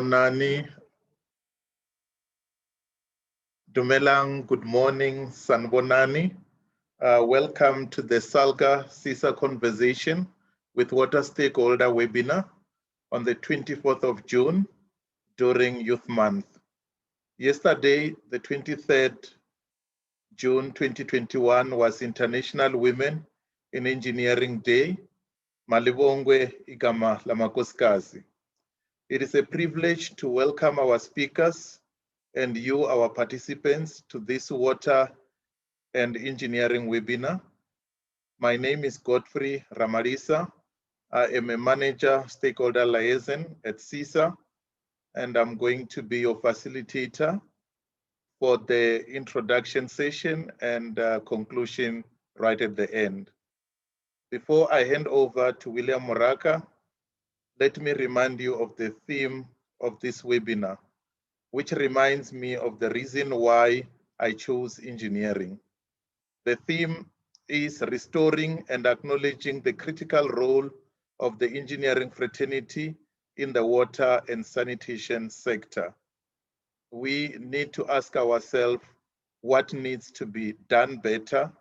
Nani, Dumelang, good morning, Sanbonani. Welcome to the Salga CISA Conversation with Water Stakeholder webinar on the 24th of June during Youth Month. Yesterday, the 23rd June 2021 was International Women in Engineering Day. Malibongwe igama lamakoskazi. It is a privilege to welcome our speakers and you, our participants, to this water and engineering webinar. My name is Godfrey Ramarisa. I am a manager stakeholder liaison at CISA, and I'm going to be your facilitator for the introduction session and conclusion right at the end. Before I hand over to William Moraka, let me remind you of the theme of this webinar, which reminds me of the reason why I chose engineering. The theme is restoring and acknowledging the critical role of the engineering fraternity in the water and sanitation sector. We need to ask ourselves what needs to be done better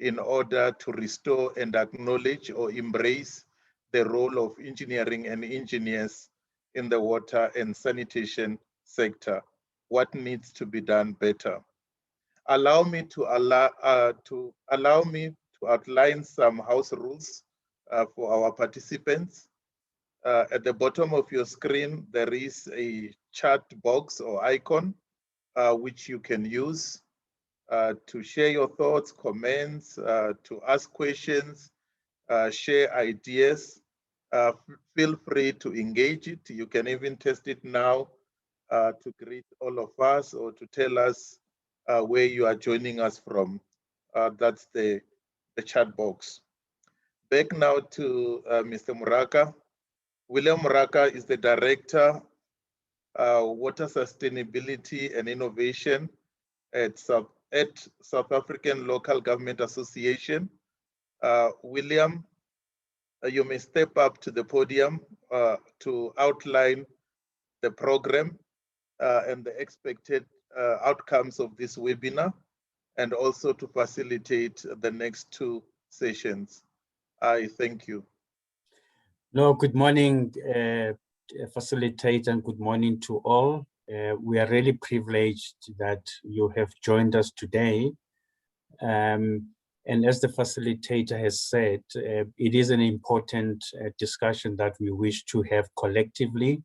in order to restore and acknowledge or embrace the role of engineering and engineers in the water and sanitation sector. What needs to be done better? Allow me to outline some house rules for our participants. At the bottom of your screen, there is a chat box or icon which you can use to share your thoughts, comments, to ask questions, share ideas. Feel free to engage it. You can even test it now to greet all of us or to tell us where you are joining us from. That's the chat box. Back now to Mr. Moraka. William Moraka is the Director, Water Sustainability and Innovation at South African Local Government Association. William, you may step up to the podium to outline the program and the expected outcomes of this webinar, and also to facilitate the next two sessions. I thank you. No, good morning, facilitator, and good morning to all. We are really privileged that you have joined us today. And as the facilitator has said, it is an important discussion that we wish to have collectively,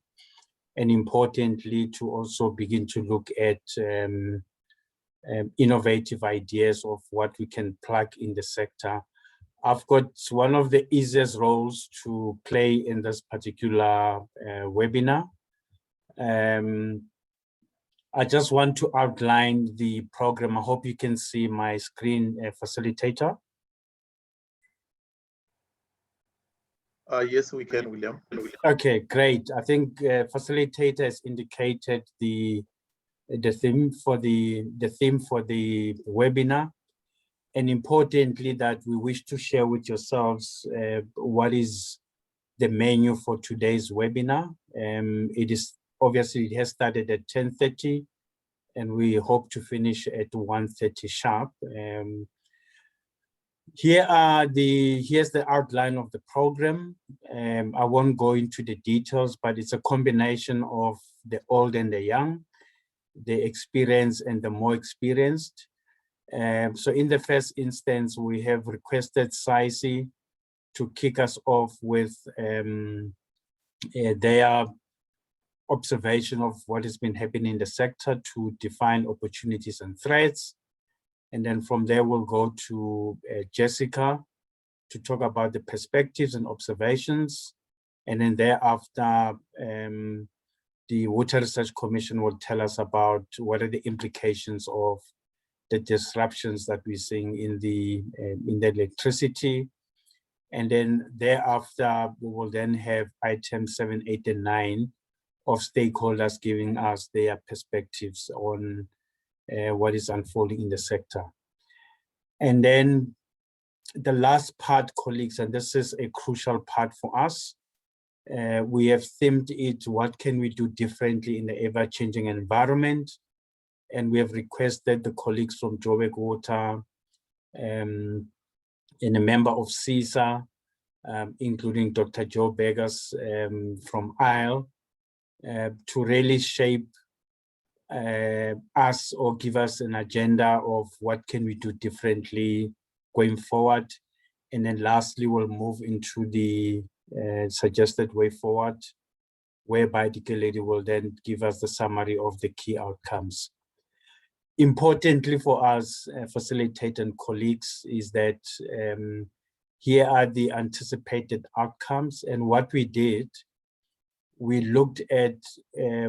and importantly to also begin to look at innovative ideas of what we can plug in the sector. I've got one of the easiest roles to play in this particular webinar. I just want to outline the program. I hope you can see my screen, facilitator. Yes, we can, William. Okay, great. I think facilitator has indicated the theme for the webinar, and importantly that we wish to share with yourselves what is the menu for today's webinar. It is obviously, it has started at 10:30 and we hope to finish at 1:30 sharp. Here's the outline of the program. I won't go into the details, but it's a combination of the old and the young, the experienced and the more experienced. So in the first instance, we have requested SAICI to kick us off with their observation of what has been happening in the sector to define opportunities and threats. And then from there, we'll go to Jessica to talk about the perspectives and observations. And then thereafter, the Water Research Commission will tell us about what are the implications of the disruptions that we're seeing in the electricity. And then thereafter, we will then have items 7, 8, and 9 of stakeholders giving us their perspectives on what is unfolding in the sector. And then the last part, colleagues, and this is a crucial part for us, We have themed it, what can we do differently in the ever-changing environment? And we have requested the colleagues from Joburg Water and a member of CISA, including Dr. Joe Beggars from ISLE, to really shape us or give us an agenda of what can we do differently going forward. And then lastly, we'll move into the suggested way forward, whereby the lady will then give us the summary of the key outcomes. Importantly for us, facilitators and colleagues, is that here are the anticipated outcomes. And what we did, we looked at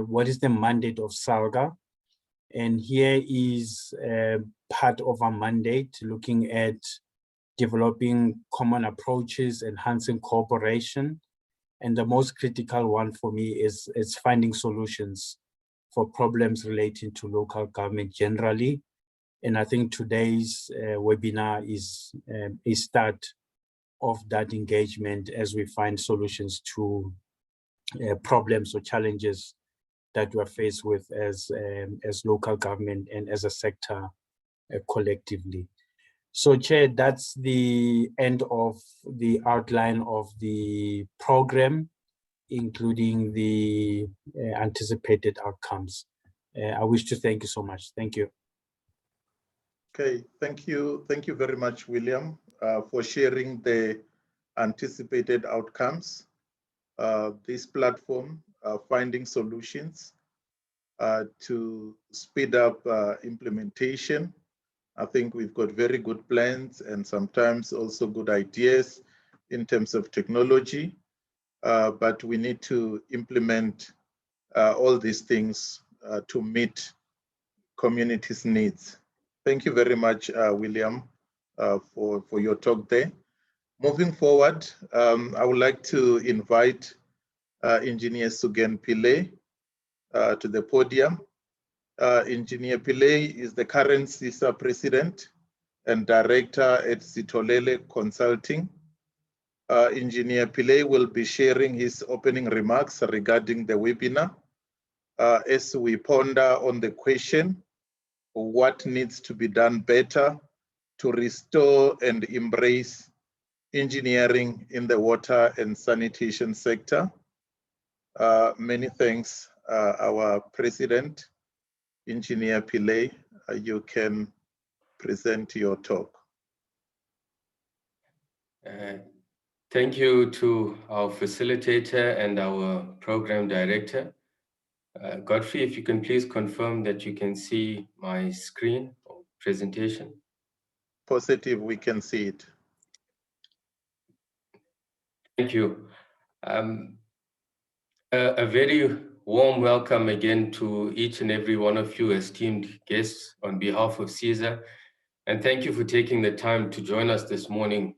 what is the mandate of Salga. And here is part of our mandate, looking at developing common approaches, enhancing cooperation. And the most critical one for me is finding solutions for problems relating to local government generally. And I think today's webinar is a start of that engagement as we find solutions to problems or challenges that we're faced with as local government and as a sector collectively. So, Chair, that's the end of the outline of the program, including the anticipated outcomes. I wish to thank you so much. Thank you. Okay, thank you. Thank you very much, William, for sharing the anticipated outcomes. This platform, finding solutions to speed up implementation. I think we've got very good plans and sometimes also good ideas in terms of technology, but we need to implement all these things to meet communities' needs. Thank you very much, William, for your talk there. Moving forward, I would like to invite Engineer Sugen Pillay to the podium. Engineer Pillay is the current CISA President and Director at Sitolele Consulting. Engineer Pillay will be sharing his opening remarks regarding the webinar as we ponder on the question, what needs to be done better to restore and embrace engineering in the water and sanitation sector. Many thanks, our President, Engineer Pillay. You can present your talk. Thank you to our facilitator and our program director. Godfrey, if you can please confirm that you can see my screen or presentation. Positive, we can see it. Thank you. A very warm welcome again to each and every one of you esteemed guests on behalf of CISA. And thank you for taking the time to join us this morning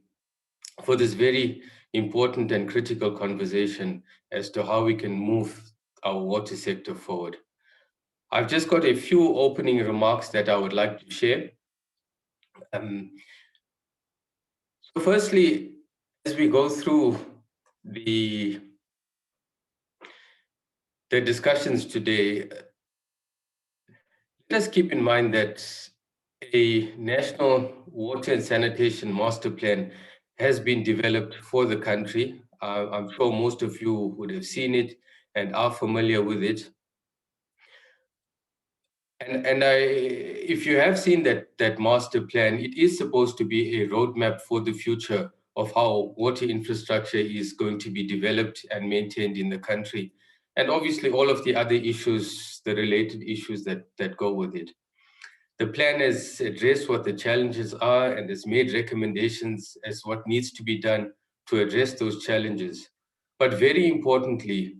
for this very important and critical conversation as to how we can move our water sector forward. I've just got a few opening remarks that I would like to share. So firstly, as we go through the discussions today, let us keep in mind that a national water and sanitation master plan has been developed for the country. I'm sure most of you would have seen it and are familiar with it. And if you have seen that master plan, it is supposed to be a roadmap for the future of how water infrastructure is going to be developed and maintained in the country. And obviously all of the other issues, the related issues that go with it. The plan has addressed what the challenges are and has made recommendations as what needs to be done to address those challenges. But very importantly,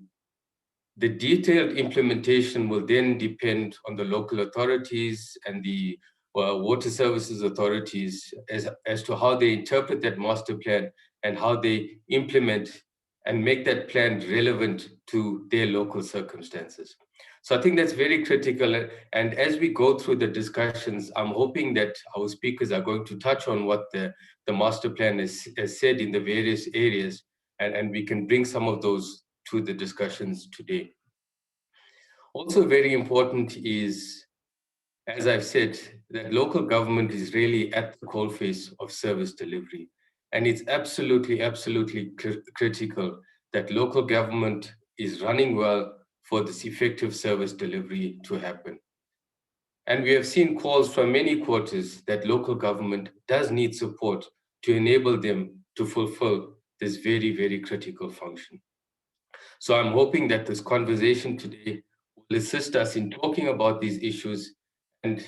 the detailed implementation will then depend on the local authorities and the water services authorities as to how they interpret that master plan and how they implement and make that plan relevant to their local circumstances. So I think that's very critical. And as we go through the discussions, I'm hoping that our speakers are going to touch on what the master plan has said in the various areas, and we can bring some of those to the discussions today. Also very important is, as I've said, that local government is really at the coalface of service delivery. And it's absolutely, absolutely critical that local government is running well for this effective service delivery to happen. And we have seen calls from many quarters that local government does need support to enable them to fulfill this very, very critical function. So I'm hoping that this conversation today will assist us in talking about these issues, and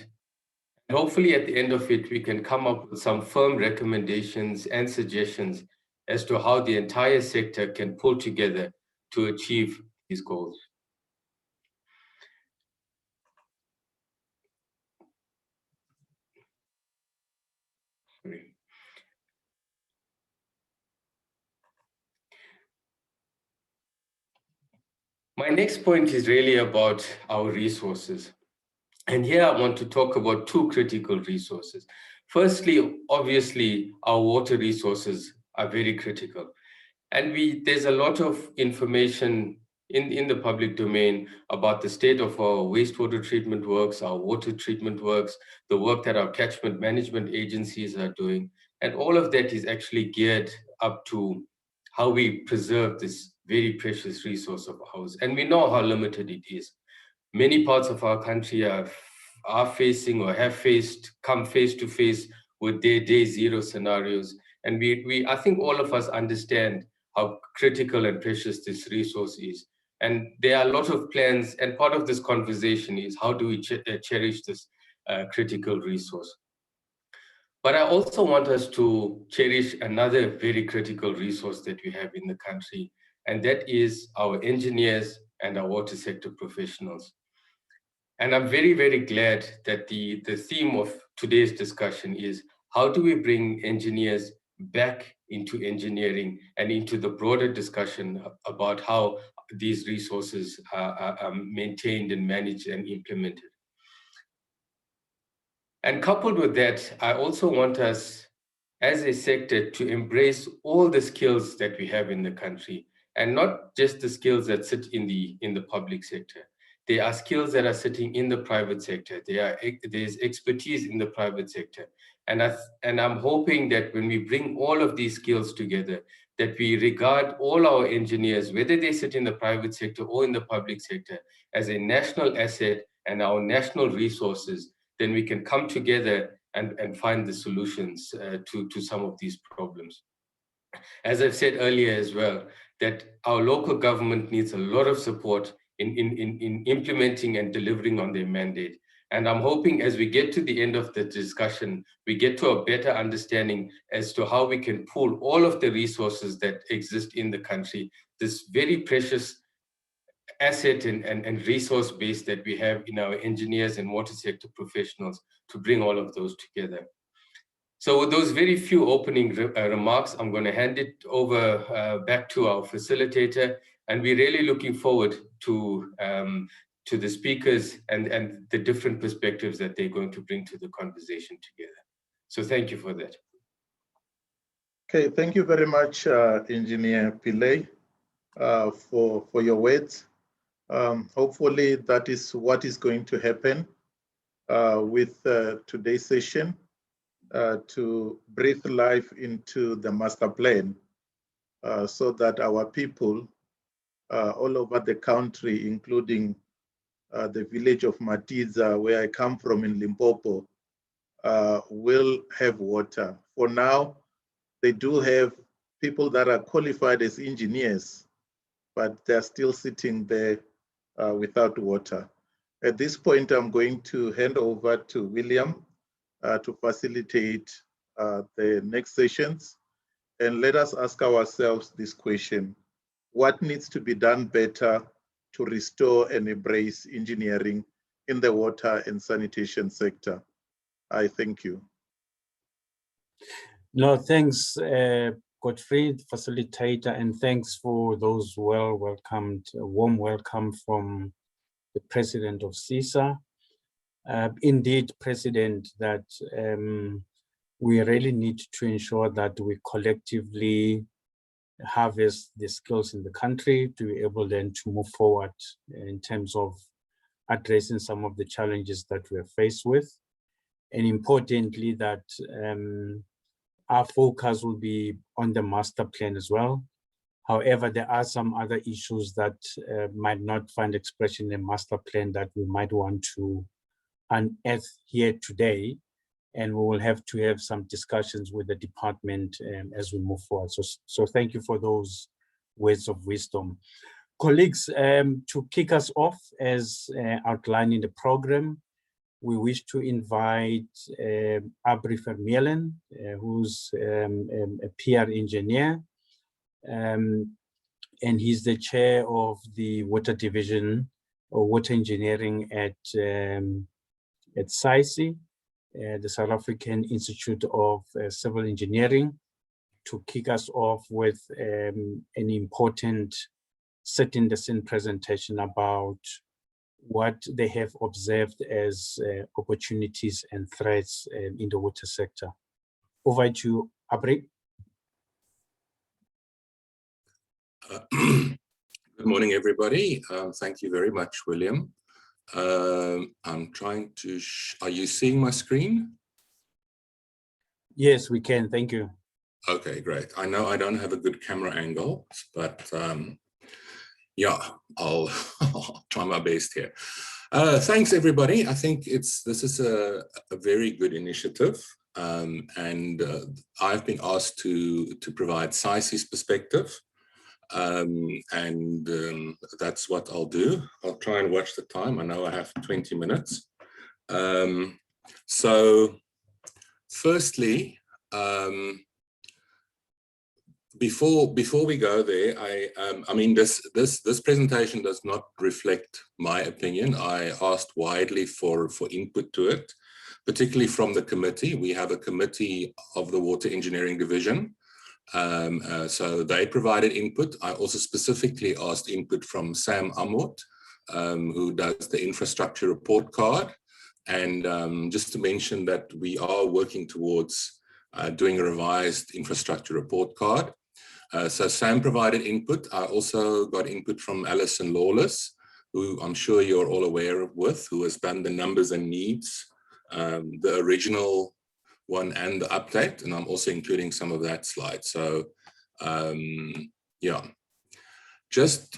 hopefully at the end of it, we can come up with some firm recommendations and suggestions as to how the entire sector can pull together to achieve these goals. My next point is really about our resources. And here I want to talk about two critical resources. Firstly, obviously, our water resources are very critical. And there's a lot of information in the public domain about the state of our wastewater treatment works, our water treatment works, the work that our catchment management agencies are doing. And all of that is actually geared up to how we preserve this very precious resource of ours. And we know how limited it is. Many parts of our country are facing or have come face to face with their day zero scenarios. And I think all of us understand how critical and precious this resource is. And there are a lot of plans, and part of this conversation is how do we cherish this critical resource. But I also want us to cherish another very critical resource that we have in the country, and that is our engineers and our water sector professionals. And I'm very, very glad that the theme of today's discussion is how do we bring engineers back into engineering and into the broader discussion about how these resources are maintained and managed and implemented. And coupled with that, I also want us as a sector to embrace all the skills that we have in the country, and not just the skills that sit in the public sector. There are skills that are sitting in the private sector. There's expertise in the private sector. And I'm hoping that when we bring all of these skills together, that we regard all our engineers, whether they sit in the private sector or in the public sector, as a national asset and our national resources, then we can come together and find the solutions to some of these problems. As I've said earlier as well, that our local government needs a lot of support in implementing and delivering on their mandate. And I'm hoping as we get to the end of the discussion, we get to a better understanding as to how we can pool all of the resources that exist in the country, this very precious asset and resource base that we have in our engineers and water sector professionals, to bring all of those together. So with those very few opening remarks, I'm going to hand it over back to our facilitator, and we're really looking forward to the speakers and the different perspectives that they're going to bring to the conversation together. So thank you for that. Okay, thank you very much, Engineer Pillay, for your words. Hopefully that is what is going to happen with today's session, to breathe life into the master plan so that our people all over the country, including the village of Matiza, where I come from in Limpopo, will have water. For now, they do have people that are qualified as engineers, but they're still sitting there without water. At this point, I'm going to hand over to William to facilitate the next sessions. And let us ask ourselves this question: what needs to be done better to restore and embrace engineering in the water and sanitation sector? I thank you. No, thanks, Gottfried, facilitator, and thanks for those welcomed, warm welcome from the president of CISA. Indeed, President, that we really need to ensure that we collectively harvest the skills in the country to be able then to move forward in terms of addressing some of the challenges that we are faced with. And importantly, that our focus will be on the master plan as well. However, there are some other issues that might not find expression in the master plan that we might want to unearth here today. And we will have to have some discussions with the department as we move forward. So thank you for those words of wisdom. Colleagues, to kick us off as outlined in the program, we wish to invite Abri Vermeulen, who's a PR engineer, and he's the chair of the water division or water engineering at SAICI, the South African Institute of Civil Engineering, to kick us off with an important setting the scene presentation about what they have observed as opportunities and threats in the water sector. Over to you, Abri. Good morning, everybody. Thank you very much, William. I'm trying to, are you seeing my screen? Yes, we can, thank you. Okay, great. I know I don't have a good camera angle, but yeah, I'll try my best here. Thanks, everybody. I think this is a very good initiative, and I've been asked to provide SAICI's perspective, and that's what I'll do. I'll try and watch the time. I know I have 20 minutes. So firstly, before we go there, I mean, this presentation does not reflect my opinion. I asked widely for input to it, particularly from the committee. We have a committee of the Water Engineering Division. So they provided input. I also specifically asked input from Sam Amot, who does the infrastructure report card. And just to mention that we are working towards doing a revised infrastructure report card. So Sam provided input. I also got input from Alison Lawless, who I'm sure you're all aware of, who has done the numbers and needs, the original one and the update, and I'm also including some of that slide. So yeah, just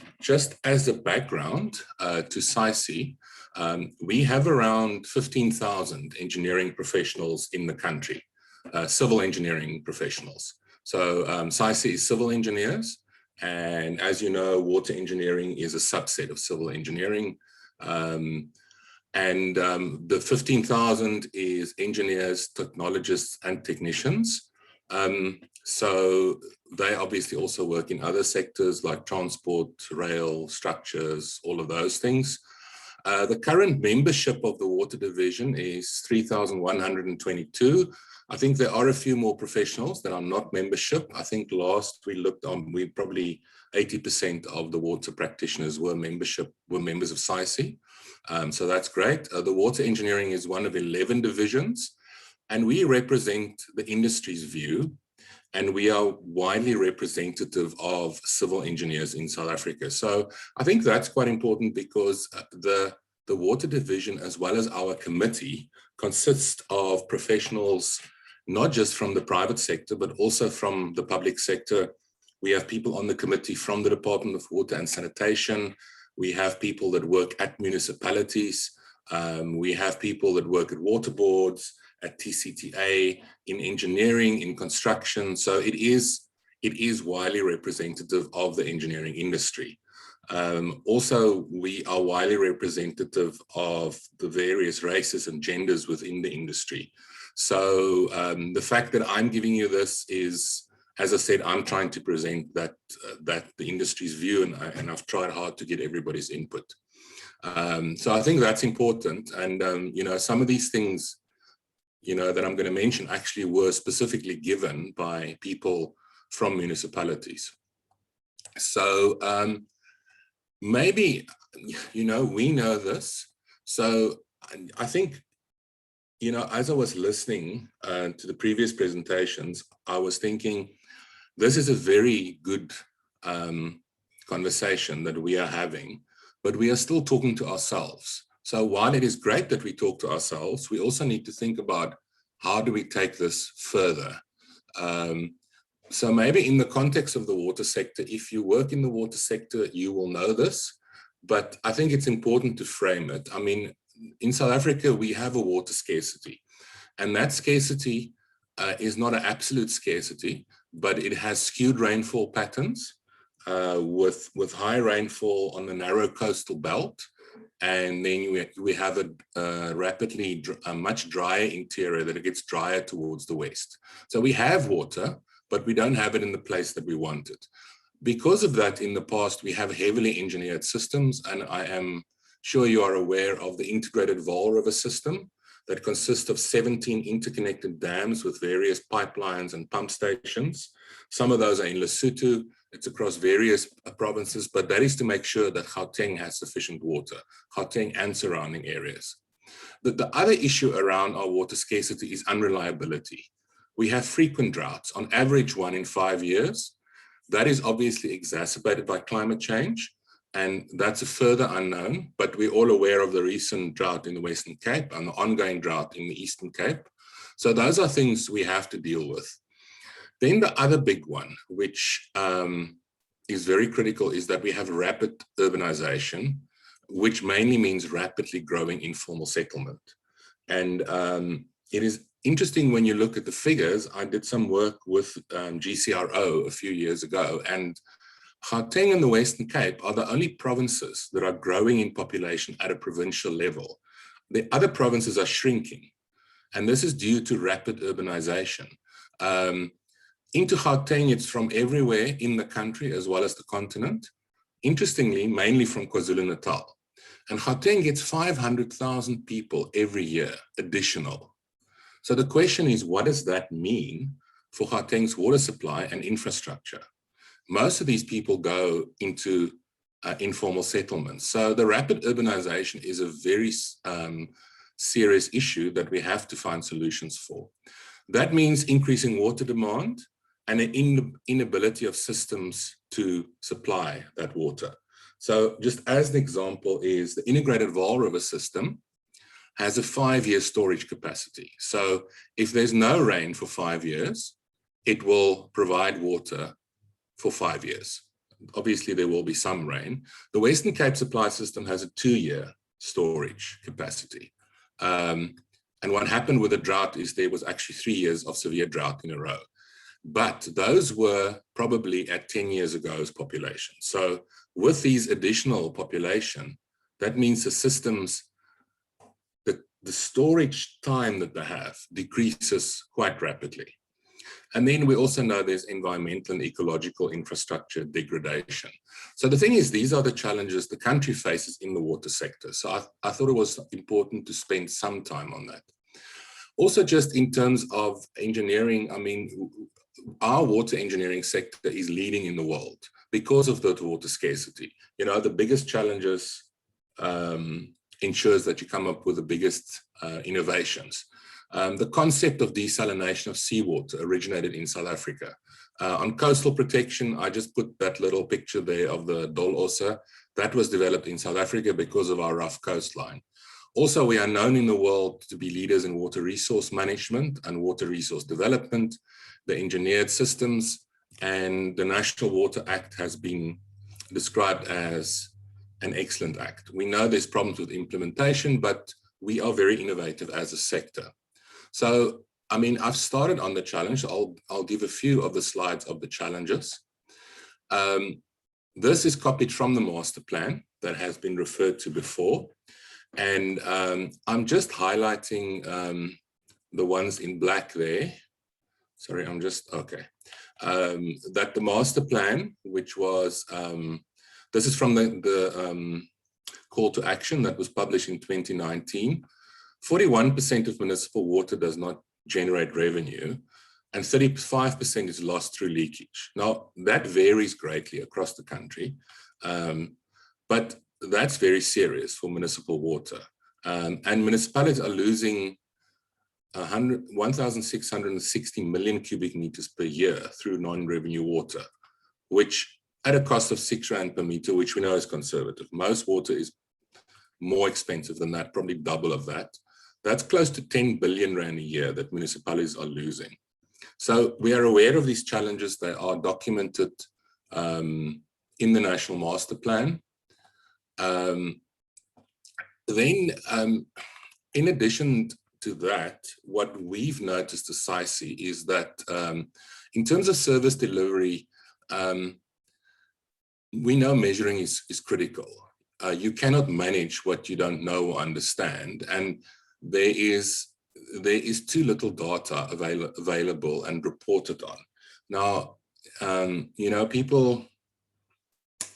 as a background to SAICI, we have around 15,000 engineering professionals in the country, civil engineering professionals. So SAICI is civil engineers, and as you know, water engineering is a subset of civil engineering. And the 15,000 is engineers, technologists, and technicians. So they obviously also work in other sectors like transport, rail, structures, all of those things. The current membership of the Water Division is 3,122. I think there are a few more professionals that are not membership. I think last we looked on, we probably 80% of the water practitioners were members of SAICI. So that's great. The water engineering is one of 11 divisions, and we represent the industry's view, and we are widely representative of civil engineers in South Africa. So I think that's quite important because the water division, as well as our committee, consists of professionals, not just from the private sector, but also from the public sector. We have people on the committee from the Department of Water and Sanitation. We have people that work at municipalities. We have people that work at water boards, at TCTA, in engineering, in construction. So it is widely representative of the engineering industry. Also, we are widely representative of the various races and genders within the industry. So the fact that I'm giving you this is, as I said, I'm trying to present that the industry's view, and I've tried hard to get everybody's input. So I think that's important. And, you know, some of these things, you know, that I'm going to mention actually were specifically given by people from municipalities. So maybe, you know, we know this. So I think, you know, as I was listening to the previous presentations, I was thinking this is a very good conversation that we are having, but we are still talking to ourselves. So while it is great that we talk to ourselves, we also need to think about how do we take this further. So maybe in the context of the water sector, if you work in the water sector, you will know this, but I think it's important to frame it. I mean, in South Africa, we have a water scarcity, and that scarcity is not an absolute scarcity, but it has skewed rainfall patterns with high rainfall on the narrow coastal belt. And then we have a much drier interior that it gets drier towards the west. So we have water, but we don't have it in the place that we want it. Because of that, in the past, we have heavily engineered systems, and I am sure you are aware of the integrated Vaal River system that consists of 17 interconnected dams with various pipelines and pump stations. Some of those are in Lesotho. It's across various provinces, but that is to make sure that Gauteng has sufficient water, Gauteng and surrounding areas. The other issue around our water scarcity is unreliability. We have frequent droughts, on average 1 in 5 years. That is obviously exacerbated by climate change, and that's a further unknown, but we're all aware of the recent drought in the Western Cape and the ongoing drought in the Eastern Cape. So those are things we have to deal with. Then the other big one, which is very critical, is that we have rapid urbanization, which mainly means rapidly growing informal settlement. And it is interesting when you look at the figures. I did some work with GCRO a few years ago, and Gauteng and the Western Cape are the only provinces that are growing in population at a provincial level. The other provinces are shrinking, and this is due to rapid urbanization. Into Gauteng, it's from everywhere in the country as well as the continent. Interestingly, mainly from KwaZulu-Natal. And Gauteng gets 500,000 people every year additional. So the question is, what does that mean for Gauteng's water supply and infrastructure? Most of these people go into informal settlements. So the rapid urbanization is a very serious issue that we have to find solutions for. That means increasing water demand and an inability of systems to supply that water. So just as an example is the integrated Vaal River system has a 5-year storage capacity. So if there's no rain for 5 years, it will provide water for 5 years. Obviously, there will be some rain. The Western Cape supply system has a 2-year storage capacity. And what happened with the drought is there was actually 3 years of severe drought in a row. But those were probably at 10 years ago's population. So with these additional population, that means the systems, the storage time that they have decreases quite rapidly. And then we also know there's environmental and ecological infrastructure degradation. So the thing is, these are the challenges the country faces in the water sector. So I thought it was important to spend some time on that. Also, just in terms of engineering, I mean, our water engineering sector is leading in the world because of the water scarcity. You know, the biggest challenges ensures that you come up with the biggest innovations. The concept of desalination of seawater originated in South Africa. On coastal protection, I just put that little picture there of the Dol Osa. That was developed in South Africa because of our rough coastline. Also, we are known in the world to be leaders in water resource management and water resource development, the engineered systems, and the National Water Act has been described as an excellent act. We know there's problems with implementation, but we are very innovative as a sector. So, I mean, I've started on the challenge. I'll give a few of the slides of the challenges. This is copied from the master plan that has been referred to before. And I'm just highlighting the ones in black there. Sorry, I'm just, okay. That the master plan, which was, this is from the call to action that was published in 2019. 41% of municipal water does not generate revenue, and 35% is lost through leakage. Now, that varies greatly across the country, but that's very serious for municipal water. And municipalities are losing 1,660 million cubic meters per year through non-revenue water, which at a cost of 6 Rand per meter, which we know is conservative. Most water is more expensive than that, probably double of that. That's close to 10 billion Rand a year that municipalities are losing. So we are aware of these challenges. They are documented in the National Master Plan. In addition to that, what we've noticed as SAICI is that in terms of service delivery, we know measuring is critical. You cannot manage what you don't know or understand, and there is too little data available and reported on. Now, you know, people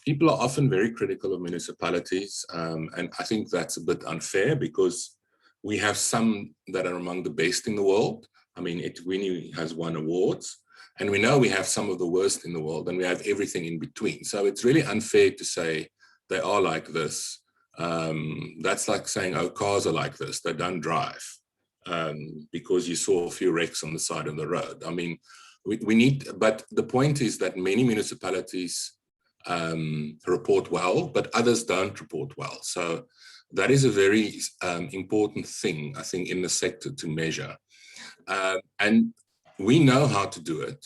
are often very critical of municipalities, and I think that's a bit unfair because we have some that are among the best in the world. I mean, eThekwini has won awards, and we know we have some of the worst in the world, and we have everything in between. So it's really unfair to say they are like this. That's like saying, oh, cars are like this, they don't drive, because you saw a few wrecks on the side of the road. I mean, we need, but the point is that many municipalities report well, but others don't report well. So that is a very important thing, I think, in the sector to measure. And we know how to do it.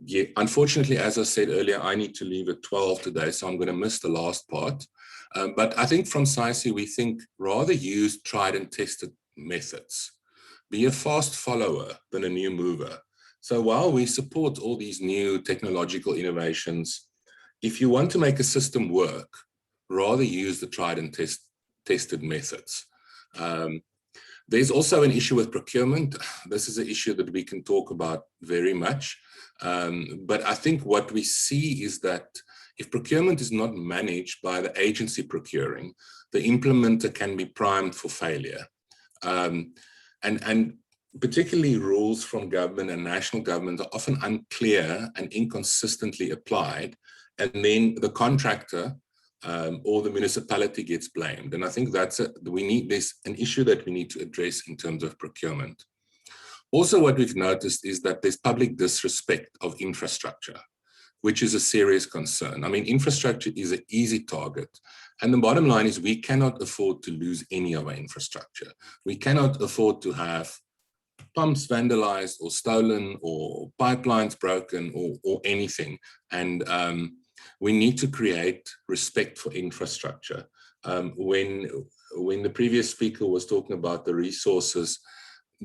Yeah, unfortunately, as I said earlier, I need to leave at 12 today, so I'm going to miss the last part. But I think from SAICI, we think rather use tried and tested methods. Be a fast follower than a new mover. So while we support all these new technological innovations, if you want to make a system work, rather use the tried and tested methods. There's also an issue with procurement. This is an issue that we can talk about very much. But I think what we see is that if procurement is not managed by the agency procuring, the implementer can be primed for failure. And particularly rules from government and national government are often unclear and inconsistently applied. And then the contractor or the municipality gets blamed. And I think there's an issue that we need to address in terms of procurement. Also, what we've noticed is that there's public disrespect of infrastructure, which is a serious concern. I mean, infrastructure is an easy target. And the bottom line is we cannot afford to lose any of our infrastructure. We cannot afford to have pumps vandalized or stolen or pipelines broken or anything. And we need to create respect for infrastructure. When the previous speaker was talking about the resources,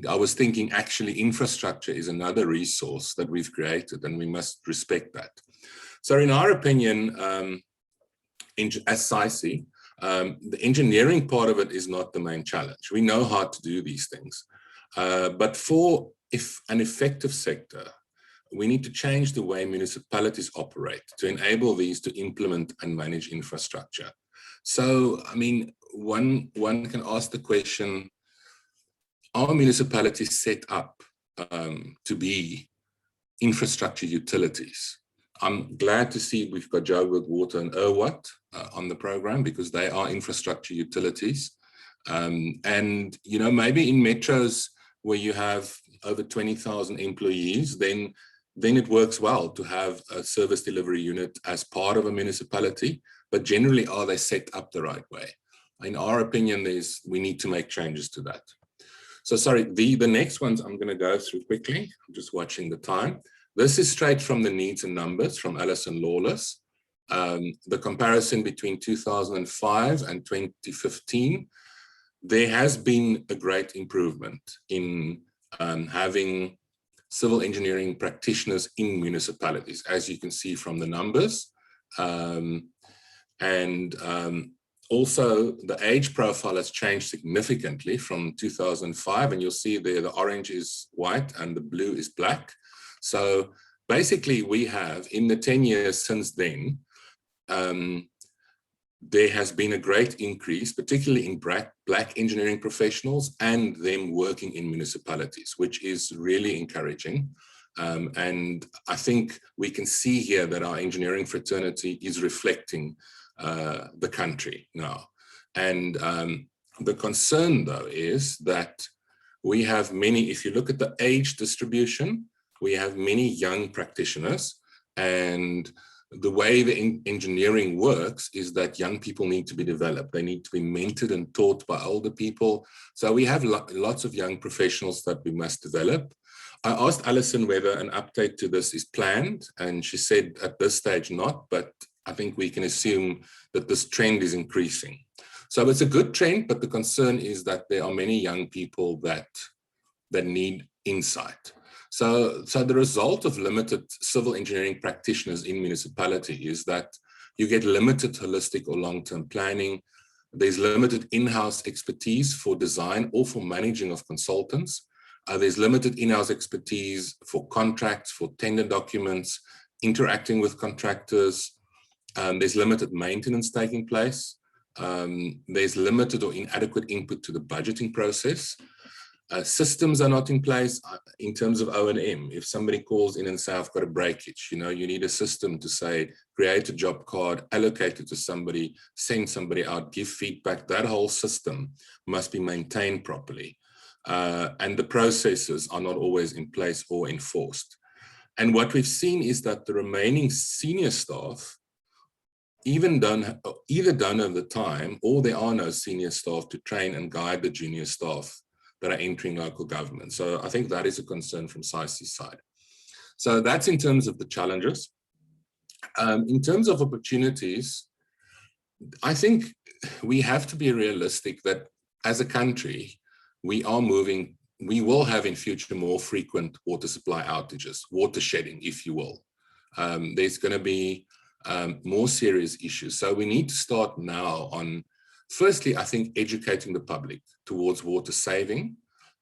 I was thinking actually infrastructure is another resource that we've created and we must respect that. So in our opinion, as SAICI, the engineering part of it is not the main challenge. We know how to do these things. But for an effective sector, we need to change the way municipalities operate to enable these to implement and manage infrastructure. So, I mean, one can ask the question, are municipalities set up to be infrastructure utilities? I'm glad to see we've got Joburg Water and Irwat on the program because they are infrastructure utilities. And, you know, maybe in metros where you have over 20,000 employees, then it works well to have a service delivery unit as part of a municipality, but generally are they set up the right way? In our opinion, we need to make changes to that. So sorry, the next ones I'm going to go through quickly. I'm just watching the time. This is straight from the needs and numbers from Alison Lawless. The comparison between 2005 and 2015, there has been a great improvement in having civil engineering practitioners in municipalities, as you can see from the numbers. Also, the age profile has changed significantly from 2005, and you'll see there the orange is white and the blue is black. So basically we have, in the 10 years since then, there has been a great increase, particularly in black engineering professionals and them working in municipalities, which is really encouraging. And I think we can see here that our engineering fraternity is reflecting the country now. And the concern, though, is that we have many, if you look at the age distribution, we have many young practitioners, and the way the engineering works is that young people need to be developed. They need to be mentored and taught by older people. So we have lots of young professionals that we must develop. I asked Alison whether an update to this is planned, and she said at this stage not, but I think we can assume that this trend is increasing. So it's a good trend, but the concern is that there are many young people that need insight. So the result of limited civil engineering practitioners in municipality is that you get limited holistic or long-term planning. There's limited in-house expertise for design or for managing of consultants. There's limited in-house expertise for contracts, for tender documents, interacting with contractors. There's limited maintenance taking place. There's limited or inadequate input to the budgeting process. Systems are not in place in terms of O&M. If somebody calls in and say, I've got a breakage, you need a system to say, create a job card, allocate it to somebody, send somebody out, give feedback. That whole system must be maintained properly. And the processes are not always in place or enforced. And what we've seen is that the remaining senior staff either don't have the time, or there are no senior staff to train and guide the junior staff that are entering local government. So I think that is a concern from SAIC's side. So that's in terms of the challenges. In terms of opportunities, I think we have to be realistic that as a country, we will have in future more frequent water supply outages, water shedding, if you will. There's going to be more serious issues. So we need to start now on, firstly, I think educating the public towards water saving,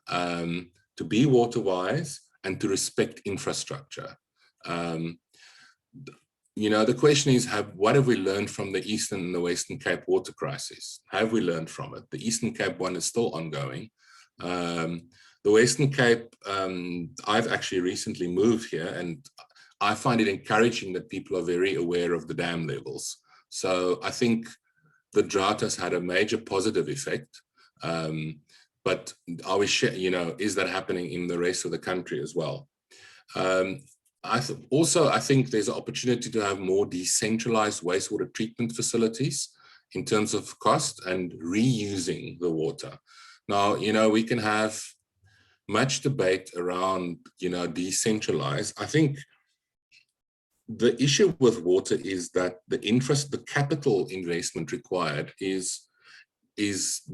to be water wise and to respect infrastructure. The question is, what have we learned from the Eastern and the Western Cape water crisis? Have we learned from it? The Eastern Cape one is still ongoing. The Western Cape, I've actually recently moved here, and I find it encouraging that people are very aware of the dam levels. So I think the drought has had a major positive effect. But are we, is that happening in the rest of the country as well? I think there's an opportunity to have more decentralized wastewater treatment facilities in terms of cost and reusing the water. Now, we can have much debate around, decentralized. I think the issue with water is that the capital investment required is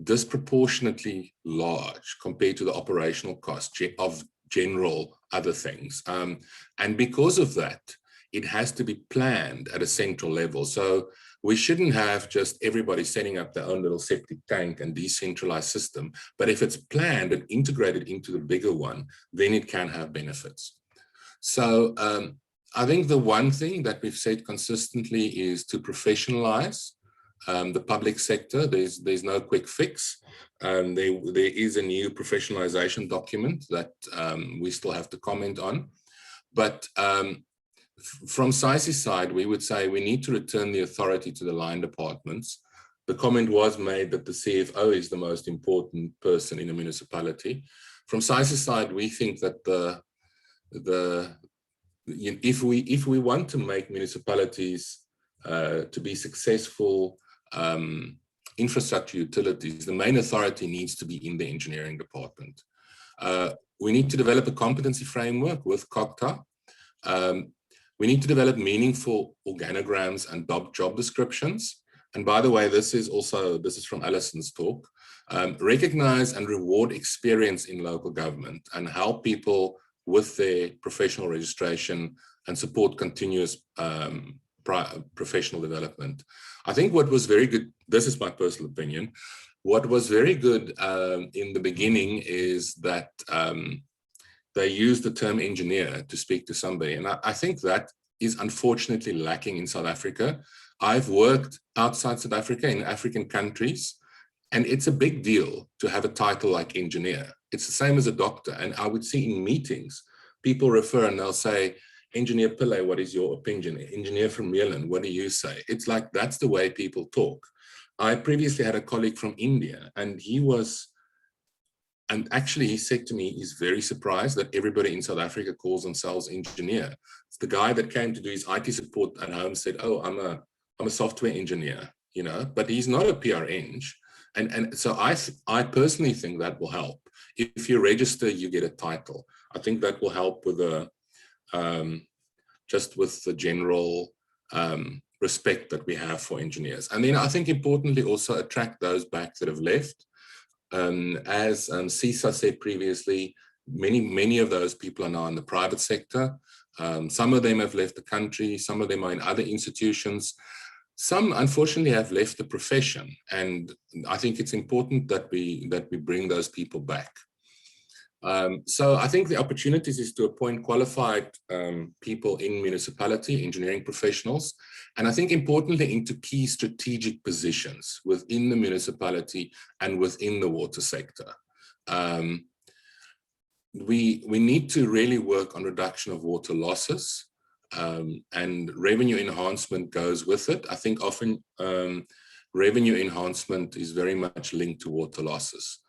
disproportionately large compared to the operational cost of general other things. And because of that, it has to be planned at a central level. So we shouldn't have just everybody setting up their own little septic tank and decentralized system. But if it's planned and integrated into the bigger one, then it can have benefits. So I think the one thing that we've said consistently is to professionalize the public sector. There's no quick fix. There is a new professionalization document that we still have to comment on. But from SAIC's side, we would say we need to return the authority to the line departments. The comment was made that the CFO is the most important person in a municipality. From SAIC's side, we think that if we want to make municipalities to be successful infrastructure utilities, the main authority needs to be in the engineering department. We need to develop a competency framework with COGTA. We need to develop meaningful organograms and job descriptions. And by the way, this is from Alison's talk. Recognize and reward experience in local government and help people with their professional registration and support continuous professional development. I think what was very good, this is my personal opinion, what was very good in the beginning is that they used the term engineer to speak to somebody. And I think that is unfortunately lacking in South Africa. I've worked outside South Africa in African countries, and it's a big deal to have a title like engineer. It's the same as a doctor. And I would see in meetings, people refer and they'll say, Engineer Pillay, what is your opinion? Engineer from Vermeulen, what do you say? It's like, that's the way people talk. I previously had a colleague from India, and he was And actually, he said to me, he's very surprised that everybody in South Africa calls themselves engineer. It's the guy that came to do his IT support at home said, oh, I'm a software engineer, you know, but he's not a PR eng. And so I personally think that will help. If you register, you get a title. I think that will help with just with the general respect that we have for engineers. And then I think importantly also attract those back that have left. As CISA said previously, many of those people are now in the private sector. Some of them have left the country, some of them are in other institutions. Some unfortunately have left the profession, and I think it's important that we bring those people back. So I think the opportunities is to appoint qualified people in municipality, engineering professionals, and I think importantly into key strategic positions within the municipality and within the water sector. We need to really work on reduction of water losses, and revenue enhancement goes with it. I think often revenue enhancement is very much linked to water losses.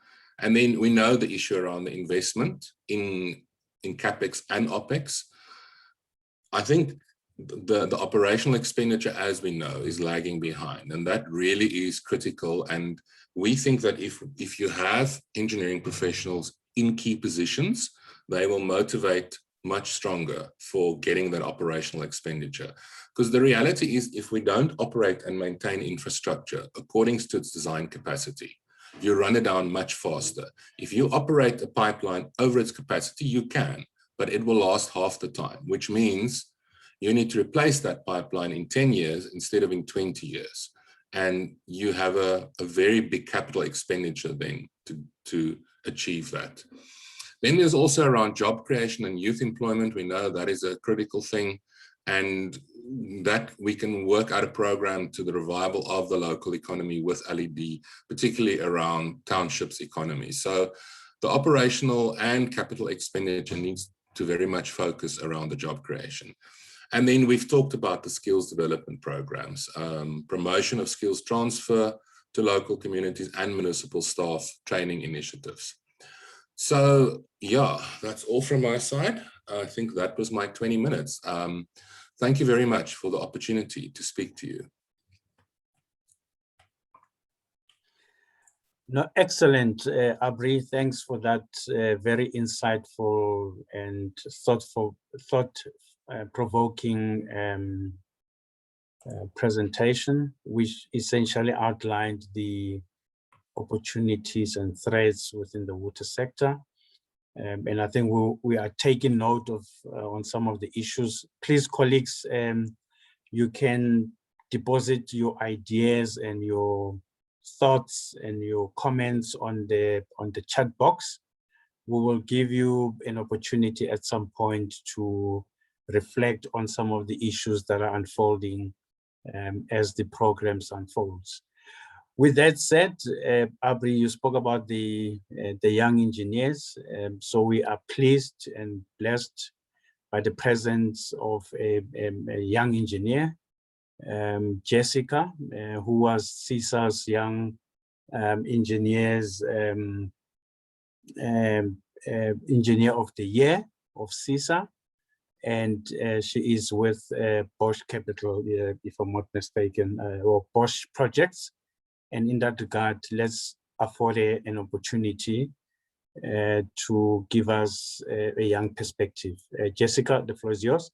And then we know the issue around the investment in CapEx and OpEx. I think the operational expenditure, as we know, is lagging behind, and that really is critical. And we think that if you have engineering professionals in key positions, they will motivate much stronger for getting that operational expenditure. Because the reality is, if we don't operate and maintain infrastructure according to its design capacity, you run it down much faster. If you operate a pipeline over its capacity, you can, but it will last half the time, which means you need to replace that pipeline in 10 years instead of in 20 years. And you have a very big capital expenditure then to achieve that. Then there's also around job creation and youth employment. We know that is a critical thing, and that we can work out a program to the revival of the local economy with LED, particularly around townships economy. So the operational and capital expenditure needs to very much focus around the job creation. And then we've talked about the skills development programs, promotion of skills transfer to local communities and municipal staff training initiatives. So yeah, that's all from my side. I think that was my 20 minutes. Thank you very much for the opportunity to speak to you. No, excellent, Abri. Thanks for that very insightful and thought-provoking presentation, which essentially outlined the opportunities and threats within the water sector. And I think we are taking note of on some of the issues. Please, colleagues, you can deposit your ideas and your thoughts and your comments on the chat box. We will give you an opportunity at some point to reflect on some of the issues that are unfolding as the programs unfolds. With that said, Abri, you spoke about the young engineers. So we are pleased and blessed by the presence of a young engineer, Jessica, who was CISA's Young Engineers Engineer of the Year of CISA. And she is with Bosch Capital, if I'm not mistaken, or Bosch Projects. And in that regard, let's afford an opportunity to give us a young perspective. Jessica, the floor is yours.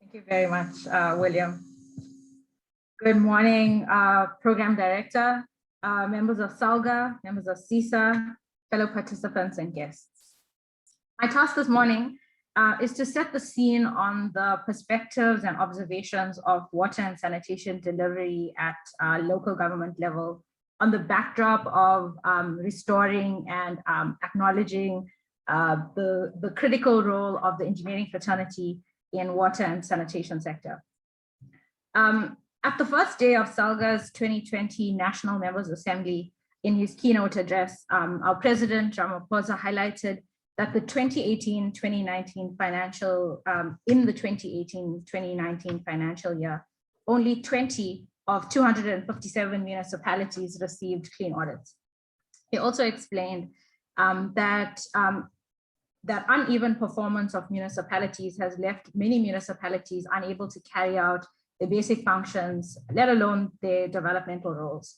Thank you very much, William. Good morning, Program Director, members of Salga, members of CISA, fellow participants and guests. My task this morning is to set the scene on the perspectives and observations of water and sanitation delivery at local government level on the backdrop of restoring and acknowledging the critical role of the engineering fraternity in water and sanitation sector. At the first day of Salga's 2020 National Members Assembly, in his keynote address, our President Ramaphosa highlighted that the 2018-2019 financial, in the 2018-2019 financial year, only 20 of 257 municipalities received clean audits. He also explained that uneven performance of municipalities has left many municipalities unable to carry out the basic functions, let alone their developmental roles.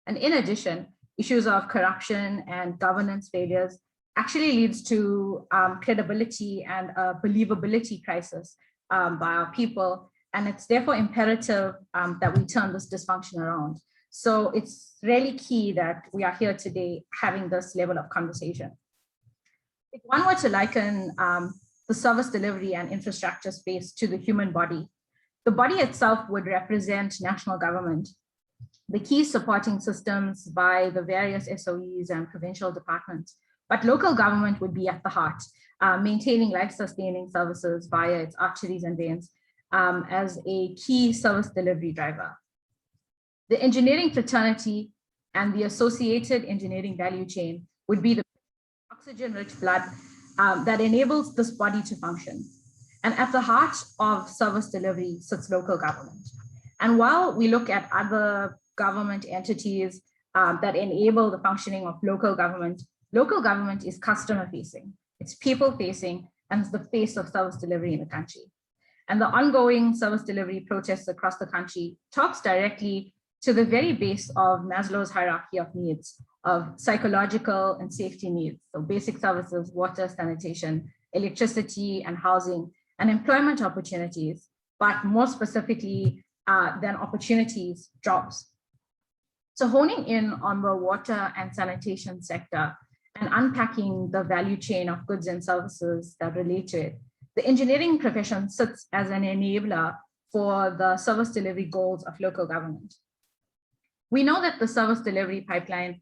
And in addition, issues of corruption and governance failures actually leads to credibility and a believability crisis by our people. And it's therefore imperative that we turn this dysfunction around. So it's really key that we are here today having this level of conversation. If one were to liken the service delivery and infrastructure space to the human body, the body itself would represent national government, the key supporting systems by the various SOEs and provincial departments, but local government would be at the heart, maintaining life-sustaining services via its arteries and veins as a key service delivery driver. The engineering fraternity and the associated engineering value chain would be the oxygen-rich blood that enables this body to function. And at the heart of service delivery sits local government. And while we look at other government entities that enable the functioning of local government is customer-facing, it's people-facing, and it's the face of service delivery in the country. And the ongoing service delivery protests across the country talks directly to the very base of Maslow's hierarchy of needs, of psychological and safety needs, so basic services, water, sanitation, electricity, and housing, and employment opportunities, but more specifically than opportunities, jobs. So honing in on the water and sanitation sector and unpacking the value chain of goods and services that relate to it, the engineering profession sits as an enabler for the service delivery goals of local government. We know that the service delivery pipeline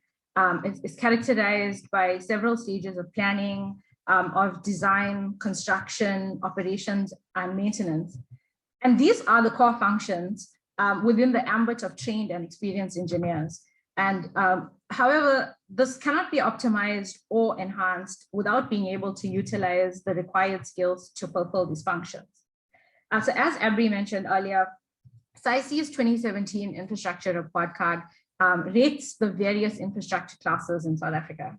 is characterized by several stages of planning, of design, construction, operations, and maintenance. And these are the core functions within the ambit of trained and experienced engineers. And however, this cannot be optimized or enhanced without being able to utilize the required skills to fulfill these functions. So as Abri mentioned earlier, SAIC's 2017 infrastructure report card rates the various infrastructure classes in South Africa.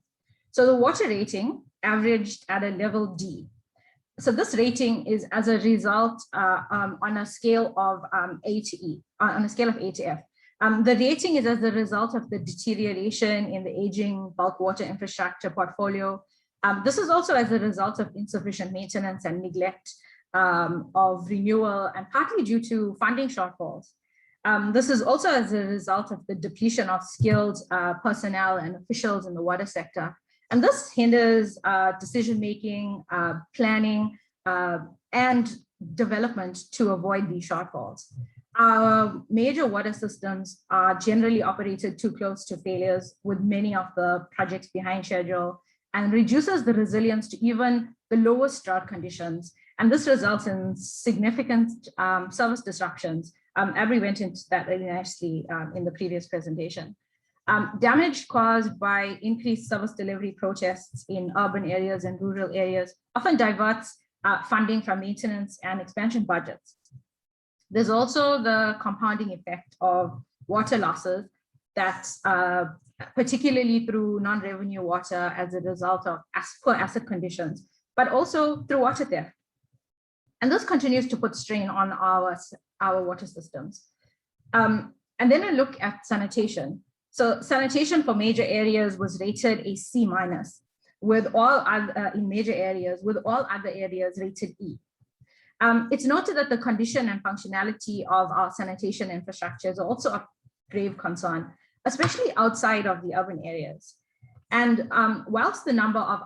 So the water rating averaged at a level D. So this rating is as a result on a scale of A to E, on a scale of A to F. The rating is as a result of the deterioration in the aging bulk water infrastructure portfolio. This is also as a result of insufficient maintenance and neglect of renewal, and partly due to funding shortfalls. This is also as a result of the depletion of skilled personnel and officials in the water sector. And this hinders decision-making, planning, and development to avoid these shortfalls. Our major water systems are generally operated too close to failures, with many of the projects behind schedule, and reduces the resilience to even the lowest drought conditions. And this results in significant service disruptions. Abri went into that really nicely in the previous presentation. Damage caused by increased service delivery protests in urban areas and rural areas often diverts funding from maintenance and expansion budgets. There's also the compounding effect of water losses that's particularly through non-revenue water as a result of poor asset conditions, but also through water theft. And this continues to put strain on our water systems. And then a look at sanitation. So sanitation for major areas was rated a C-, with all other in major areas, with all other areas rated E. It's noted that the condition and functionality of our sanitation infrastructure is also of grave concern, especially outside of the urban areas. And whilst the number of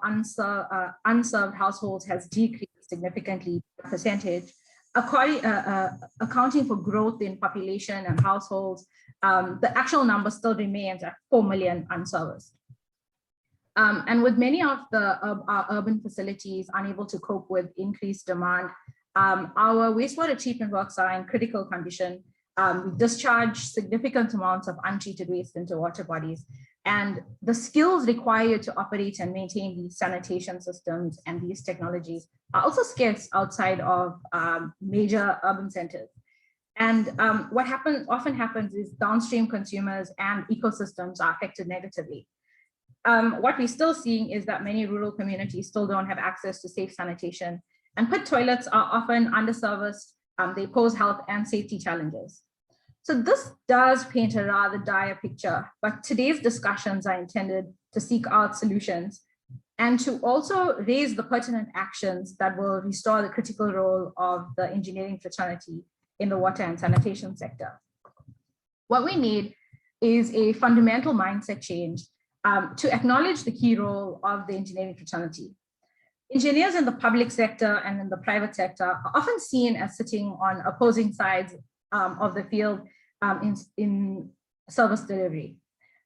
unserved households has decreased significantly percentage, accounting for growth in population and households, the actual number still remains at 4 million unserviced. And with many of our urban facilities unable to cope with increased demand, our wastewater treatment works are in critical condition. We discharge significant amounts of untreated waste into water bodies, and the skills required to operate and maintain these sanitation systems and these technologies are also scarce outside of major urban centers. And what often happens is downstream consumers and ecosystems are affected negatively. what we're still seeing is that many rural communities still don't have access to safe sanitation, and pit toilets are often underserviced. They pose health and safety challenges. So this does paint a rather dire picture, but today's discussions are intended to seek out solutions and to also raise the pertinent actions that will restore the critical role of the engineering fraternity in the water and sanitation sector. What we need is a fundamental mindset change to acknowledge the key role of the engineering fraternity. Engineers in the public sector and in the private sector are often seen as sitting on opposing sides of the field in service delivery.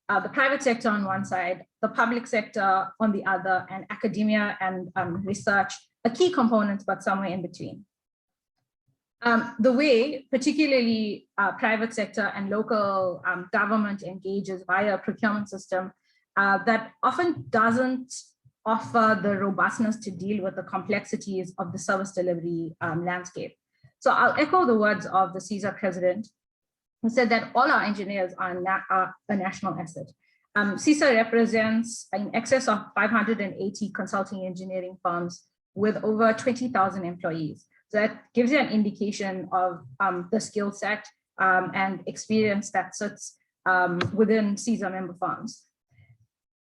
The private sector on one side, the public sector on the other, and academia and research are key components, but somewhere in between. The way, particularly private sector and local government engages via a procurement system that often doesn't offer the robustness to deal with the complexities of the service delivery landscape. So I'll echo the words of the CISA president, who said that all our engineers are a national asset. CISA represents in excess of 580 consulting engineering firms with over 20,000 employees. So that gives you an indication of the skill set and experience that sits within CISA member firms.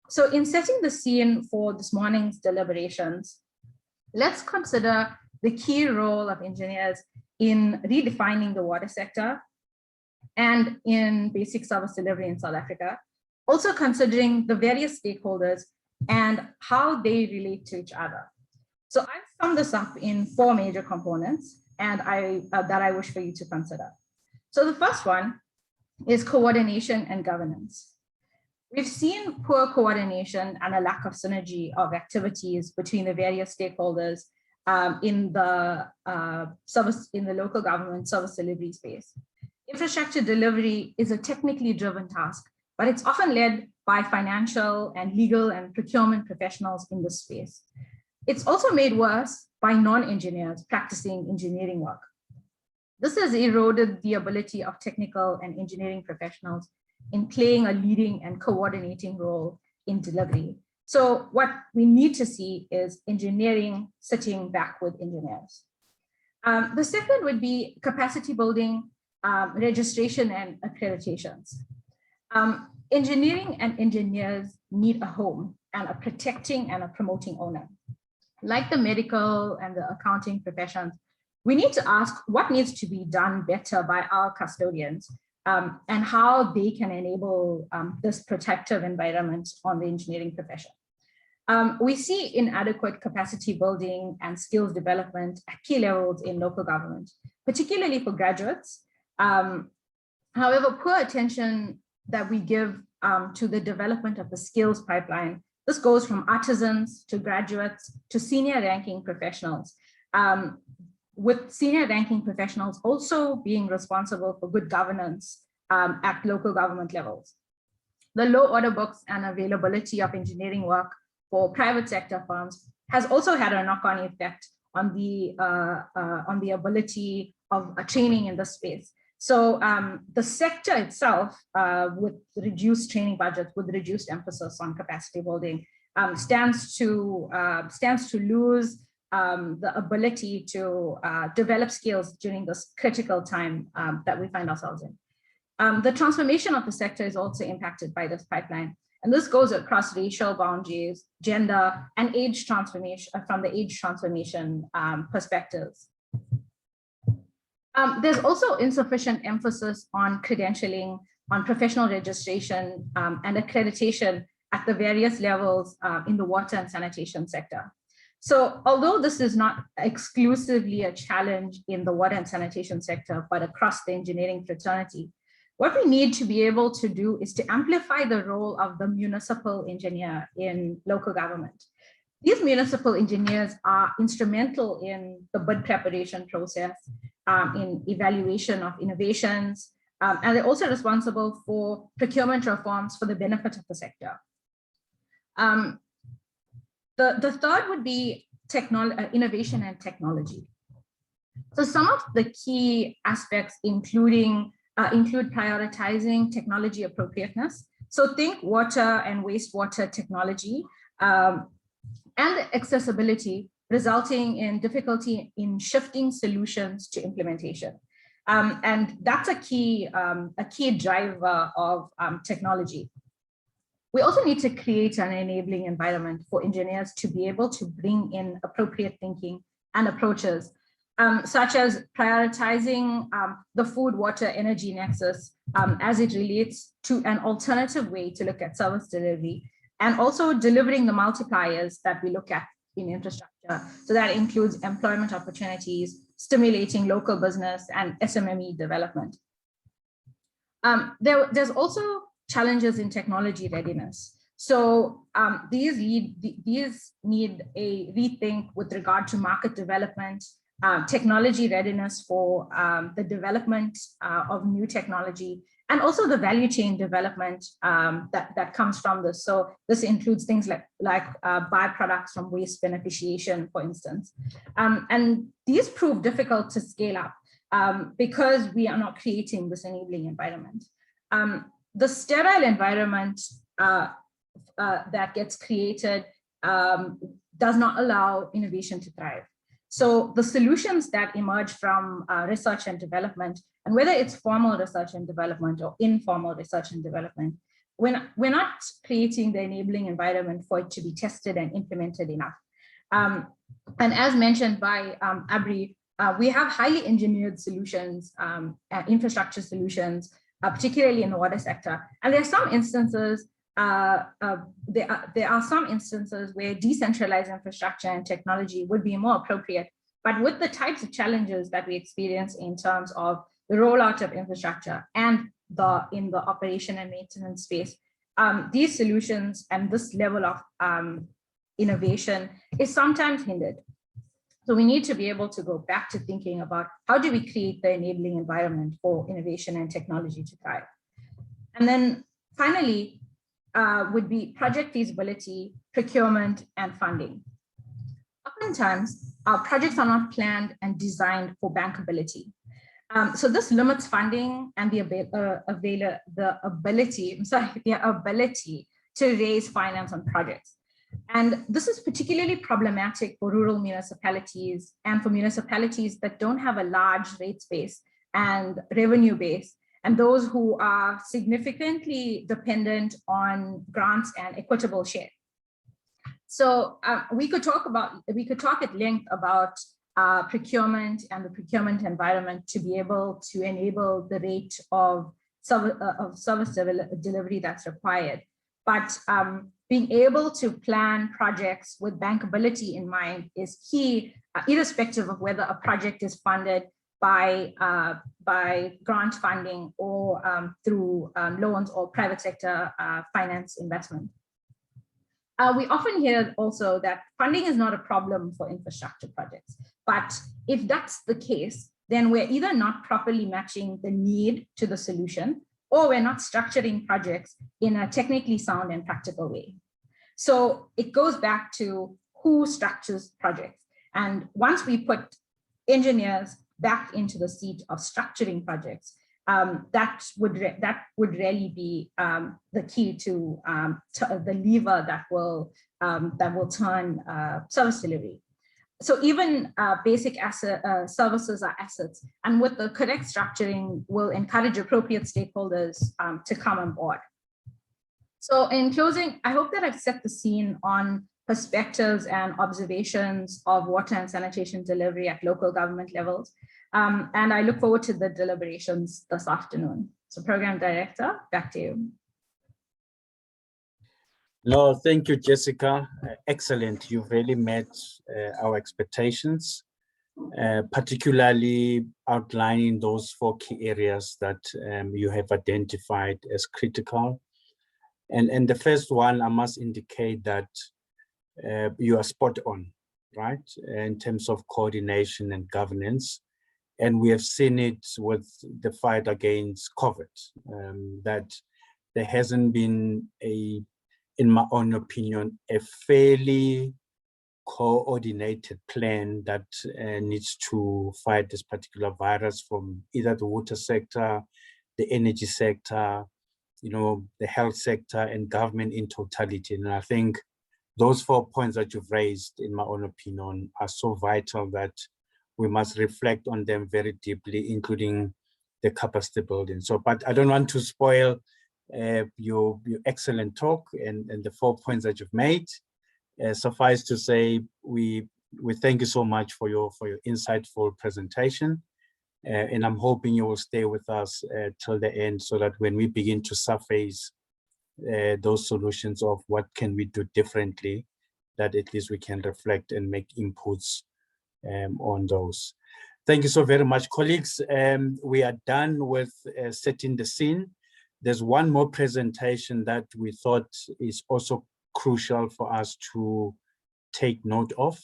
So in setting the scene for this morning's deliberations, let's consider the key role of engineers in redefining the water sector and in basic service delivery in South Africa, also considering the various stakeholders and how they relate to each other. So I've summed this up in 4 major components and that I wish for you to consider. So the first one is coordination and governance. We've seen poor coordination and a lack of synergy of activities between the various stakeholders in the local government service delivery space. Infrastructure delivery is a technically driven task, but it's often led by financial and legal and procurement professionals in this space. It's also made worse by non-engineers practicing engineering work. This has eroded the ability of technical and engineering professionals in playing a leading and coordinating role in delivery. So what we need to see is engineering sitting back with engineers. The second would be capacity building, registration and accreditations. Engineering and engineers need a home and a protecting and a promoting owner. Like the medical and the accounting professions, we need to ask what needs to be done better by our custodians and how they can enable this protective environment on the engineering profession. We see inadequate capacity building and skills development at key levels in local government, particularly for graduates. However, poor attention that we give to the development of the skills pipeline, this goes from artisans to graduates to senior ranking professionals, with senior ranking professionals also being responsible for good governance at local government levels. The low order books and availability of engineering work for private sector firms has also had a knock-on effect on the ability of training in this space. So the sector itself, with reduced training budgets, with reduced emphasis on capacity building, stands to lose the ability to develop skills during this critical time that we find ourselves in. The transformation of the sector is also impacted by this pipeline. And this goes across racial boundaries, gender, and age transformation, from the age transformation perspectives. There's also insufficient emphasis on credentialing, on professional registration and accreditation at the various levels in the water and sanitation sector. So although this is not exclusively a challenge in the water and sanitation sector, but across the engineering fraternity, what we need to be able to do is to amplify the role of the municipal engineer in local government. These municipal engineers are instrumental in the bid preparation process, in evaluation of innovations, and they're also responsible for procurement reforms for the benefit of the sector. The third would be innovation and technology. So some of the key aspects include prioritizing technology appropriateness. So think water and wastewater technology and accessibility, resulting in difficulty in shifting solutions to implementation. And that's a key driver of technology. We also need to create an enabling environment for engineers to be able to bring in appropriate thinking and approaches, such as prioritizing the food, water, energy nexus as it relates to an alternative way to look at service delivery, and also delivering the multipliers that we look at in infrastructure. So that includes employment opportunities, stimulating local business, and SMME development. There's also challenges in technology readiness. So these need a rethink with regard to market development, technology readiness for the development of new technology, and also the value chain development that comes from this. So this includes things like byproducts from waste beneficiation, for instance. And these prove difficult to scale up because we are not creating this enabling environment. The sterile environment that gets created does not allow innovation to thrive. So the solutions that emerge from research and development, and whether it's formal research and development or informal research and development, we're not creating the enabling environment for it to be tested and implemented enough. And as mentioned by Abri, we have highly engineered solutions, infrastructure solutions, particularly in the water sector. And there are some instances where decentralized infrastructure and technology would be more appropriate. But with the types of challenges that we experience in terms of the rollout of infrastructure and in the operation and maintenance space, these solutions and this level of innovation is sometimes hindered. So we need to be able to go back to thinking about how do we create the enabling environment for innovation and technology to thrive. And then finally, would be project feasibility, procurement, and funding. Oftentimes, our projects are not planned and designed for bankability. So this limits funding and the ability to raise finance on projects. And this is particularly problematic for rural municipalities and for municipalities that don't have a large rate base and revenue base, and those who are significantly dependent on grants and equitable share. So we could talk at length about procurement and the procurement environment to be able to enable the rate of service delivery that's required. But being able to plan projects with bankability in mind is key, irrespective of whether a project is funded by grant funding or through loans or private sector finance investment. We often hear also that funding is not a problem for infrastructure projects, but if that's the case, then we're either not properly matching the need to the solution, or we're not structuring projects in a technically sound and practical way. So it goes back to who structures projects. And once we put engineers back into the seat of structuring projects, that would really be the key to the lever that will turn service delivery. So even basic services are assets, and with the correct structuring will encourage appropriate stakeholders to come on board. So in closing, I hope that I've set the scene on perspectives and observations of water and sanitation delivery at local government levels. And I look forward to the deliberations this afternoon. So Program Director, back to you. No, thank you, Jessica. Excellent. You've really met our expectations, particularly outlining those 4 key areas that you have identified as critical. And the first one, I must indicate that you are spot on, right? In terms of coordination and governance. And we have seen it with the fight against COVID, that there hasn't been in my own opinion, a fairly coordinated plan that needs to fight this particular virus from either the water sector, the energy sector, the health sector and government in totality. And I think those 4 points that you've raised, in my own opinion, are so vital that we must reflect on them very deeply, including the capacity building. So, but I don't want to spoil your excellent talk and the 4 points that you've made. Suffice to say, we thank you so much for your insightful presentation. And I'm hoping you will stay with us till the end, so that when we begin to surface those solutions of what can we do differently, that at least we can reflect and make inputs on those. Thank you so very much, colleagues. We are done with setting the scene. There's one more presentation that we thought is also crucial for us to take note of,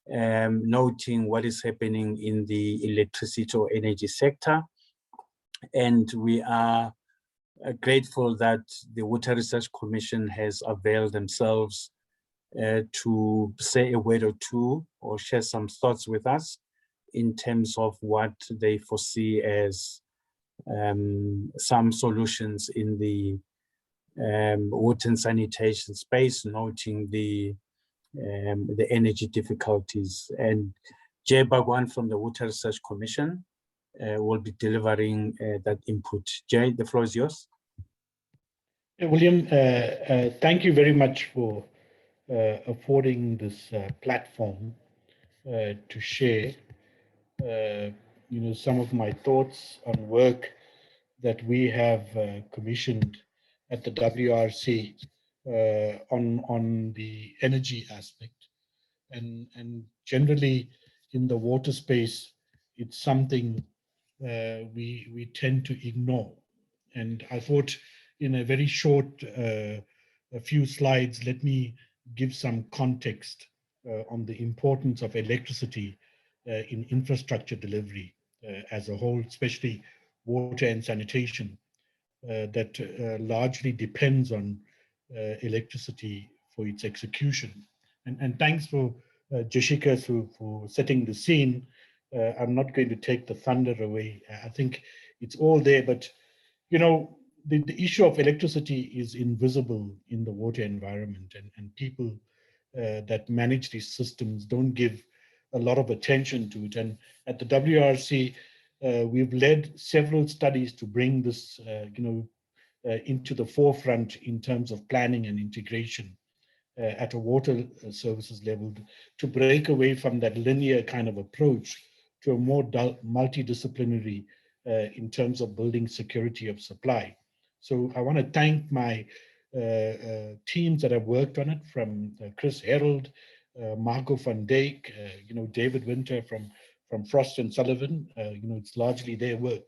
noting what is happening in the electricity or energy sector. And we are grateful that the Water Research Commission has availed themselves to say a word or two or share some thoughts with us in terms of what they foresee as some solutions in the water and sanitation space, noting the energy difficulties. And Jay Bagwan from the Water Research Commission will be delivering that input. Jay, the floor is yours. William, thank you very much for affording this platform to share some of my thoughts on work that we have commissioned at the WRC on the energy aspect. And generally in the water space, it's something we tend to ignore. And I thought in a very short a few slides, let me give some context on the importance of electricity in infrastructure delivery as a whole, especially water and sanitation, that largely depends on electricity for its execution. And thanks for Jessica for setting the scene. I'm not going to take the thunder away. I think it's all there, but the issue of electricity is invisible in the water environment, and people that manage these systems don't give a lot of attention to it. And at the WRC, we've led several studies to bring this, into the forefront in terms of planning and integration at a water services level, to break away from that linear kind of approach to a more multidisciplinary in terms of building security of supply. So I want to thank my teams that have worked on it, from Chris Herold, Marco van Dijk, David Winter from Frost and Sullivan. It's largely their work.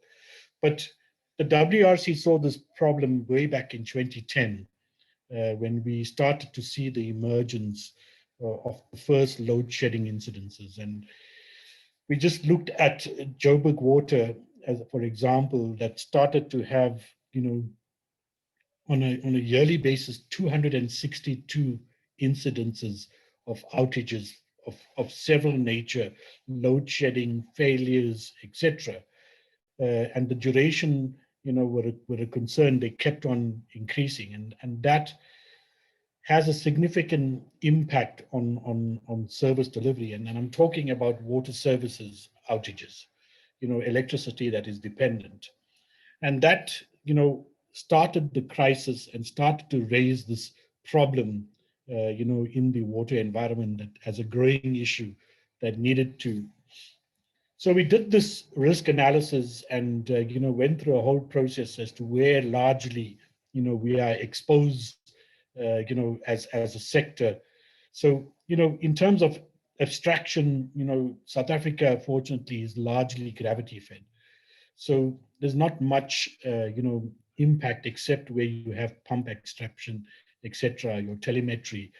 But the WRC saw this problem way back in 2010, when we started to see the emergence of the first load shedding incidences. And we just looked at Joburg Water, as for example, that started to have, on a yearly basis, 262 incidences of outages of several nature, load shedding, failures, etc. And the duration, were a concern. They kept on increasing, and that has a significant impact on service delivery. And I'm talking about water services outages, electricity that is dependent. And that, started the crisis and started to raise this problem, in the water environment, that as a growing issue that needed to. So we did this risk analysis and, went through a whole process as to where largely, we are exposed, as a sector. So, in terms of abstraction, South Africa, fortunately, is largely gravity fed. So there's not much, impact except where you have pump extraction, etc., your telemetry,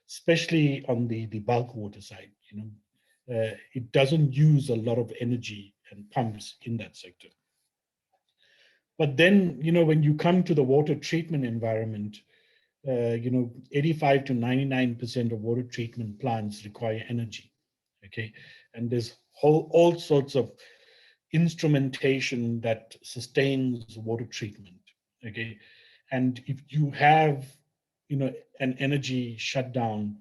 especially on the bulk water side. It doesn't use a lot of energy and pumps in that sector. But then, when you come to the water treatment environment, 85 to 99% of water treatment plants require energy. Okay, and there's all sorts of instrumentation that sustains water treatment. Okay, And if you have, an energy shutdown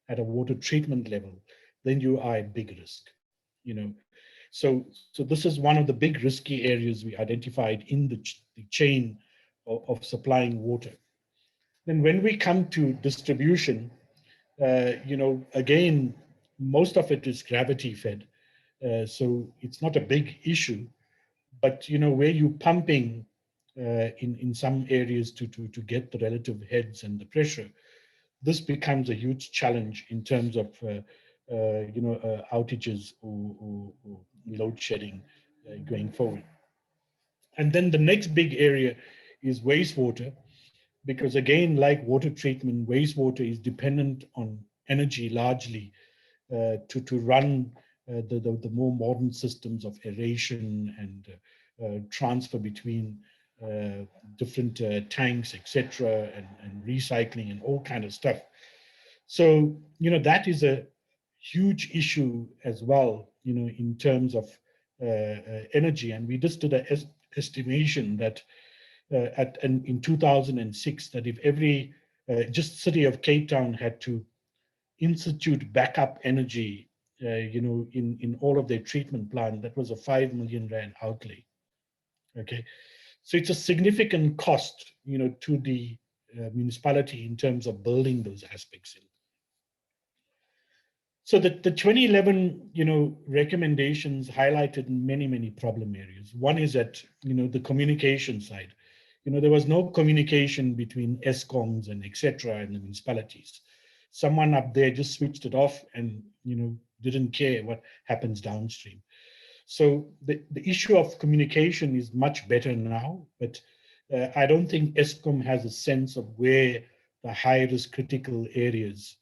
at a water treatment level, then you are at big risk. So this is one of the big risky areas we identified in the chain of supplying water. Then when we come to distribution, again, most of it is gravity fed. So it's not a big issue, but where you pumping in some areas to get the relative heads and the pressure, this becomes a huge challenge in terms of outages or load shedding going forward. And then the next big area is wastewater, because again, like water treatment, wastewater is dependent on energy largely to run the more modern systems of aeration and transfer between different tanks, etc., and recycling and all kind of stuff. So, that is a huge issue as well, in terms of energy. And we just did an estimation that in 2006, that if every just city of Cape Town had to institute backup energy, in all of their treatment plant, that was a 5 million rand outlay. Okay, so it's a significant cost, to the municipality in terms of building those aspects in. So the 2011, recommendations highlighted many problem areas. One is that, the communication side. There was no communication between ESCOMs and etc. and the municipalities. Someone up there just switched it off and, didn't care what happens downstream. So the issue of communication is much better now, but I don't think ESCOM has a sense of where the high-risk critical areas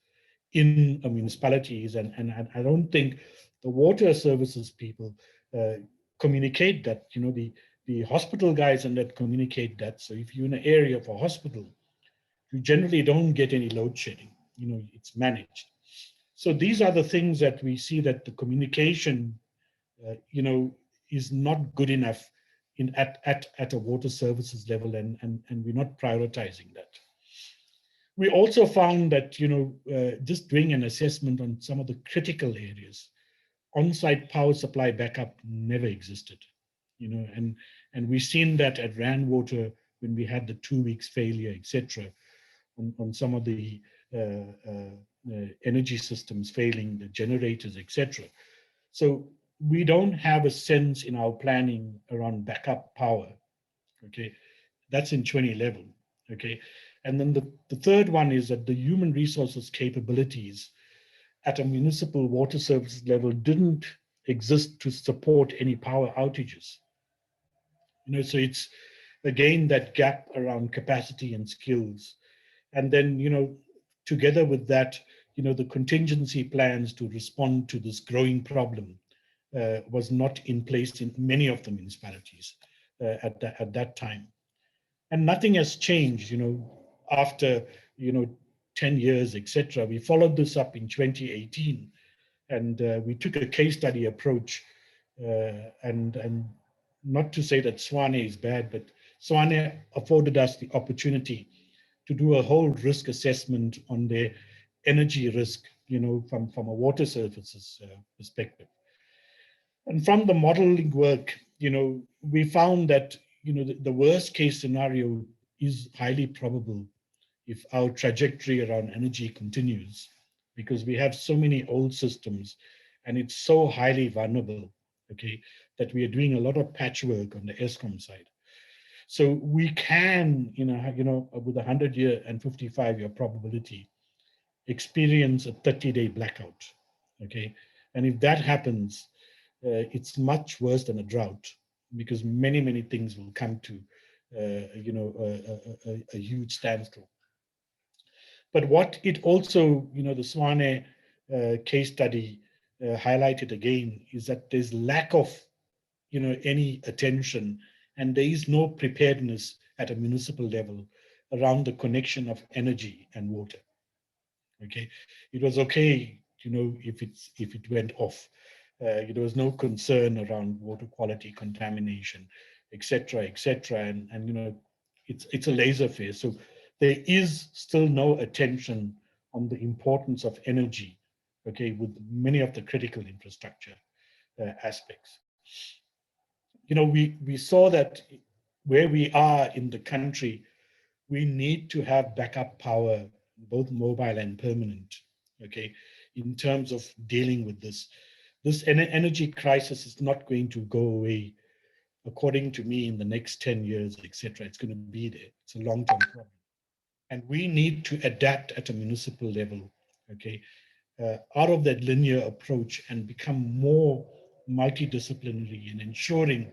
in a municipality is, and I don't think the water services people communicate that. The hospital guys and that communicate that. So if you're in an area of a hospital, you generally don't get any load shedding. It's managed. So these are the things that we see, that the communication is not good enough at a water services level, and we're not prioritizing that. We also found that, just doing an assessment on some of the critical areas, on-site power supply backup never existed, and we've seen that at Rand Water when we had the 2 weeks failure, etc., on some of the energy systems failing, the generators, etc. So we don't have a sense in our planning around backup power. Okay, that's in 2011. Okay, and then the third one is that the human resources capabilities at a municipal water services level didn't exist to support any power outages. So it's again that gap around capacity and skills. And then, together with that, the contingency plans to respond to this growing problem was not in place in many of the municipalities at that time. And nothing has changed, after, 10 years, etc. We followed this up in 2018, and we took a case study approach, and not to say that Swane is bad, but Swane afforded us the opportunity to do a whole risk assessment on their energy risk, from a water services perspective. And from the modeling work, we found that, the worst case scenario is highly probable if our trajectory around energy continues, because we have so many old systems and it's so highly vulnerable, okay, that we are doing a lot of patchwork on the ESCOM side. So we can, with a 100-year and 55-year probability, experience a 30-day blackout, okay? And if that happens, it's much worse than a drought, because many things will come to, a huge standstill. But what it also, the Swane case study highlighted again is that there's lack of, any attention, and there is no preparedness at a municipal level around the connection of energy and water. Okay, it was okay, if it went off. There was no concern around water quality, contamination, etc., etc. And it's a laissez-faire. So there is still no attention on the importance of energy, okay, with many of the critical infrastructure aspects. You know, we saw that where we are in the country, we need to have backup power, both mobile and permanent, okay, in terms of dealing with this. This energy crisis is not going to go away, according to me, in the next 10 years, etc. It's going to be there. It's a long-term problem. And we need to adapt at a municipal level, okay, out of that linear approach and become more multidisciplinary in ensuring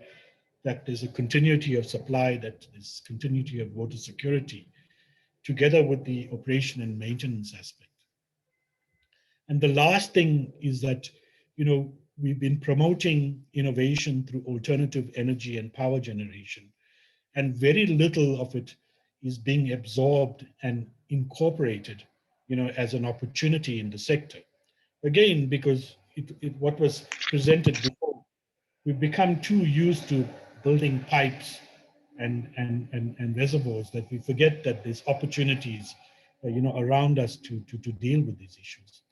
that there's a continuity of supply, that there's continuity of water security, together with the operation and maintenance aspect. And the last thing is that, you know, we've been promoting innovation through alternative energy and power generation, and very little of it is being absorbed and incorporated, you know, as an opportunity in the sector. Again, because what was presented before, we've become too used to building pipes and reservoirs that we forget that there's opportunities, you know, around us to deal with these issues.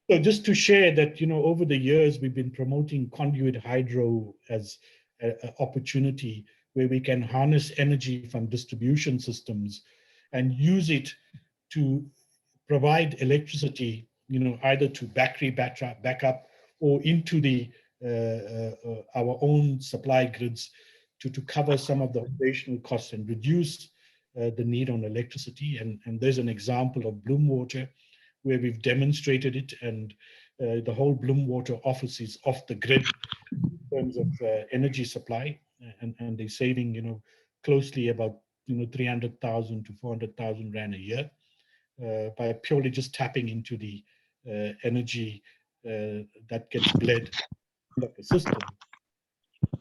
So just to share that, you know, over the years, we've been promoting conduit hydro as an opportunity where we can harness energy from distribution systems and use it to provide electricity, you know, either to battery backup or into the our own supply grids to cover some of the operational costs and reduce the need on electricity. And there's an example of Bloom Water where we've demonstrated it, and the whole Bloom Water office is off the grid in terms of energy supply, and they're saving, you know, closely about, you know, 300,000 to 400,000 Rand a year by purely just tapping into the energy that gets bled out of the system.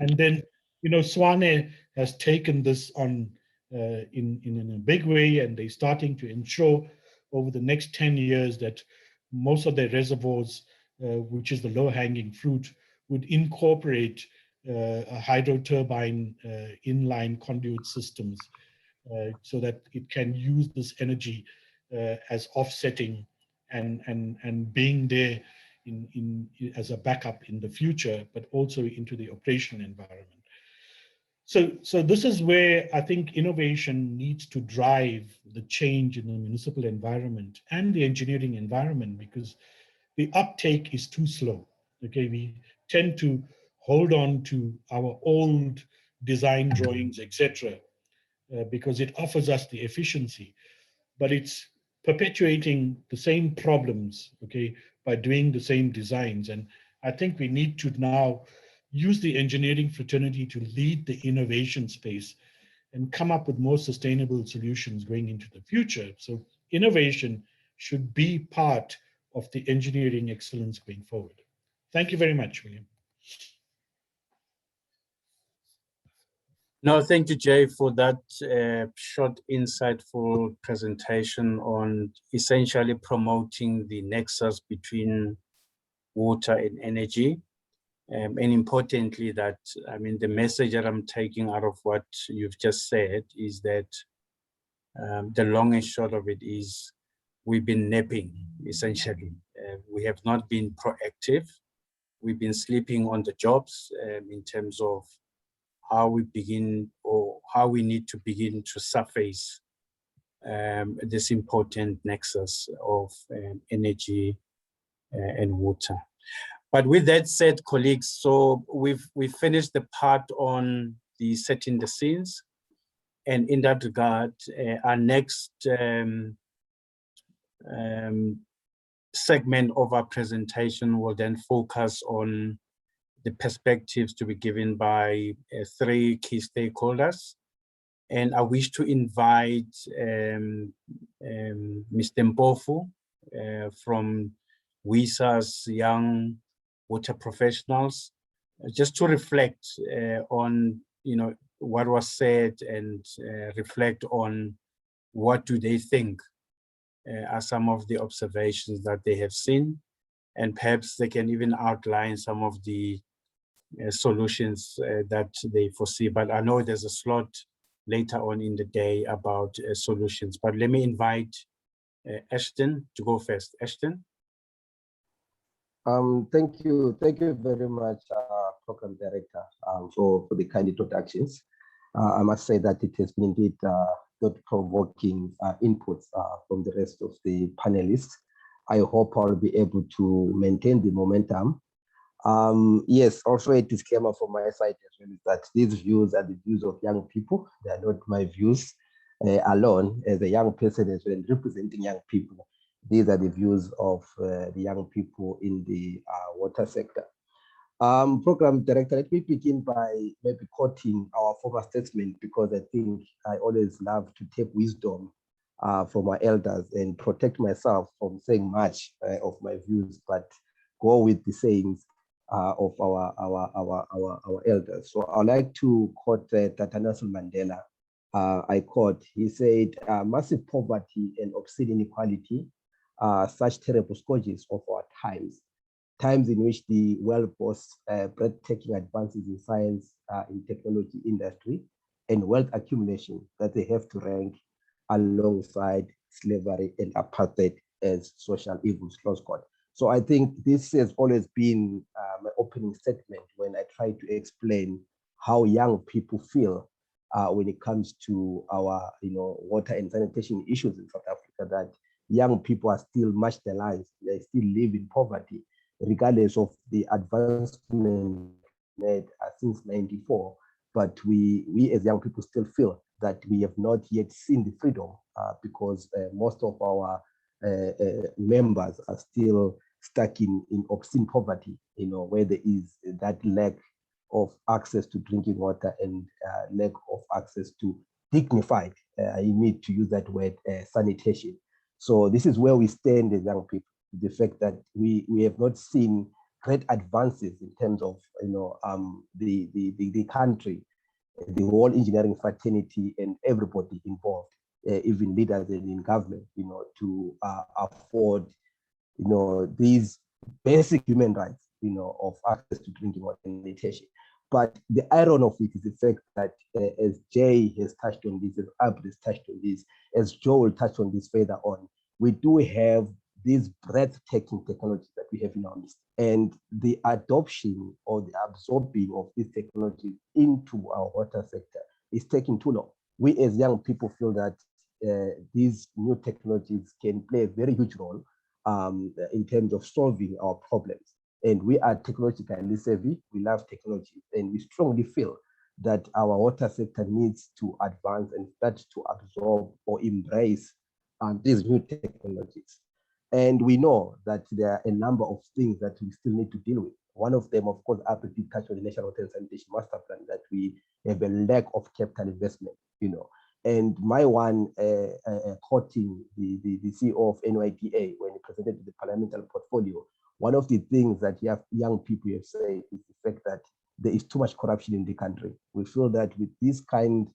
And then, you know, Swane has taken this on in a big way, and they're starting to ensure over the next 10 years that most of their reservoirs, which is the low-hanging fruit, would incorporate a hydro turbine inline conduit systems so that it can use this energy as offsetting and being there as a backup in the future, but also into the operational environment. So this is where I think innovation needs to drive the change in the municipal environment and the engineering environment, because the uptake is too slow. Okay, we tend to hold on to our old design drawings, etc., because it offers us the efficiency, but it's perpetuating the same problems, okay, by doing the same designs. And I think we need to now use the engineering fraternity to lead the innovation space and come up with more sustainable solutions going into the future. So innovation should be part of the engineering excellence going forward. Thank you very much, William. No, thank you, Jay, for that short, insightful presentation on essentially promoting the nexus between water and energy. And importantly, that, I mean, the message that I'm taking out of what you've just said is that the long and short of it is we've been napping, essentially. We have not been proactive. We've been sleeping on the jobs in terms of how we begin, or how we need to begin to surface this important nexus of energy and water. But with that said, colleagues, so we've finished the part on the setting the scenes. And in that regard, our next segment of our presentation will then focus on the perspectives to be given by 3 key stakeholders. And I wish to invite Mr. Mpofu from WISA's Young Water Professionals, just to reflect on, you know, what was said, and reflect on what do they think are some of the observations that they have seen, and perhaps they can even outline some of the solutions that they foresee. But I know there's a slot later on in the day about solutions. But let me invite Ashton to go first. Ashton. Thank you very much, Program Director, for the kind introductions. I must say that it has been indeed thought-provoking inputs from the rest of the panelists. I hope I'll be able to maintain the momentum. Yes, also a disclaimer from my side as well is that these views are the views of young people. They are not my views alone. As a young person as well, representing young people, these are the views of the young people in the water sector. Program Director, let me begin by maybe quoting our former statement, because I think I always love to take wisdom from our elders and protect myself from saying much of my views, but go with the sayings of our elders. So I'd like to quote Tata Nelson Mandela. I quote, he said, massive poverty and obscene inequality are such terrible scourges of our times in which the world boasts breathtaking advances in science, in technology industry, and wealth accumulation that they have to rank alongside slavery and apartheid as social evils, close quote. So I think this has always been my opening statement when I try to explain how young people feel when it comes to our water and sanitation issues in South Africa, that young people are still marginalized, they still live in poverty, regardless of the advancement made since '94. But we as young people still feel that we have not yet seen the freedom because most of our members are still stuck in obscene poverty, where there is that lack of access to drinking water and lack of access to dignified, I need to use that word, sanitation. So this is where we stand as young people, the fact that we have not seen great advances in terms of the country, the whole engineering fraternity and everybody involved, even leaders in government, to afford these basic human rights, of access to drinking water and sanitation. But the irony of it is the fact that as Jay has touched on this, as Abd has touched on this, as Joel touched on this further on, we do have these breathtaking technologies that we have in our midst. And the adoption or the absorbing of these technologies into our water sector is taking too long. We as young people feel that these new technologies can play a very huge role in terms of solving our problems. And we are technologically savvy, we love technology, and we strongly feel that our water sector needs to advance and start to absorb or embrace these new technologies. And we know that there are a number of things that we still need to deal with. One of them, of course, Abby did touch on the National Water and Sanitation Master Plan, that we have a lack of capital investment, And my one, quoting the CEO of NYDA when he presented the parliamentary portfolio, one of the things that young people have said is the fact that there is too much corruption in the country. We feel that with this kind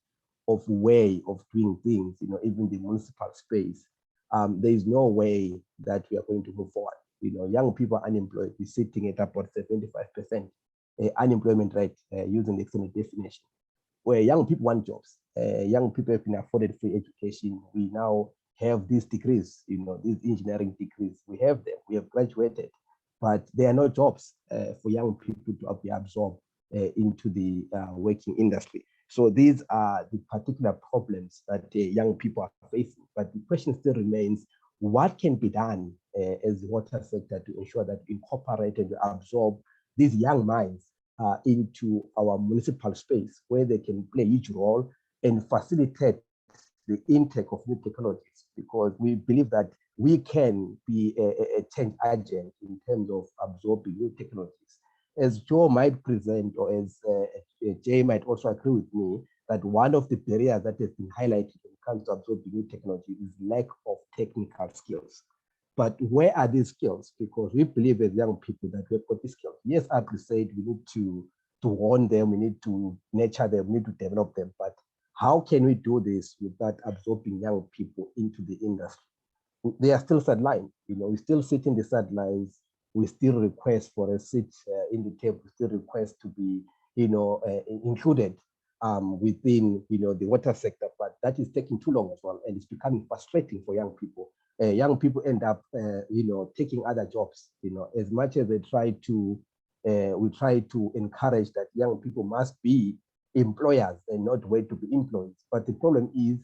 of way of doing things, even the municipal space, there is no way that we are going to move forward. Young people are unemployed. We're sitting at about 75% unemployment rate using the extended definition, where young people want jobs. Young people have been afforded free education. We now have these degrees, these engineering degrees. We have them. We have graduated, but there are no jobs for young people to be absorbed into the working industry. So these are the particular problems that young people are facing. But the question still remains, what can be done as the water sector to ensure that we incorporate and absorb these young minds into our municipal space, where they can play each role and facilitate the intake of new technologies, because we believe that we can be a change agent in terms of absorbing new technologies. As Joe might present, or as Jay might also agree with me, that one of the barriers that has been highlighted when it comes to absorbing new technology is lack of technical skills. But where are these skills? Because we believe as young people that we've got these skills. Yes, Abdul said we need to warn them, we need to nurture them, we need to develop them. But how can we do this without absorbing young people into the industry? They are still sidelined. We still sit in the sidelines. We still request for a seat in the table. We still request to be, included within the water sector, but that is taking too long as well, and it's becoming frustrating for young people. Young people end up taking other jobs. As much as they try to we try to encourage that young people must be employers and not wait to be employed. But the problem is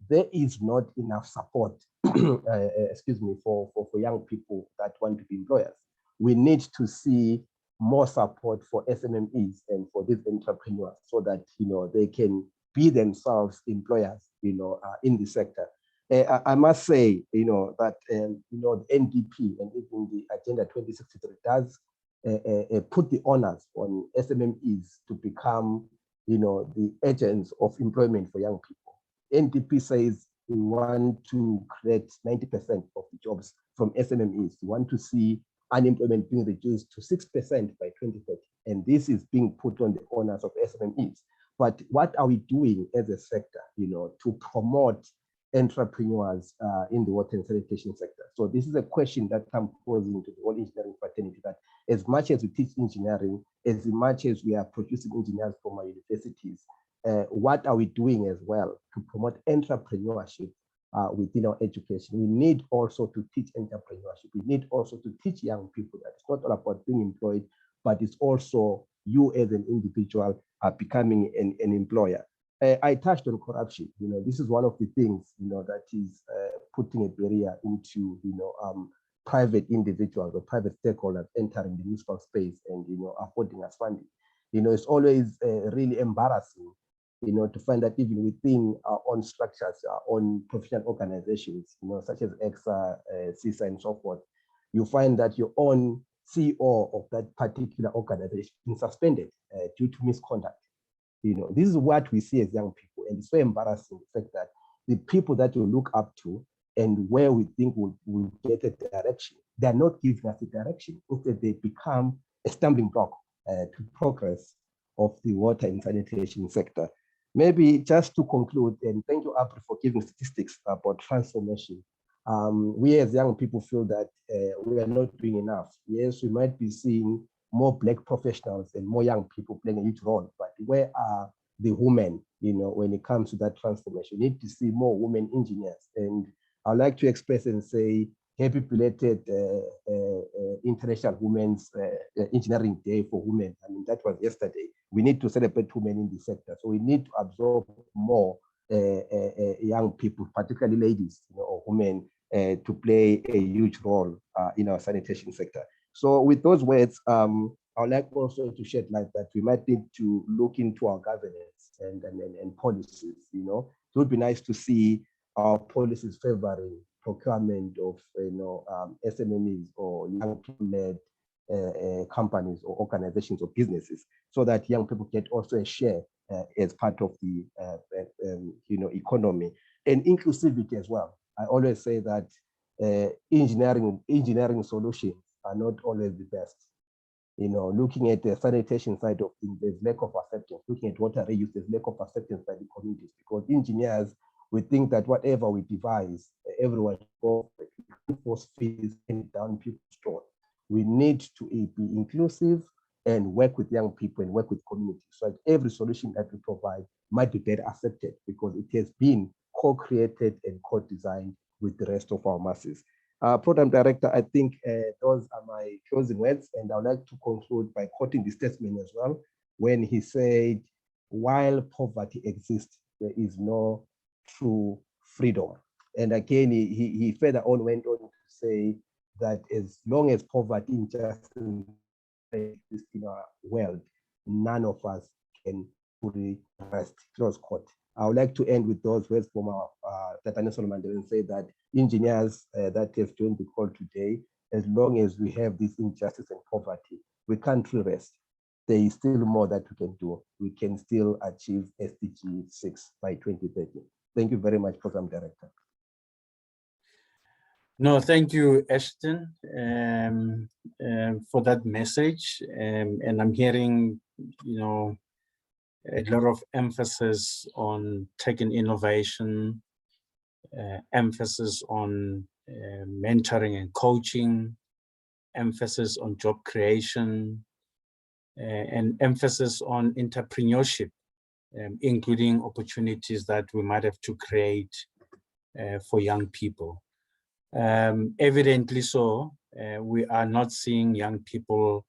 there is not enough support, excuse me, for young people that want to be employers. We need to see more support for SMMEs and for these entrepreneurs so that they can be themselves employers in the sector. I must say that the NDP and even the Agenda 2063 does put the onus on SMMEs to become the agents of employment for young people. NDP says we want to create 90% of the jobs from SMMEs. We want to see unemployment being reduced to 6% by 2030. And this is being put on the onus of SMMEs. But what are we doing as a sector, to promote entrepreneurs in the water and sanitation sector? So this is a question that I'm posing to the whole engineering fraternity, that as much as we teach engineering, as much as we are producing engineers from our universities, what are we doing as well to promote entrepreneurship within our education? We need also to teach entrepreneurship. We need also to teach young people that it's not all about being employed, but it's also you as an individual becoming an employer. I touched on corruption. This is one of the things that is putting a barrier into private individuals or private stakeholders entering the municipal space and affording us funding. It's always really embarrassing to find that even within our own structures, our own professional organizations, such as EXA, CISA, and so forth, you find that your own CEO of that particular organization is suspended due to misconduct. This is what we see as young people, and it's so embarrassing, the fact that the people that we look up to and where we think we'll get a direction, they're not giving us a direction. Instead, they become a stumbling block to progress of the water and sanitation sector. Maybe just to conclude, and thank you, April, for giving statistics about transformation. We as young people feel that we are not doing enough. Yes, we might be seeing more Black professionals and more young people playing a huge role, but where are the women, when it comes to that transformation? We need to see more women engineers. And I'd like to express and say, happy belated International Women's Engineering Day for Women. I mean, that was yesterday. We need to celebrate women in the sector. So we need to absorb more young people, particularly ladies or women, to play a huge role in our sanitation sector. So with those words, I would like also to shed light that we might need to look into our governance and policies. It would be nice to see our policies favoring procurement of SMMEs or young people-led companies or organizations or businesses, so that young people get also a share as part of the economy, and inclusivity as well. I always say that engineering solutions are not always the best. Looking at the sanitation side of things, there's lack of acceptance. Looking at water reuse, there's lack of acceptance by the communities, because engineers, we think that whatever we devise, everyone goes, force feeds down people's throat. We need to be inclusive and work with young people and work with communities, so that every solution that we provide might be better accepted, because it has been co-created and co-designed with the rest of our masses. Program Director, I think those are my closing words, and I would like to conclude by quoting the statesman as well, when he said, while poverty exists, there is no true freedom. And again, he further on went on to say that as long as poverty injustice exists in our world, none of us can fully rest, close quote. I would like to end with those words from our Tatane Solomon and say that engineers that have joined the call today, as long as we have this injustice and poverty, we can't truly rest. There is still more that we can do. We can still achieve SDG 6 by 2030. Thank you very much, Program Director. No, thank you, Ashton, for that message. And I'm hearing, a lot of emphasis on tech and innovation, emphasis on mentoring and coaching, emphasis on job creation, and emphasis on entrepreneurship including opportunities that we might have to create for young people. Evidently so, we are not seeing young people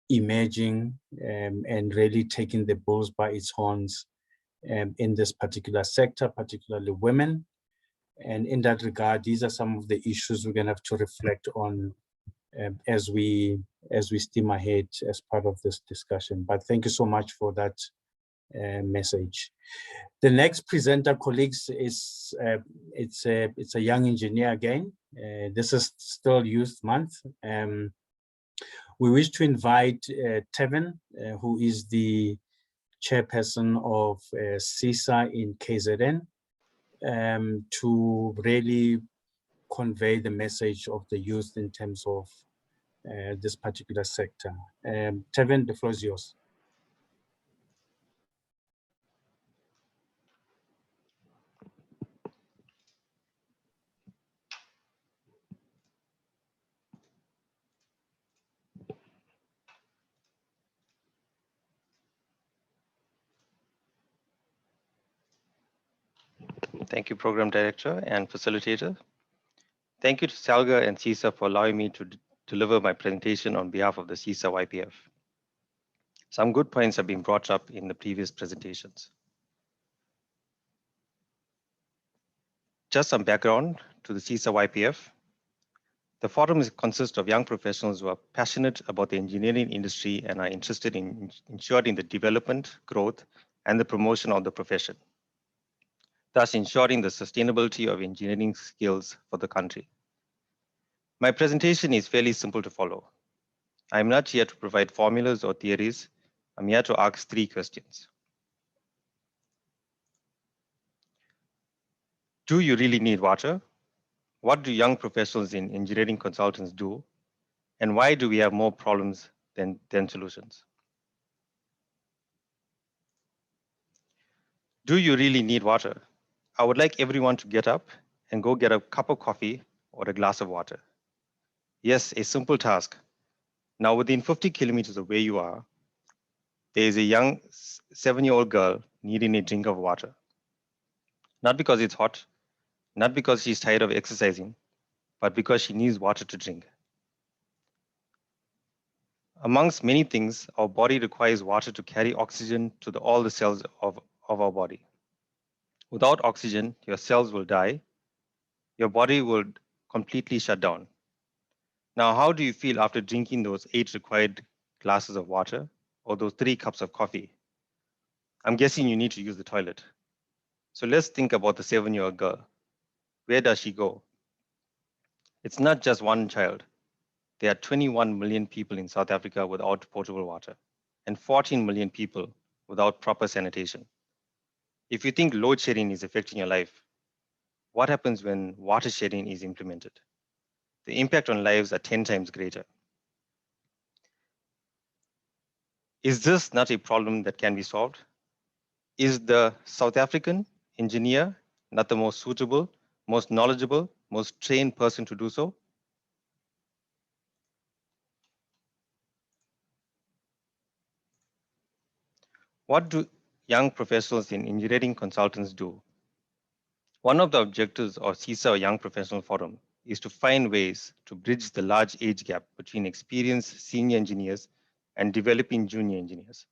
emerging and really taking the bulls by its horns in this particular sector, particularly women. And in that regard, these are some of the issues we're going to have to reflect on as we steam ahead as part of this discussion. But thank you so much for that message. The next presenter, colleagues, is it's a young engineer again. This is still Youth Month. We wish to invite Tevin, who is the chairperson of CISA in KZN, to really convey the message of the youth in terms of this particular sector. Tevin, the floor is yours. Thank you, Program Director and Facilitator. Thank you to Salga and CISA for allowing me to deliver my presentation on behalf of the CISA YPF. Some good points have been brought up in the previous presentations. Just some background to the CISA YPF. The forum consists of young professionals who are passionate about the engineering industry and are interested in ensuring the development, growth, and the promotion of the profession, thus ensuring the sustainability of engineering skills for the country. My presentation is fairly simple to follow. I'm not here to provide formulas or theories. I'm here to ask 3 questions. Do you really need water? What do young professionals in engineering consultants do? And why do we have more problems than solutions? Do you really need water? I would like everyone to get up and go get a cup of coffee or a glass of water. Yes, a simple task. Now, within 50 kilometers of where you are, there is a young 7-year-old girl needing a drink of water. Not because it's hot, not because she's tired of exercising, but because she needs water to drink. Amongst many things, our body requires water to carry oxygen to all the cells of our body. Without oxygen, your cells will die. Your body will completely shut down. Now, how do you feel after drinking those 8 required glasses of water or those 3 cups of coffee? I'm guessing you need to use the toilet. So let's think about the 7-year-old girl. Where does she go? It's not just one child. There are 21 million people in South Africa without potable water and 14 million people without proper sanitation. If you think load shedding is affecting your life, what happens when water shedding is implemented? The impact on lives are 10 times greater. Is this not a problem that can be solved? Is the South African engineer not the most suitable, most knowledgeable, most trained person to do so? What do young professionals in engineering consultants do? One of the objectives of CISA Young Professional Forum is to find ways to bridge the large age gap between experienced senior engineers and developing junior engineers.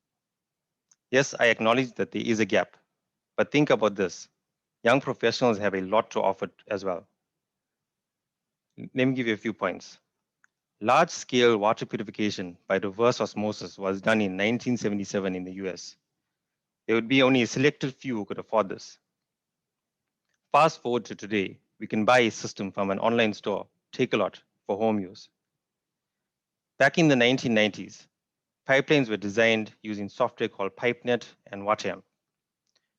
Yes, I acknowledge that there is a gap, but think about this. Young professionals have a lot to offer as well. Let me give you a few points. Large-scale water purification by reverse osmosis was done in 1977 in the US. There would be only a selected few who could afford this. Fast forward to today, we can buy a system from an online store, Take-A-Lot, for home use. Back in the 1990s, pipelines were designed using software called PipeNet and WaterHam.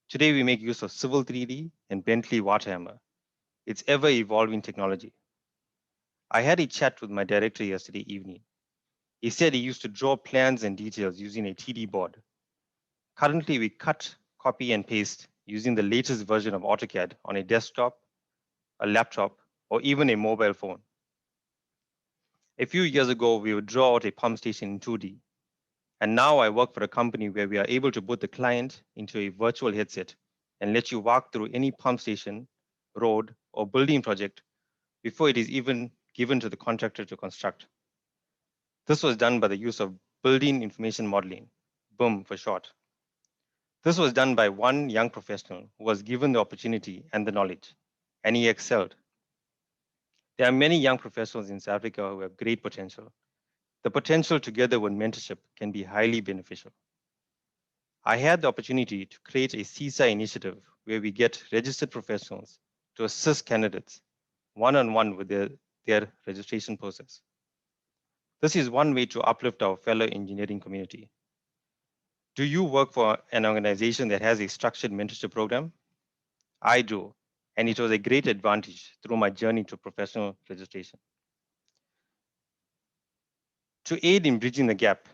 Today, we make use of Civil 3D and Bentley WaterHammer. It's ever-evolving technology. I had a chat with my director yesterday evening. He said he used to draw plans and details using a TD board. Currently, we cut, copy, and paste using the latest version of AutoCAD on a desktop, a laptop, or even a mobile phone. A few years ago, we would draw out a pump station in 2D. And now I work for a company where we are able to put the client into a virtual headset and let you walk through any pump station, road, or building project before it is even given to the contractor to construct. This was done by the use of Building Information Modeling, BIM for short. This was done by one young professional who was given the opportunity and the knowledge, and he excelled. There are many young professionals in South Africa who have great potential. The potential together with mentorship can be highly beneficial. I had the opportunity to create a CISA initiative where we get registered professionals to assist candidates one-on-one with their registration process. This is one way to uplift our fellow engineering community. Do you work for an organization that has a structured mentorship program? I do, and it was a great advantage through my journey to professional registration. To aid in bridging the gap,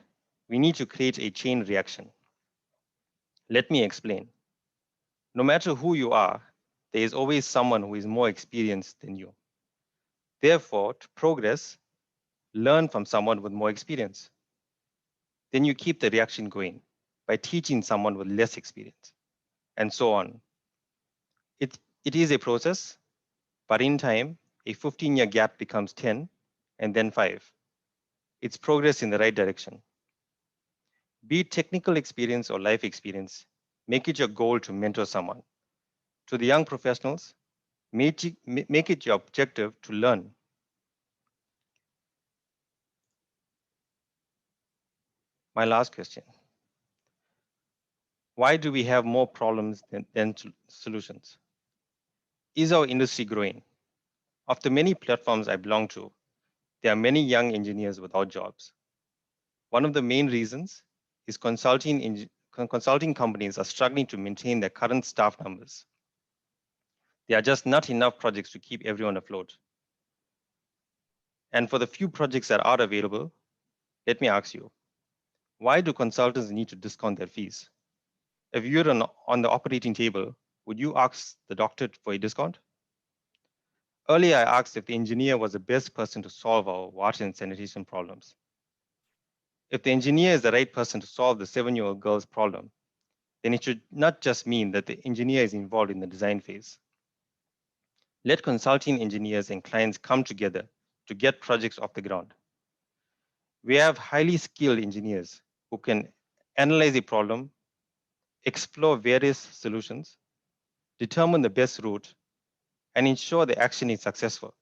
we need to create a chain reaction. Let me explain. No matter who you are, there is always someone who is more experienced than you. Therefore, to progress, learn from someone with more experience. Then you keep the reaction going by teaching someone with less experience, and so on. It is a process, but in time, a 15-year gap becomes 10, and then 5. It's progress in the right direction. Be it technical experience or life experience, make it your goal to mentor someone. To the young professionals, make it your objective to learn. My last question. Why do we have more problems than solutions? Is our industry growing? Of the many platforms I belong to, there are many young engineers without jobs. One of the main reasons is consulting companies are struggling to maintain their current staff numbers. There are just not enough projects to keep everyone afloat. And for the few projects that are available, let me ask you, why do consultants need to discount their fees? If you're on the operating table, would you ask the doctor for a discount? Earlier, I asked if the engineer was the best person to solve our water and sanitation problems. If the engineer is the right person to solve the 7-year-old girl's problem, then it should not just mean that the engineer is involved in the design phase. Let consulting engineers and clients come together to get projects off the ground. We have highly skilled engineers who can analyze a problem, explore various solutions, determine the best route, and ensure the action is successful.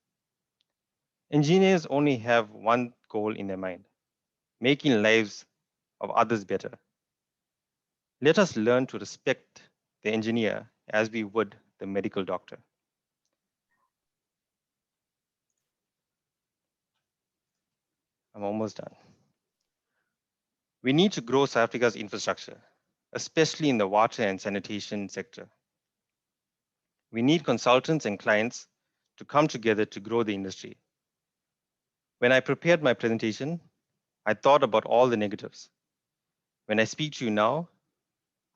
Engineers only have one goal in their mind: making lives of others better. Let us learn to respect the engineer as we would the medical doctor. I'm almost done. We need to grow South Africa's infrastructure, especially in the water and sanitation sector. We need consultants and clients to come together to grow the industry. When I prepared my presentation, I thought about all the negatives. When I speak to you now,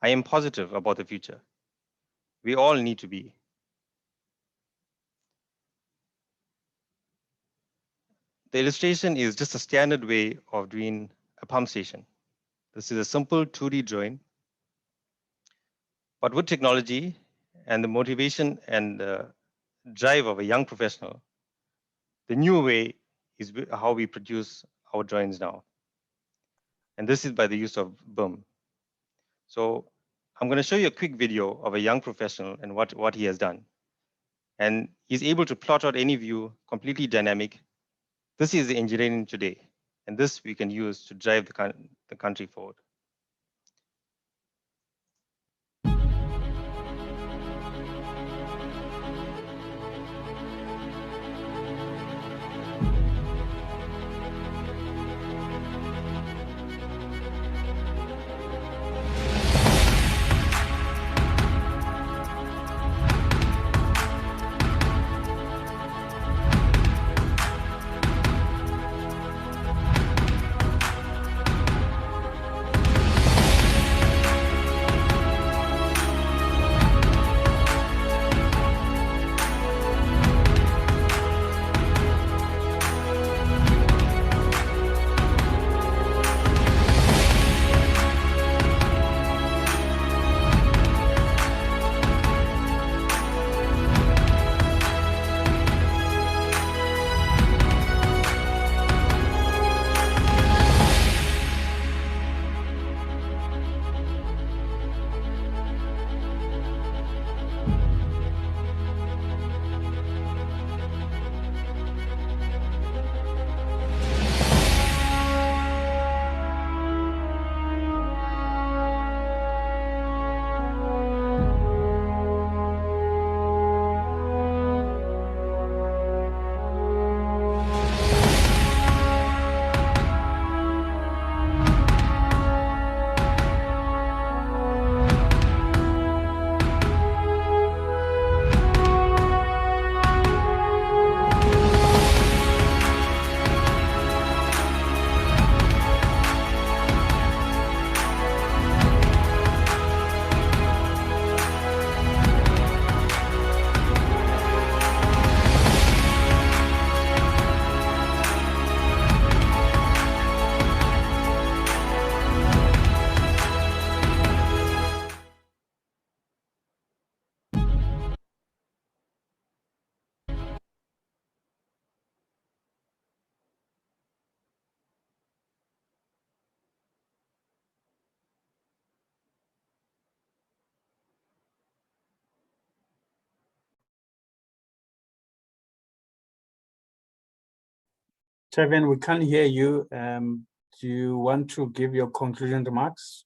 I am positive about the future. We all need to be. The illustration is just a standard way of doing a pump station. This is a simple 2D drawing, but with technology and the motivation and the drive of a young professional, the new way is how we produce our drawings now. And this is by the use of BIM. So I'm going to show you a quick video of a young professional and what he has done. And he's able to plot out any view, completely dynamic. This is the engineering today, and this we can use to drive the country forward. Tevin, we can't hear you. Do you want to give your conclusion remarks?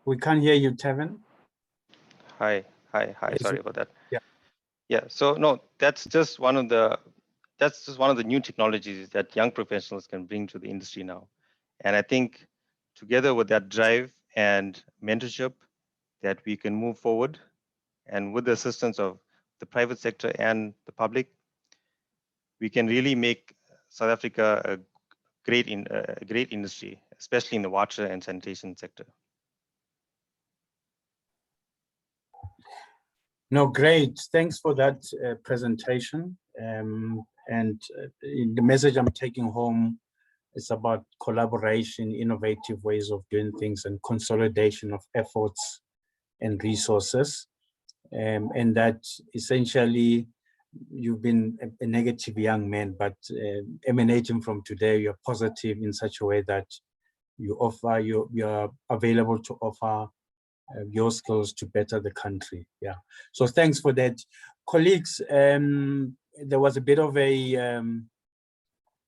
We can't hear you, Tevin. Hi. Yes, Sorry about that. yeah. Yeah. So no, that's just one of the new technologies that young professionals can bring to the industry now. And I think together with that drive and mentorship, that we can move forward, and with the assistance of the private sector and the public, we can really make South Africa a great industry, especially in the water and sanitation sector. No, great. Thanks for that presentation. The message I'm taking home is about collaboration, innovative ways of doing things, and consolidation of efforts and resources. And that essentially you've been a negative young man, but emanating from today, you're positive in such a way that you're available to offer your skills to better the country. Yeah. So thanks for that. Colleagues, there was a bit of a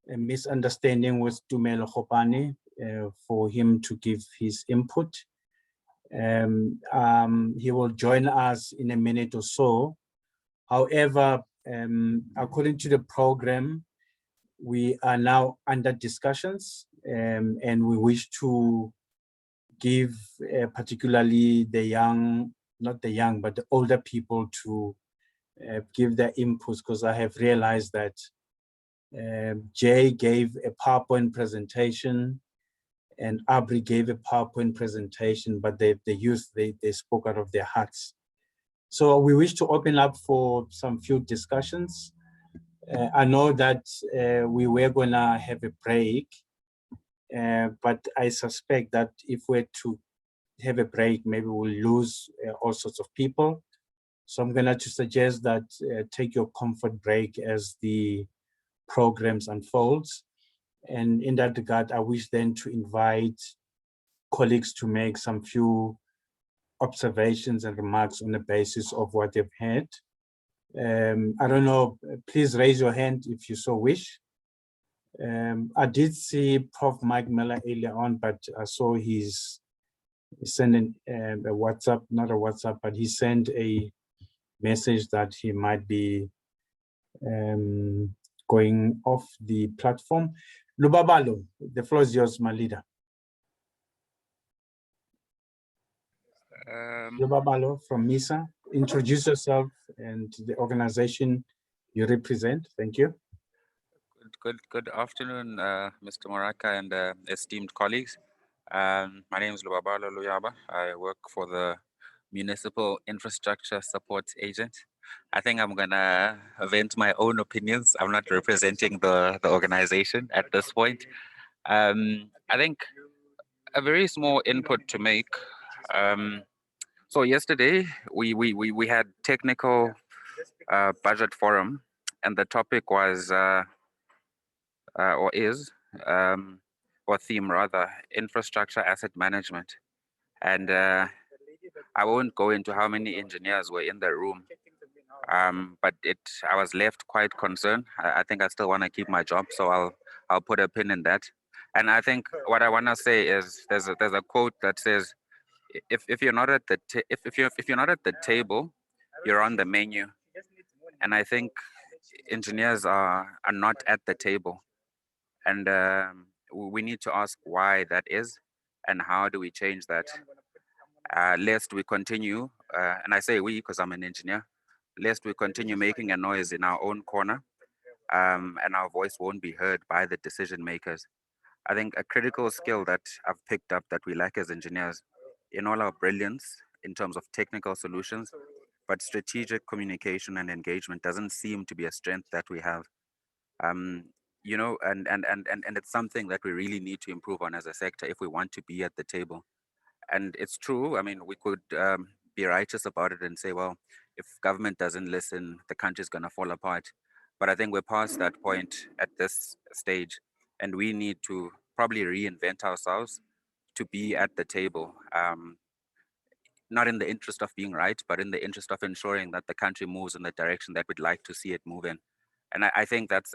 misunderstanding with Tumelo Khopane for him to give his input. He will join us in a minute or so. However, according to the program, we are now under discussions, and we wish to give particularly the young, not the young, but the older people to give their inputs, because I have realized that Jay gave a PowerPoint presentation and Abri gave a PowerPoint presentation, but the youth, they spoke out of their hearts. So we wish to open up for some few discussions. I know that we were gonna have a break, but I suspect that if we're to have a break, maybe we'll lose all sorts of people. So I'm gonna to suggest that take your comfort break as the programs unfolds. And in that regard, I wish then to invite colleagues to make some few observations and remarks on the basis of what they've heard. I don't know, please raise your hand if you so wish. I did see Prof. Mike Miller earlier on, but I saw he's sending a WhatsApp, not a WhatsApp, but he sent a message that he might be going off the platform. Lubabalo, the floor is yours, my leader. Lubabalo from MISA, introduce yourself and the organization you represent. Thank you. Good afternoon, Mr. Moraka and esteemed colleagues. My name is Lubabalo Luyaba. I work for the Municipal Infrastructure Support Agent. I think I'm gonna vent my own opinions. I'm not representing the organization at this point. I think a very small input to make. So yesterday we had technical budget forum, and the topic was or is or theme rather, infrastructure asset management. And I won't go into how many engineers were in the room, but I was left quite concerned. I think I still want to keep my job, so I'll put a pin in that. And I think what I want to say is there's a quote that says, if you're not at the if you're not at the table, you're on the menu. And I think engineers are not at the table, and we need to ask why that is, and how do we change that, lest we continue, and I say we because I'm an engineer, lest we continue making a noise in our own corner, and our voice won't be heard by the decision makers. I think a critical skill that I've picked up that we lack as engineers, in all our brilliance in terms of technical solutions, but strategic communication and engagement doesn't seem to be a strength that we have. You know, and it's something that we really need to improve on as a sector if we want to be at the table. And it's true. I mean, we could be righteous about it and say, well, if government doesn't listen, the country's going to fall apart. But I think we're past that point at this stage, and we need to probably reinvent ourselves to be at the table. not in the interest of being right, but in the interest of ensuring that the country moves in the direction that we'd like to see it move in. And I think that's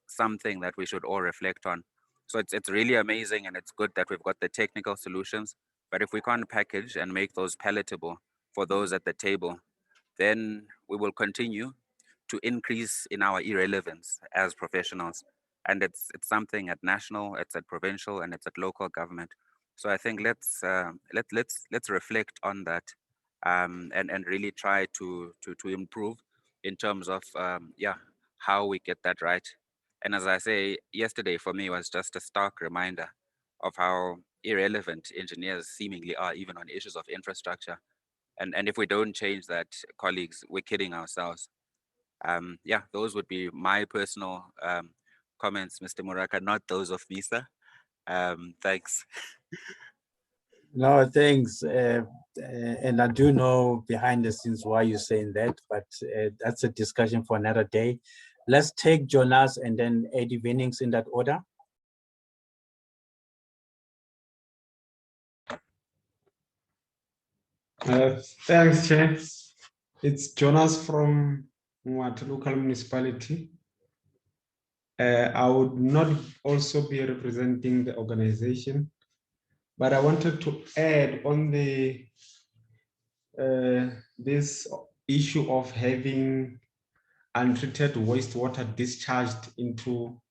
something that we should all reflect on. So it's really amazing, and it's good that we've got the technical solutions, but if we can't package and make those palatable for those at the table, then we will continue to increase in our irrelevance as professionals. And it's something at national, it's at provincial, and it's at local government. So I think let's reflect on that, and really try to improve in terms of how we get that right. And as I say, yesterday for me was just a stark reminder of how irrelevant engineers seemingly are, even on issues of infrastructure. And if we don't change that, colleagues, we're kidding ourselves. Those would be my personal comments, Mr. Muraka, not those of Misa. Thanks. No, thanks. And I do know behind the scenes why you're saying that, but that's a discussion for another day. Let's take Jonas and then Eddie Winnings in that order. Thanks, Chair. It's Jonas from Mwat local municipality. I would not also be representing the organization, but I wanted to add on the this issue of having untreated wastewater discharged into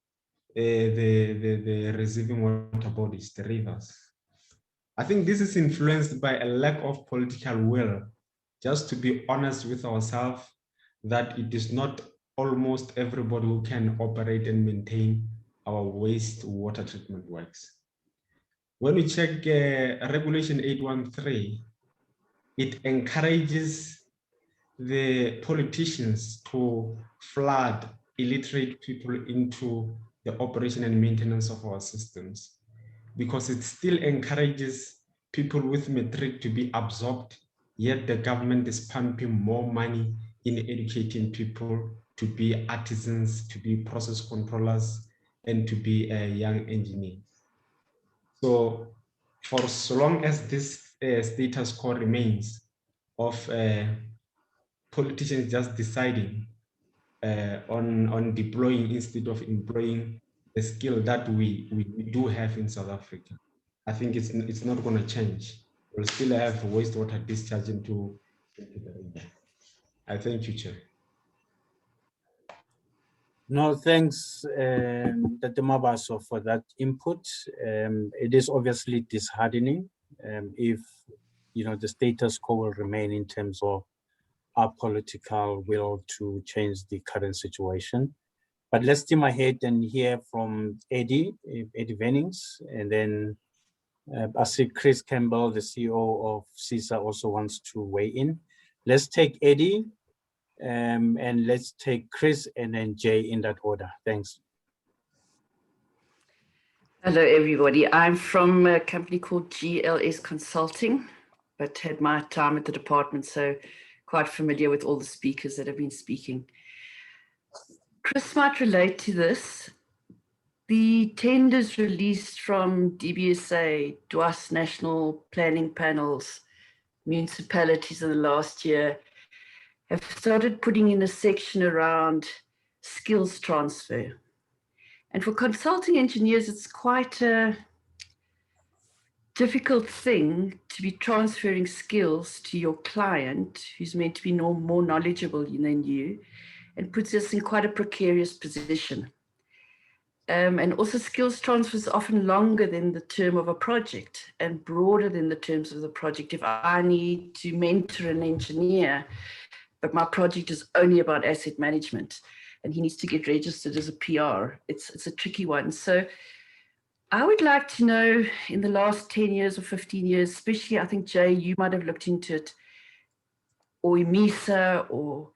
the receiving water bodies, the rivers. I think this is influenced by a lack of political will, just to be honest with ourselves, that it is not almost everybody who can operate and maintain our wastewater treatment works. When we check Regulation 813, it encourages the politicians to flood illiterate people into the operation and maintenance of our systems, because it still encourages people with matric to be absorbed, yet the government is pumping more money in educating people to be artisans, to be process controllers, and to be young engineers. So for so long as this status quo remains of politicians just deciding on deploying instead of employing the skill that we do have in South Africa, I think it's not going to change. We'll still have wastewater discharge into the river. I thank you, Chair. No, thanks, Dr. Mabaso, for that input. It is obviously disheartening if the status quo will remain in terms of our political will to change the current situation. But let's steam ahead and hear from Eddie Winnings, and then I see Chris Campbell, the CEO of CISA, also wants to weigh in. Let's take Eddie, and let's take Chris and then Jay in that order. Thanks. Hello, everybody. I'm from a company called GLS Consulting, but had my time at the department, so quite familiar with all the speakers that have been speaking. Chris might relate to this. The tenders released from DBSA, DWAS National Planning Panels, municipalities in the last year have started putting in a section around skills transfer. And for consulting engineers, it's quite a difficult thing to be transferring skills to your client who's meant to be more knowledgeable than you, and puts us in quite a precarious position. And also skills transfer is often longer than the term of a project and broader than the terms of the project. If I need to mentor an engineer, but my project is only about asset management and he needs to get registered as a PR, it's a tricky one. So I would like to know, in the last 10 years or 15 years, especially, I think, Jay, you might have looked into it, or MISA, or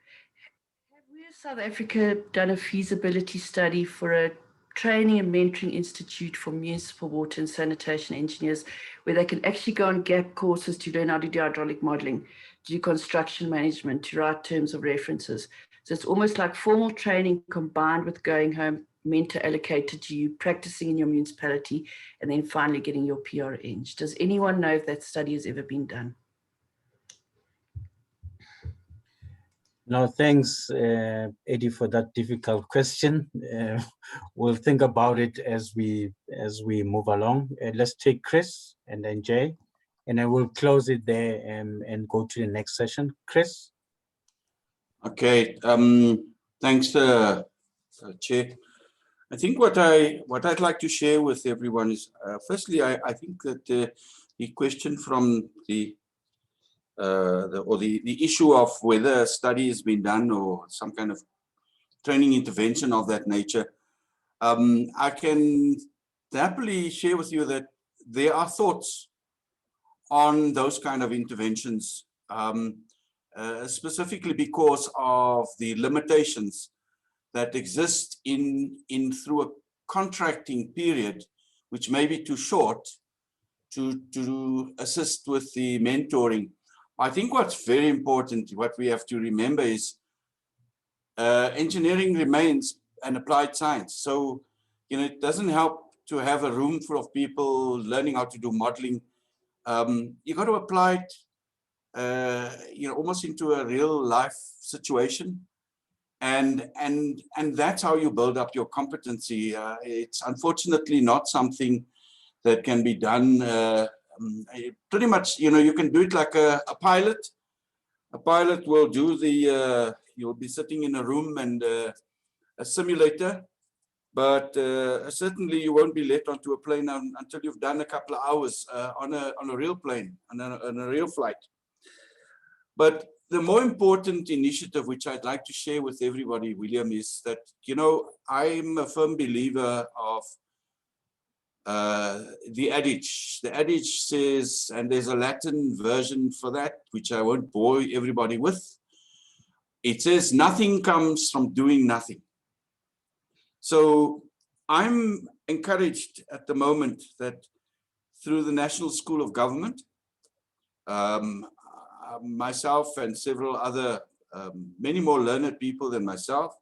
have we in South Africa done a feasibility study for a training and mentoring institute for municipal water and sanitation engineers, where they can actually go on gap courses to learn how to do hydraulic modeling, to do construction management, to write terms of references. So it's almost like formal training combined with going home, mentor allocated to you, practicing in your municipality, and then finally getting your PR eng. Does anyone know if that study has ever been done? No, thanks, Eddie, for that difficult question. We'll think about it as we move along. Let's take Chris and then Jay, and then we'll close it there and go to the next session. Chris. Okay. Thanks, Chair. I think what I'd like to share with everyone is, firstly, I think that the question from the issue of whether a study has been done or some kind of training intervention of that nature, I can happily share with you that there are thoughts on those kind of interventions, specifically because of the limitations that exist through a contracting period, which may be too short to assist with the mentoring. I think what's very important, what we have to remember is engineering remains an applied science. So, it doesn't help to have a room full of people learning how to do modeling. You got to apply it, almost into a real life situation. And that's how you build up your competency. It's unfortunately not something that can be done pretty much, you can do it like a pilot. A pilot will do you'll be sitting in a room and a simulator, but certainly you won't be let onto a plane until you've done a couple of hours on a real plane, on a real flight. But the more important initiative, which I'd like to share with everybody, William, is that, I'm a firm believer of the adage. The adage says, and there's a Latin version for that, which I won't bore everybody with. It says, nothing comes from doing nothing. So I'm encouraged at the moment that through the National School of Government, myself and several other, many more learned people than myself,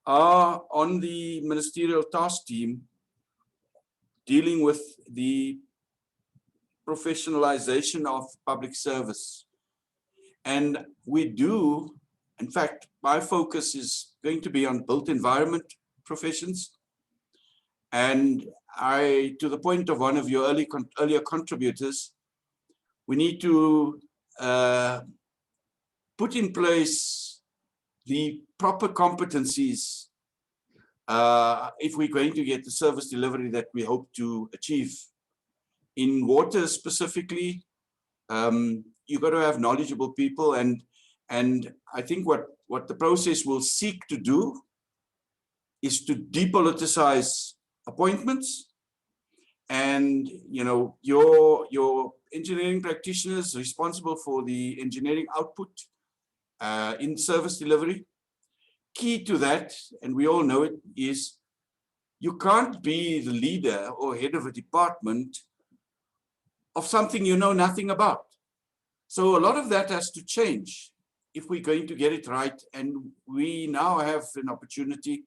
are on the ministerial task team dealing with the professionalization of public service. And we do, in fact, my focus is going to be on built environment professions. And to the point of one of your earlier contributors, we need to put in place the proper competencies if we're going to get the service delivery that we hope to achieve. In water specifically, you've got to have knowledgeable people, and I think what the process will seek to do is to depoliticize appointments, and your engineering practitioners responsible for the engineering output in service delivery. Key to that, and we all know it, is you can't be the leader or head of a department of something you know nothing about. So a lot of that has to change if we're going to get it right. And we now have an opportunity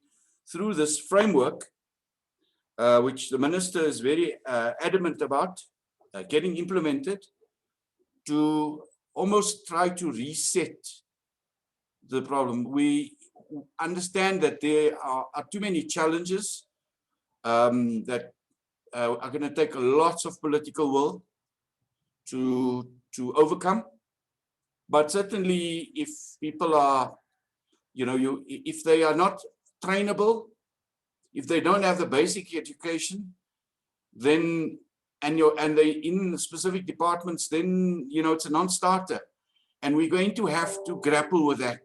through this framework, which the minister is very adamant about getting implemented, to almost try to reset the problem. We understand that there are too many challenges that are going to take lots of political will to overcome. But certainly, if people are, if they are not trainable, if they don't have the basic education, then and they in specific departments, then it's a non-starter, and we're going to have to grapple with that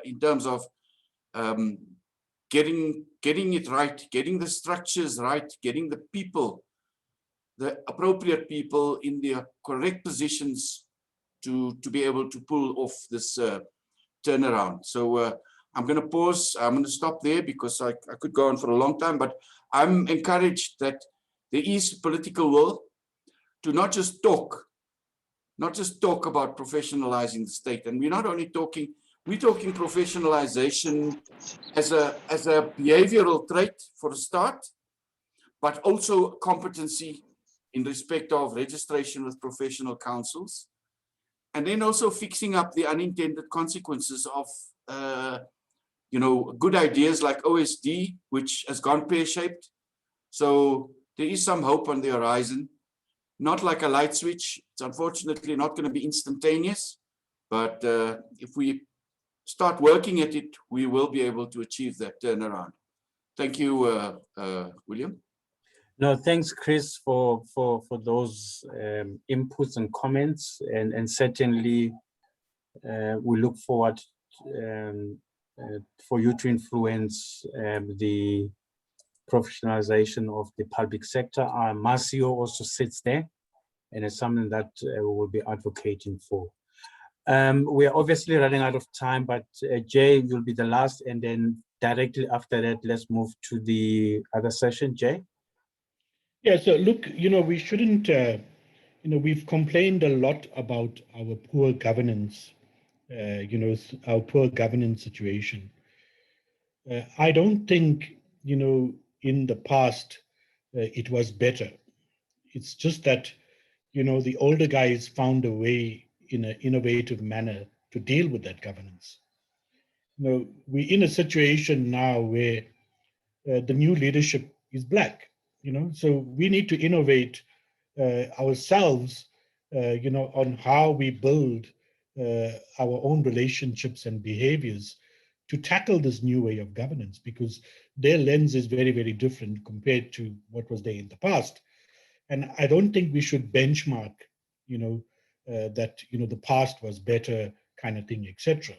in terms of getting it right, getting the structures right, getting the people, the appropriate people in their correct positions to be able to pull off this turnaround. So I'm going to pause. I'm going to stop there because I could go on for a long time, but I'm encouraged that there is political will to not just talk about professionalizing the state. And we're not only talking, we're talking professionalization as a behavioral trait for a start, but also competency in respect of registration with professional councils, and then also fixing up the unintended consequences of you know, good ideas like OSD, which has gone pear-shaped. So there is some hope on the horizon. Not like a light switch. It's unfortunately not going to be instantaneous, but if we start working at it, we will be able to achieve that turnaround. Thank you, William. No, thanks, Chris, for those inputs and comments, and certainly we look forward for you to influence the professionalization of the public sector. Marcio also sits there, and it's something that we will be advocating for. We are obviously running out of time, but Jay, you'll be the last, and then directly after that, let's move to the other session. Jay? Yeah, so look, you know, we shouldn't, you know, we've complained a lot about our poor governance, you know, our poor governance situation. I don't think, you know, in the past it was better. It's just that, you know, the older guys found a way in an innovative manner to deal with that governance. You know, we're in a situation now where the new leadership is black, you know, so we need to innovate ourselves, you know, on how we build our own relationships and behaviors to tackle this new way of governance, because their lens is very, very different compared to what was there in the past. And I don't think we should benchmark, you know, that, you know, the past was better kind of thing, etc.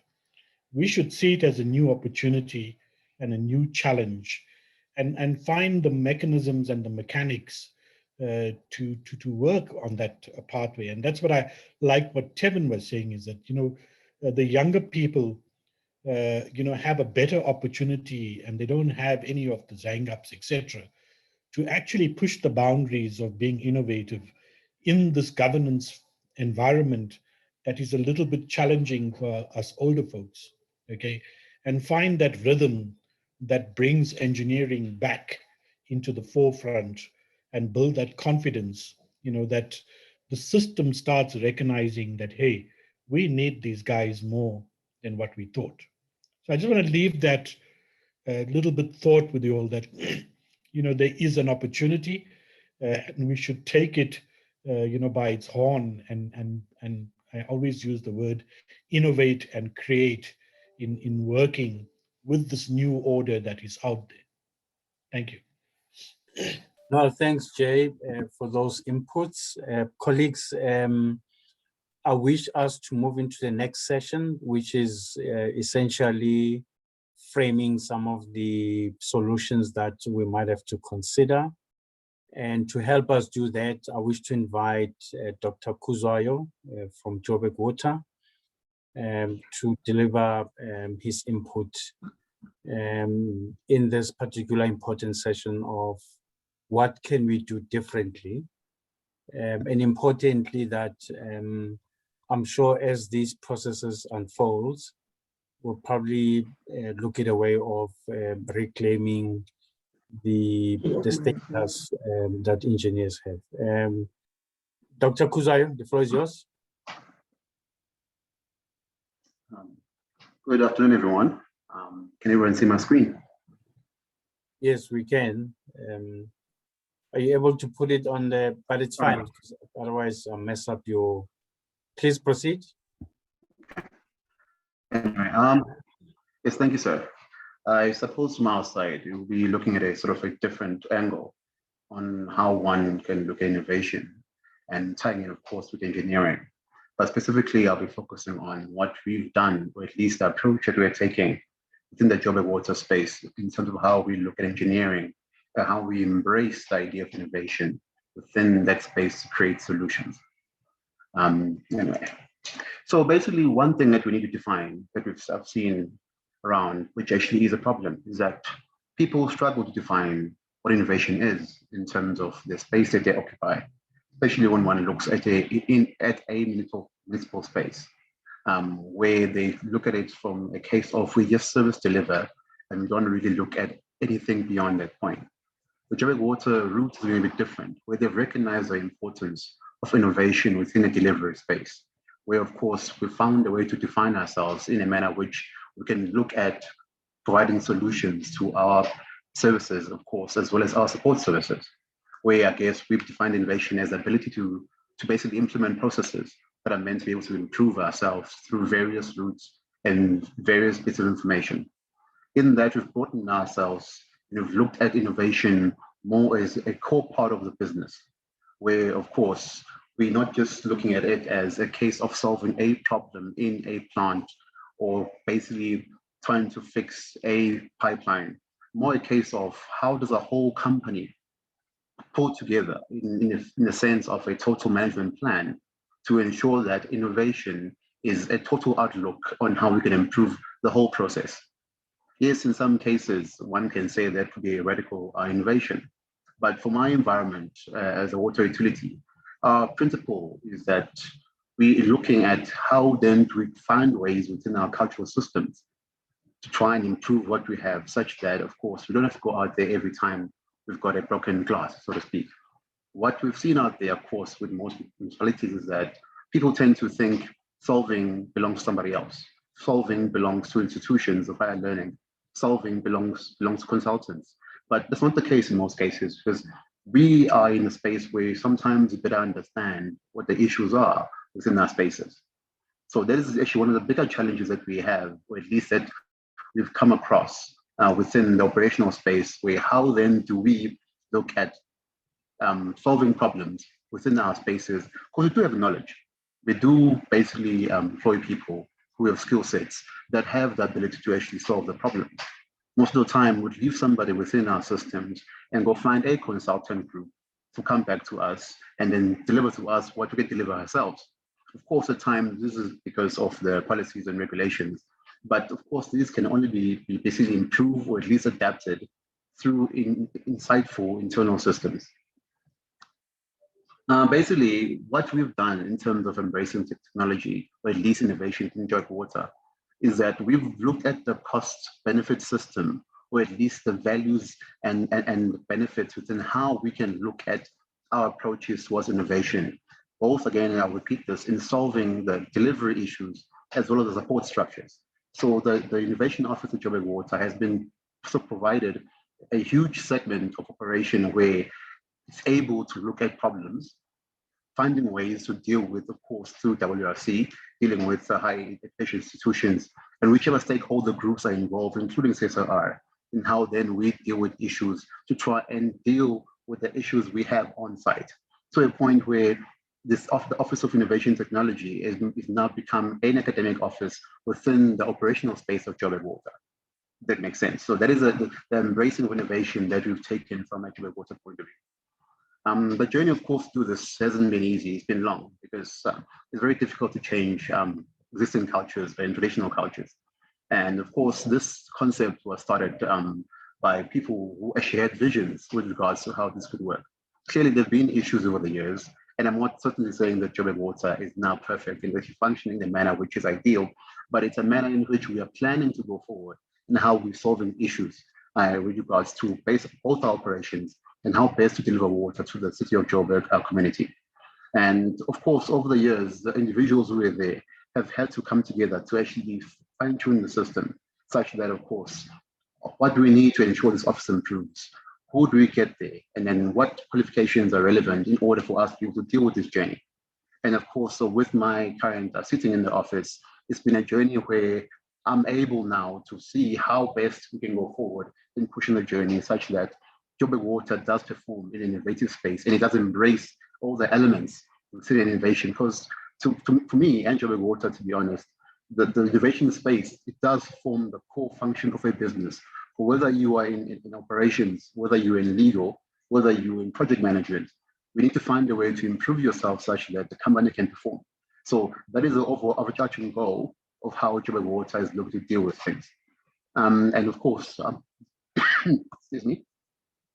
We should see it as a new opportunity and a new challenge, and find the mechanisms and the mechanics to work on that pathway. And that's what I like what Tevin was saying, is that, you know, the younger people, you know, have a better opportunity, and they don't have any of the hang-ups, etc., to actually push the boundaries of being innovative in this governance environment that is a little bit challenging for us older folks, okay? And find that rhythm that brings engineering back into the forefront and build that confidence, you know, that the system starts recognizing that, hey, we need these guys more than what we thought. So I just want to leave that little bit thought with you all, that you know, there is an opportunity, and we should take it, you know, by its horn, and I always use the word innovate and create in working with this new order that is out there. Thank you. No, thanks, Jay, for those inputs. Colleagues, I wish us to move into the next session, which is essentially framing some of the solutions that we might have to consider. And to help us do that, I wish to invite Dr. Kuzwayo from Joburg Water to deliver his input in this particular important session of what can we do differently. And importantly, that I'm sure as these processes unfold, we'll probably look at a way of reclaiming the status that engineers have. Dr. Kuzwayo, the floor is yours. Good afternoon, everyone. Can everyone see my screen? Yes, we can. Are you able to put it on the, but it's fine, because otherwise I'll mess up your, please proceed. Anyway, yes, thank you, sir. I suppose from our side, we'll be looking at a sort of a different angle on how one can look at innovation and tying in, of course, with engineering. But specifically, I'll be focusing on what we've done, or at least the approach that we're taking within the Joburg water space in terms of how we look at engineering, and how we embrace the idea of innovation within that space to create solutions. Anyway, so basically one thing that we need to define that I've seen around, which actually is a problem, is that people struggle to define what innovation is in terms of the space that they occupy, especially when one looks at a municipal space, where they look at it from a case of we just service deliver, and we don't really look at anything beyond that point. The Joburg Water route is a bit different, where they've recognized the importance of innovation within a delivery space, where of course we found a way to define ourselves in a manner which we can look at providing solutions to our services, of course, as well as our support services, where I guess we've defined innovation as the ability to basically implement processes that are meant to be able to improve ourselves through various routes and various bits of information. In that, we've broadened ourselves, we've looked at innovation more as a core part of the business, where, of course, we're not just looking at it as a case of solving a problem in a plant or basically trying to fix a pipeline, more a case of how does a whole company pull together in the sense of a total management plan to ensure that innovation is a total outlook on how we can improve the whole process. Yes, in some cases, one can say that could be a radical innovation. But for my environment as a water utility, our principle is that we're looking at how then do we find ways within our cultural systems to try and improve what we have, such that, of course, we don't have to go out there every time we've got a broken glass, so to speak. What we've seen out there, of course, with most municipalities is that people tend to think solving belongs to somebody else. Solving belongs to institutions of higher learning. Solving belongs to consultants. But that's not the case in most cases, because we are in a space where sometimes we better understand what the issues are within our spaces. So that is actually one of the bigger challenges that we have, or at least that we've come across within the operational space, where how then do we look at solving problems within our spaces? Because we do have knowledge. We do basically employ people who have skill sets that have the ability to actually solve the problem. Most of the time, we'd leave somebody within our systems and go find a consultant group to come back to us and then deliver to us what we can deliver ourselves. Of course, at times, this is because of the policies and regulations. But of course, these can only be basically improved or at least adapted through insightful internal systems. Basically, what we've done in terms of embracing technology, or at least innovation in Joburg Water, is that we've looked at the cost-benefit system, or at least the values and benefits within how we can look at our approaches towards innovation. Both, again, and I'll repeat this, in solving the delivery issues as well as the support structures. So the Innovation Office at Joburg Water has been provided a huge segment of operation where it's able to look at problems, finding ways to deal with, of course, through WRC, dealing with higher education institutions, and whichever stakeholder groups are involved, including CSIR, in how then we deal with issues to try and deal with the issues we have on site. To a point where the Office of Innovation Technology is now become an academic office within the operational space of Joburg Water. That makes sense. So that is the embracing of innovation that we've taken from a Joburg Water point of view. The journey, of course, through this hasn't been easy. It's been long because it's very difficult to change existing cultures and traditional cultures. And of course, this concept was started by people who actually had visions with regards to how this could work. Clearly, there have been issues over the years, and I'm not certainly saying that Joburg Water is now perfect and actually functioning in a manner which is ideal, but it's a manner in which we are planning to go forward in how we're solving issues with regards to both our operations and how best to deliver water to the city of Joburg, our community. And of course, over the years, the individuals who were there have had to come together to actually fine-tune the system, such that, of course, what do we need to ensure this office improves? Who do we get there? And then what qualifications are relevant in order for us to be able to deal with this journey? And of course, so with my current sitting in the office, it's been a journey where I'm able now to see how best we can go forward in pushing the journey such that Joburg Water does perform in an innovative space and it does embrace all the elements within innovation. Because for me and Joburg Water, to be honest, the innovation space, it does form the core function of a business. For whether you are in operations, whether you're in legal, whether you're in project management, we need to find a way to improve yourself such that the company can perform. So that is the overarching goal of how Joburg Water is looking to deal with things. And of course, excuse me,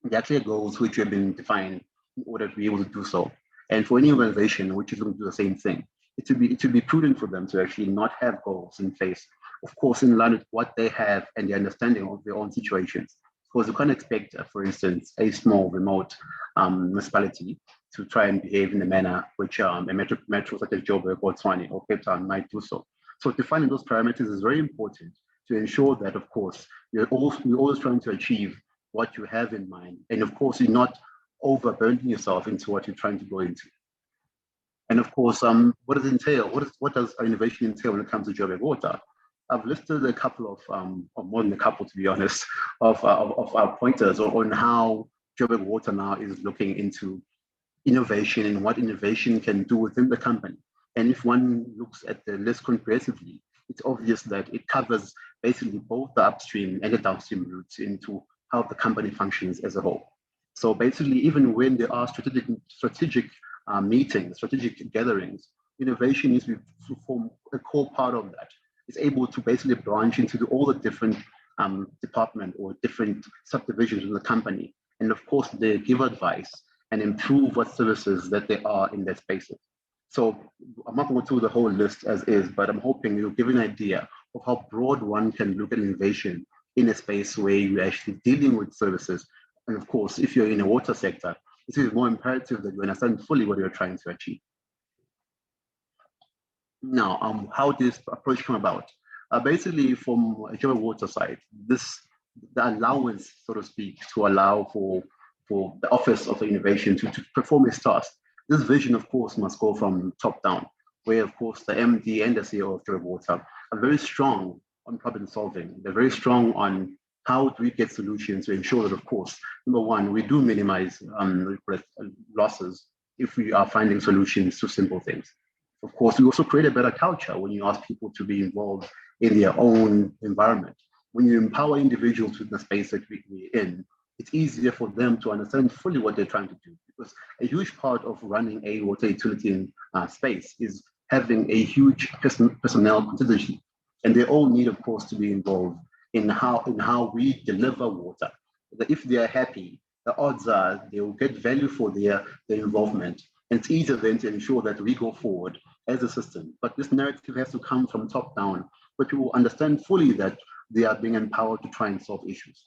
there are clear goals which have been defined in order to be able to do so. And for any organization which is going to do the same thing, it should be prudent for them to actually not have goals in place, of course, in line with what they have and the understanding of their own situations. Because you can't expect, for instance, a small remote municipality to try and behave in the manner which a metro such as Joburg or Tshwane or Cape Town might do so. So defining those parameters is very important to ensure that, of course, you're always trying to achieve what you have in mind. And of course, you're not overburdening yourself into what you're trying to go into. And of course, what does it entail? What does innovation entail when it comes to Joburg Water? I've listed a couple of, or more than a couple to be honest, of our pointers on how Joburg Water now is looking into innovation and what innovation can do within the company. And if one looks at the list comprehensively, it's obvious that it covers basically both the upstream and the downstream routes into how the company functions as a whole. So basically, even when there are strategic meetings, strategic gatherings, innovation needs to form a core part of that. It's able to basically branch into all the different department or different subdivisions of the company. And of course, they give advice and improve what services that there are in their spaces. So I'm not going to go through the whole list as is, but I'm hoping you'll give an idea of how broad one can look at innovation in a space where you're actually dealing with services. And of course, if you're in a water sector, it is more imperative that you understand fully what you're trying to achieve. Now, how did this approach come about? Basically, from a Joburg Water side, the allowance, so to speak, to allow for the Office of Innovation to perform its task. This vision, of course, must go from top down, where, of course, the MD and the CEO of Joburg Water are very strong on problem solving. They're very strong on how do we get solutions to ensure that, of course, number one, we do minimize losses if we are finding solutions to simple things. Of course, we also create a better culture when you ask people to be involved in their own environment. When you empower individuals with the space that we're in, it's easier for them to understand fully what they're trying to do. Because a huge part of running a water utility space is having a huge personnel contingency. And they all need, of course, to be involved in how we deliver water. That if they are happy, the odds are they will get value for their involvement. And it's easier then to ensure that we go forward as a system. But this narrative has to come from top down, where people understand fully that they are being empowered to try and solve issues.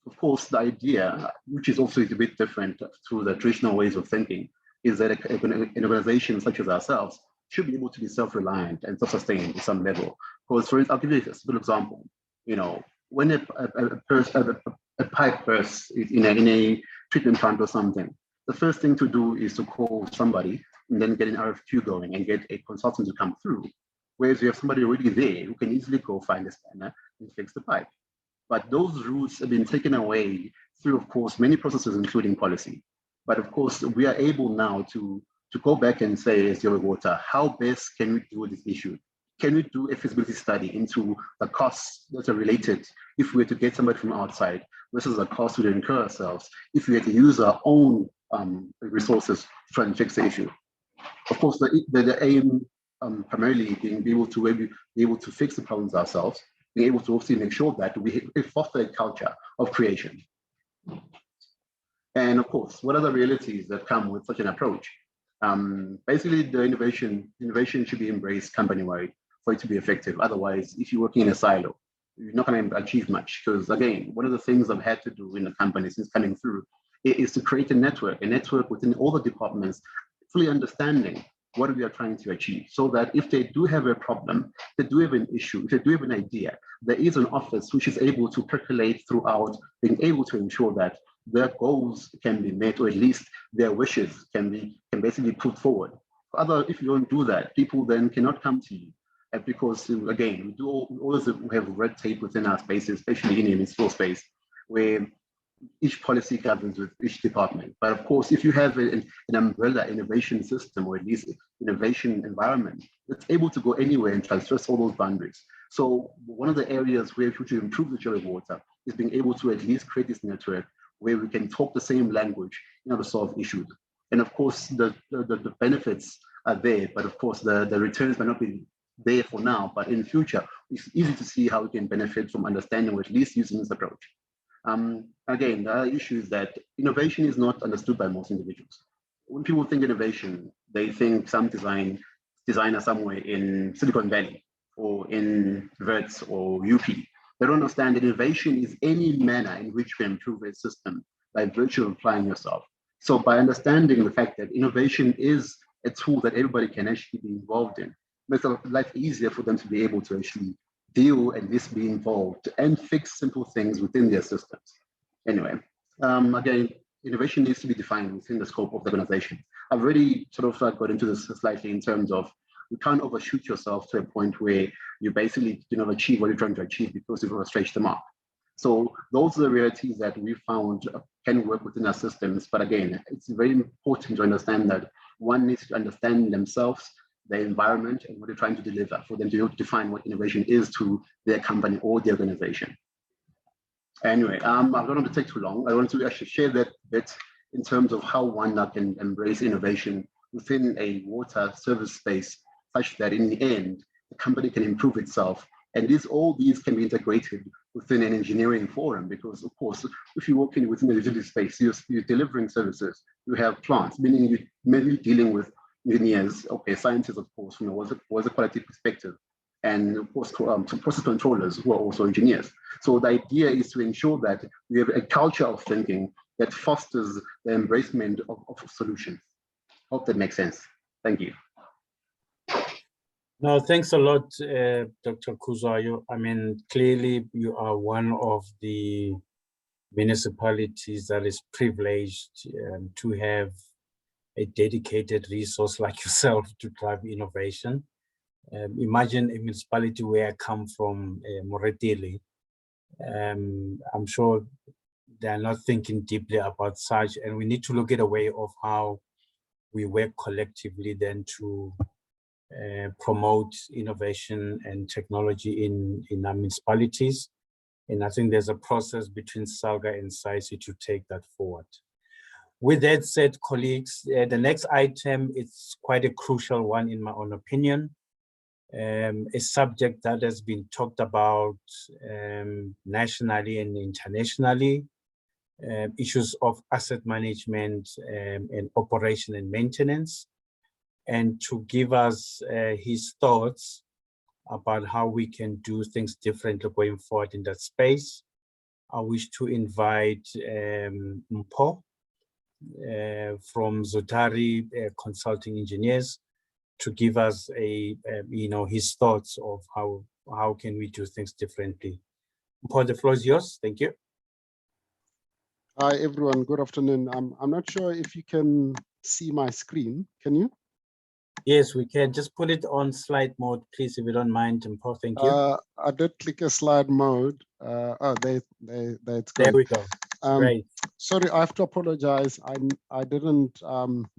Of course, the idea, which is also a bit different through the traditional ways of thinking, is that an organization such as ourselves should be able to be self-reliant and self-sustained to some level. Because, for instance, I'll give you a simple example. You know, when a pipe bursts in a treatment plant or something, the first thing to do is to call somebody and then get an RFQ going and get a consultant to come through. Whereas you have somebody already there who can easily go find a spanner and fix the pipe. But those routes have been taken away through, of course, many processes, including policy. But of course, we are able now to go back and say, as Joburg Water, how best can we deal with this issue? Can we do a feasibility study into the costs that are related if we were to get somebody from outside versus the cost we would incur ourselves if we had to use our own resources to try and fix the issue? Of course, the aim primarily being able to fix the problems ourselves, being able to also make sure that we foster a culture of creation. And of course, what are the realities that come with such an approach? Basically, the innovation should be embraced company-wide for it to be effective. Otherwise, if you're working in a silo, you're not going to achieve much. Because again, one of the things I've had to do in the company since coming through is to create a network within all the departments, fully understanding what we are trying to achieve, so that if they do have a problem, they do have an issue, if they do have an idea, there is an office which is able to percolate throughout, being able to ensure that their goals can be met, or at least their wishes can basically put forward. If you don't do that, people then cannot come to you, because again, we always have red tape within our spaces, especially in a municipal space, where each policy governs with each department. But of course, if you have an umbrella innovation system, or at least innovation environment, it's able to go anywhere and transgress all those boundaries. So one of the areas where we should improve the Joburg Water is being able to at least create this network where we can talk the same language in order to solve issues. And of course, the benefits are there, but of course, the returns may not be there for now, but in the future, it's easy to see how we can benefit from understanding, or at least using this approach. Again, the issue is that innovation is not understood by most individuals. When people think innovation, they think some designer somewhere in Silicon Valley or in Verts or UP. They don't understand that innovation is any manner in which we improve a system by virtue of applying yourself. So by understanding the fact that innovation is a tool that everybody can actually be involved in, makes life easier for them to be able to actually deal and just be involved and fix simple things within their systems. Anyway, again, innovation needs to be defined within the scope of the organization. I've already sort of got into this slightly in terms of you can't overshoot yourself to a point where you basically achieve what you're trying to achieve because you've overstretched the mark. So those are the realities that we found can work within our systems. But again, it's very important to understand that one needs to understand themselves, their environment, and what they're trying to deliver for them to be able to define what innovation is to their company or the organization. Anyway, I don't want to take too long. I want to actually share that bit in terms of how one can embrace innovation within a water service space, such that in the end, the company can improve itself. And all these can be integrated within an engineering forum, because of course, if you work within the utility space, you're delivering services, you have plants, meaning you're mainly dealing with engineers, okay, scientists, of course, from a water quality perspective, and of course, process controllers who are also engineers. So the idea is to ensure that we have a culture of thinking that fosters the embracement of solutions. Hope that makes sense. Thank you. No, thanks a lot, Dr. Kuzayo. I mean, clearly you are one of the municipalities that is privileged to have a dedicated resource like yourself to drive innovation. Imagine a municipality where I come from, Moretele. I'm sure they are not thinking deeply about such, and we need to look at a way of how we work collectively then to promote innovation and technology in our municipalities. And I think there's a process between Salga and SAICI to take that forward. With that said, colleagues, the next item is quite a crucial one in my own opinion. A subject that has been talked about nationally and internationally, issues of asset management and operation and maintenance. And to give us his thoughts about how we can do things differently going forward in that space, I wish to invite Mpho from Zutari Consulting Engineers to give us his thoughts of how can we do things differently. Mpho, the floor is yours. Thank you. Hi everyone, good afternoon. I'm not sure if you can see my screen. Can you? Yes, we can. Just put it on slide mode, please, if you don't mind, Mpho. Thank you. I did click a slide mode. There it's There gone. we go. Great. Sorry, I have to apologize. I didn't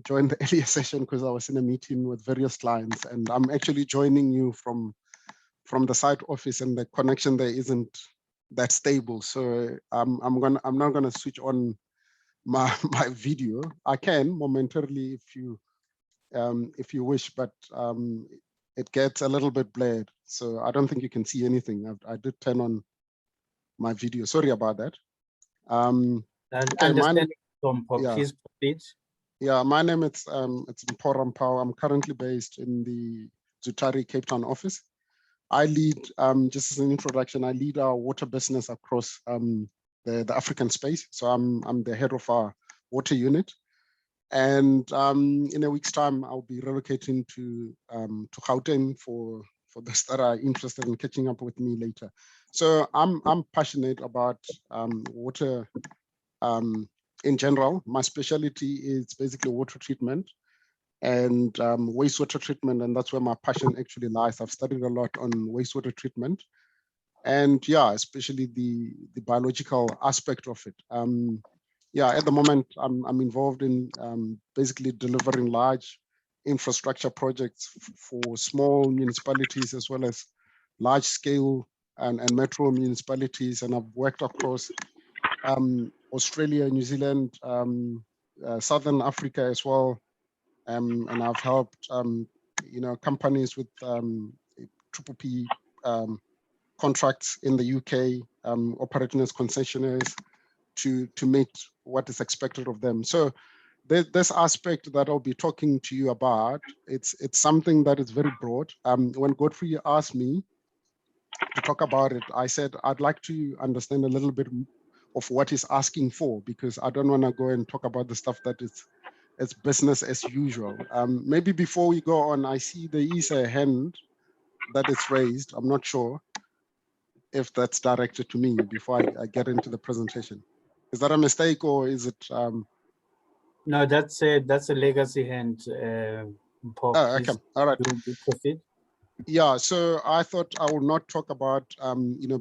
join the earlier session because I was in a meeting with various clients, and I'm actually joining you from the site office, and the connection there isn't that stable. So I'm not gonna switch on my video. I can momentarily if you wish, but it gets a little bit blurred. So I don't think you can see anything. I did turn on my video. Sorry about that. Please proceed. Yeah, my name it's Mpho Rampau. I'm currently based in the Zutari Cape Town office. I lead, just as an introduction, I lead our water business across the African space. So I'm the head of our water unit. And in a week's time, I'll be relocating to Gauteng for those that are interested in catching up with me later. So I'm passionate about water in general. My specialty is basically water treatment and wastewater treatment, and that's where my passion actually lies. I've studied a lot on wastewater treatment, and yeah, especially the biological aspect of it. Yeah, at the moment, I'm involved in basically delivering large infrastructure projects for small municipalities as well as large scale and metro municipalities, and I've worked across Australia, New Zealand, Southern Africa as well. And I've helped companies with PPP contracts in the UK, operating as concessionaires to meet what is expected of them. So this aspect that I'll be talking to you about, it's something that is very broad. When Godfrey asked me to talk about it, I said I'd like to understand a little bit what it's asking for, because I don't want to go and talk about the stuff that it's business as usual. Maybe before we go on, I see there is a hand that is raised. I'm not sure if that's directed to me before I get into the presentation. Is that a mistake, or is it? No, that's a legacy hand. Paul, Oh, okay. All right. do proceed. Yeah, so I thought I will not talk about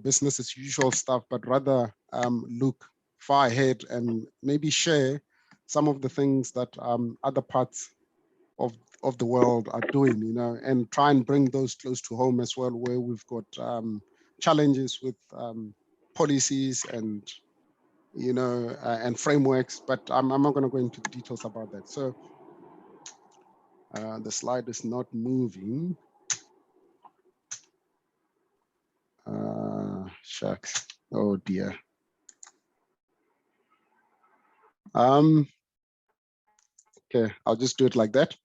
business as usual stuff, but rather look far ahead and maybe share some of the things that other parts of the world are doing, and try and bring those close to home as well, where we've got challenges with policies and and frameworks. But I'm not going to go into the details about that. So the slide is not moving. Shucks. Oh dear. Okay, I'll just do it like that.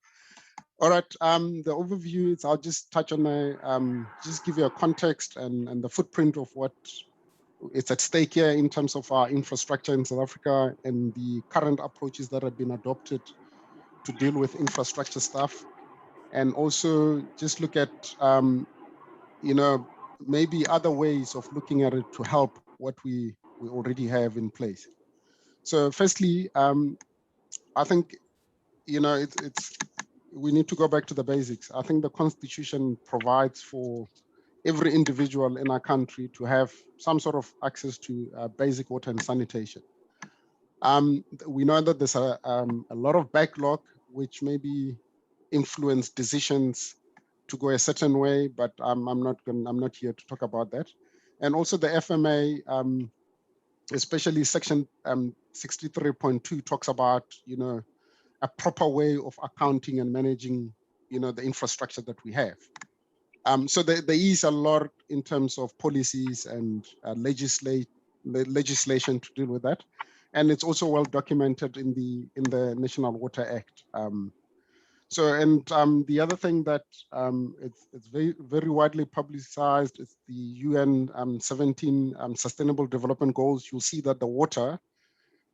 All right. The overview is I'll just touch on just give you a context and the footprint of what it's at stake here in terms of our infrastructure in South Africa and the current approaches that have been adopted to deal with infrastructure stuff, and also just look at maybe other ways of looking at it to help what we already have in place. So firstly, I think we need to go back to the basics. I think the Constitution provides for every individual in our country to have some sort of access to basic water and sanitation. We know that there's a lot of backlog, which maybe influence decisions to go a certain way, but I'm not here to talk about that. And also the FMA, especially section 63.2 talks about a proper way of accounting and managing the infrastructure that we have. So there is a lot in terms of policies and legislation to deal with that, and it's also well documented in the National Water Act. The other thing that it's very widely publicized is the UN 17 Sustainable Development Goals. You'll see that the water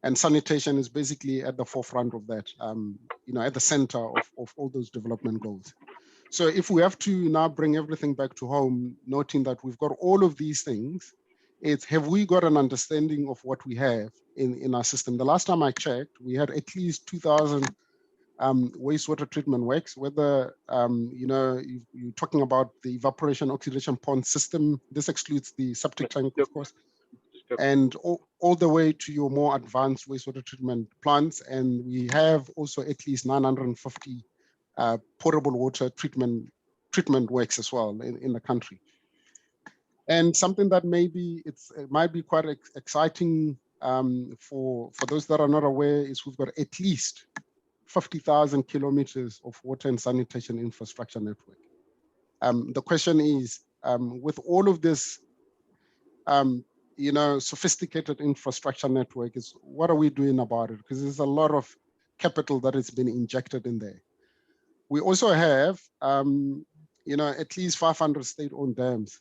and sanitation is basically at the forefront of that, at the center of all those development goals. So if we have to now bring everything back to home, noting that we've got all of these things, it's have we got an understanding of what we have in our system? The last time I checked, we had at least 2,000 wastewater treatment works, whether, you're talking about the evaporation oxidation pond system. This excludes the septic tank, of course, and all the way to your more advanced wastewater treatment plants. And we have also at least 950 potable water treatment works as well in the country. And something that maybe it might be quite exciting for those that are not aware is we've got at least 50,000 kilometers of water and sanitation infrastructure network. The question is, with all of this, sophisticated infrastructure network, is what are we doing about it? Because there's a lot of capital that has been injected in there. We also have, at least 500 state-owned dams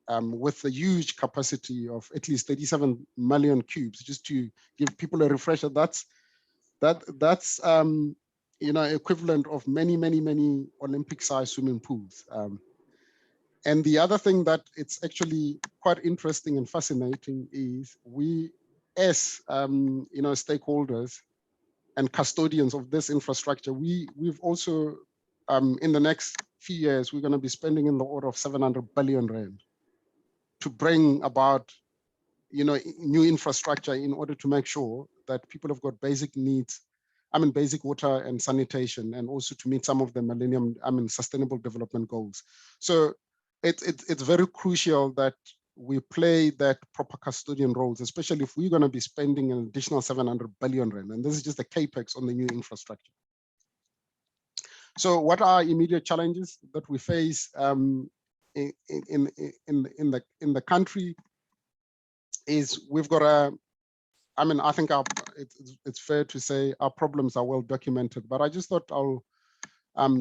with a huge capacity of at least 37 million cubes. Just to give people a refresher, that's equivalent of many Olympic-sized swimming pools. And the other thing that it's actually quite interesting and fascinating is we, as stakeholders and custodians of this infrastructure, we've also in the next few years, we're going to be spending in the order of 700 billion rand to bring about new infrastructure in order to make sure that people have got basic needs, basic water and sanitation, and also to meet some of the sustainable development goals. So it's very crucial that we play that proper custodian roles, especially if we're going to be spending an additional 700 billion rand, and this is just the capex on the new infrastructure. So what are immediate challenges that we face in the country is we've got I think it's fair to say our problems are well documented, but I just thought I'll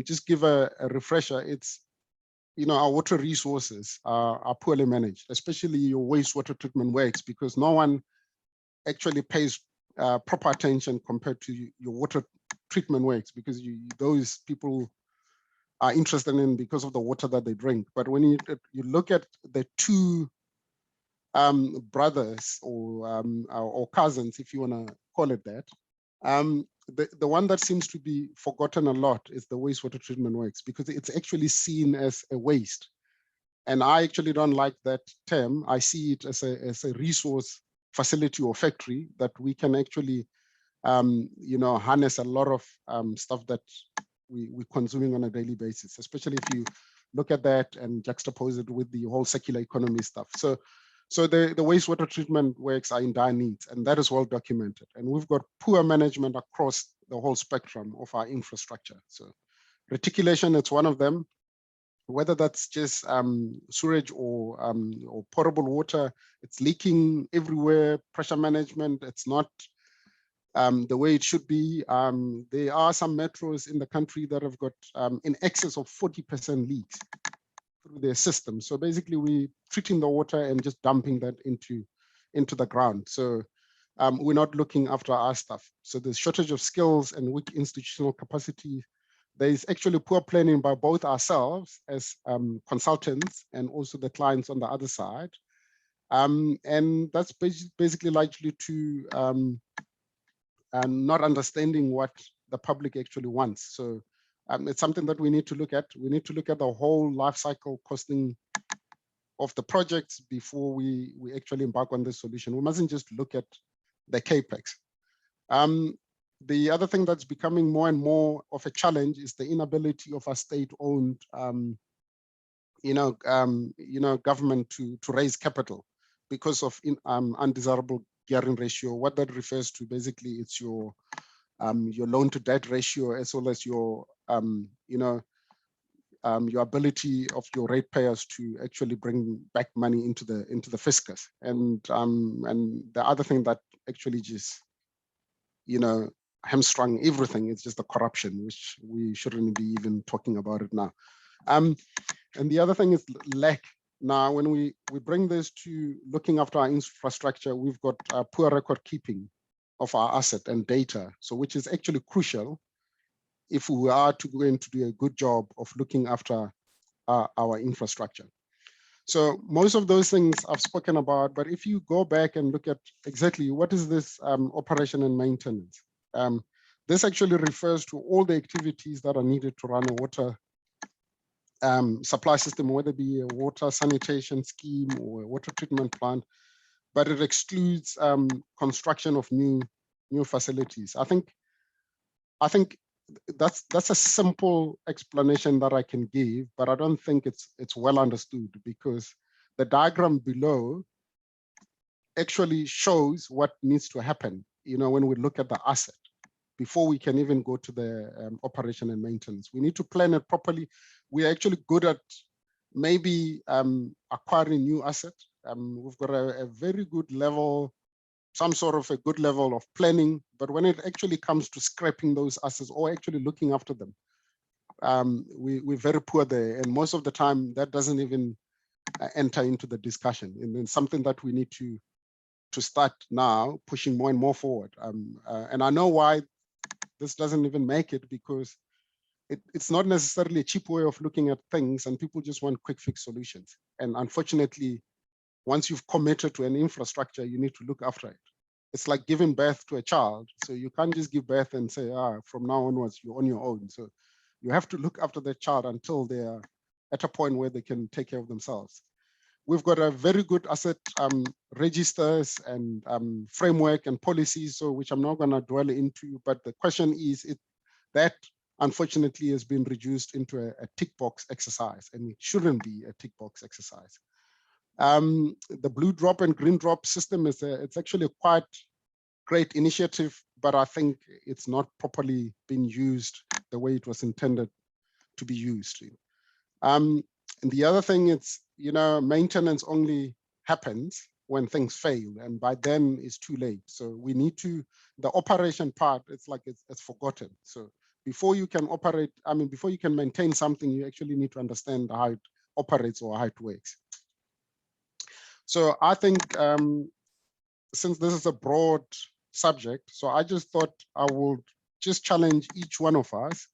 just give a refresher. It's, our water resources are poorly managed, especially your wastewater treatment works, because no one actually pays proper attention compared to your water treatment works, because those people are interested in because of the water that they drink. But when you look at the two brothers or cousins, if you want to call it that, the one that seems to be forgotten a lot is the wastewater treatment works, because it's actually seen as a waste. And I actually don't like that term. I see it as a resource facility or factory that we can actually harness a lot of stuff that we're consuming on a daily basis, especially if you look at that and juxtapose it with the whole circular economy stuff. So the wastewater treatment works are in dire needs, and that is well documented. And we've got poor management across the whole spectrum of our infrastructure. So reticulation, it's one of them. Whether that's just sewage or potable water, it's leaking everywhere. Pressure management, it's not the way it should be. There are some metros in the country that have got in excess of 40% leaks through their system. So basically we're treating the water and just dumping that into the ground. So we're not looking after our stuff. So there's shortage of skills and weak institutional capacity. There is actually poor planning by both ourselves as consultants and also the clients on the other side. And that's basically likely to not understanding what the public actually wants. So it's something that we need to look at. We need to look at the whole life cycle costing of the projects before we actually embark on this solution. We mustn't just look at the CAPEX. The other thing that's becoming more and more of a challenge is the inability of a state-owned, government to raise capital because of undesirable gearing ratio. What that refers to, basically, it's your loan to debt ratio, as well as your ability of your ratepayers to actually bring back money into the fiscus. And the other thing that actually just hamstrung everything is just the corruption, which we shouldn't be even talking about it now. And the other thing is lack. Now, when we bring this to looking after our infrastructure, we've got poor record keeping of our asset and data, so which is actually crucial if we are going to do a good job of looking after our infrastructure. So most of those things I've spoken about, but if you go back and look at exactly what is this operation and maintenance, this actually refers to all the activities that are needed to run a water supply system, whether it be a water sanitation scheme or a water treatment plant, but it excludes construction of new facilities. I think that's a simple explanation that I can give, but I don't think it's well understood, because the diagram below actually shows what needs to happen, when we look at the asset before we can even go to the operation and maintenance. We need to plan it properly. We're actually good at maybe acquiring new assets. We've got a very good level, some sort of a good level of planning, but when it actually comes to scrapping those assets or actually looking after them, we're very poor there. And most of the time that doesn't even enter into the discussion. And then something that we need to start now pushing more and more forward. And I know why this doesn't even make it, because it's not necessarily a cheap way of looking at things, and people just want quick fix solutions. And unfortunately, once you've committed to an infrastructure, you need to look after it. It's like giving birth to a child. So you can't just give birth and say, from now onwards, you're on your own. So you have to look after the child until they're at a point where they can take care of themselves. We've got a very good asset registers and framework and policies, so which I'm not going to dwell into, but the question is, that unfortunately has been reduced into a tick box exercise, and it shouldn't be a tick box exercise. The blue drop and green drop system it's actually a quite great initiative, but I think it's not properly being used the way it was intended to be used. And the other thing is, maintenance only happens when things fail, and by then it's too late. So we need to, the operation part, it's like it's forgotten. So before you can operate, before you can maintain something, you actually need to understand how it operates or how it works. So I think since this is a broad subject, so I just thought I would just challenge each one of us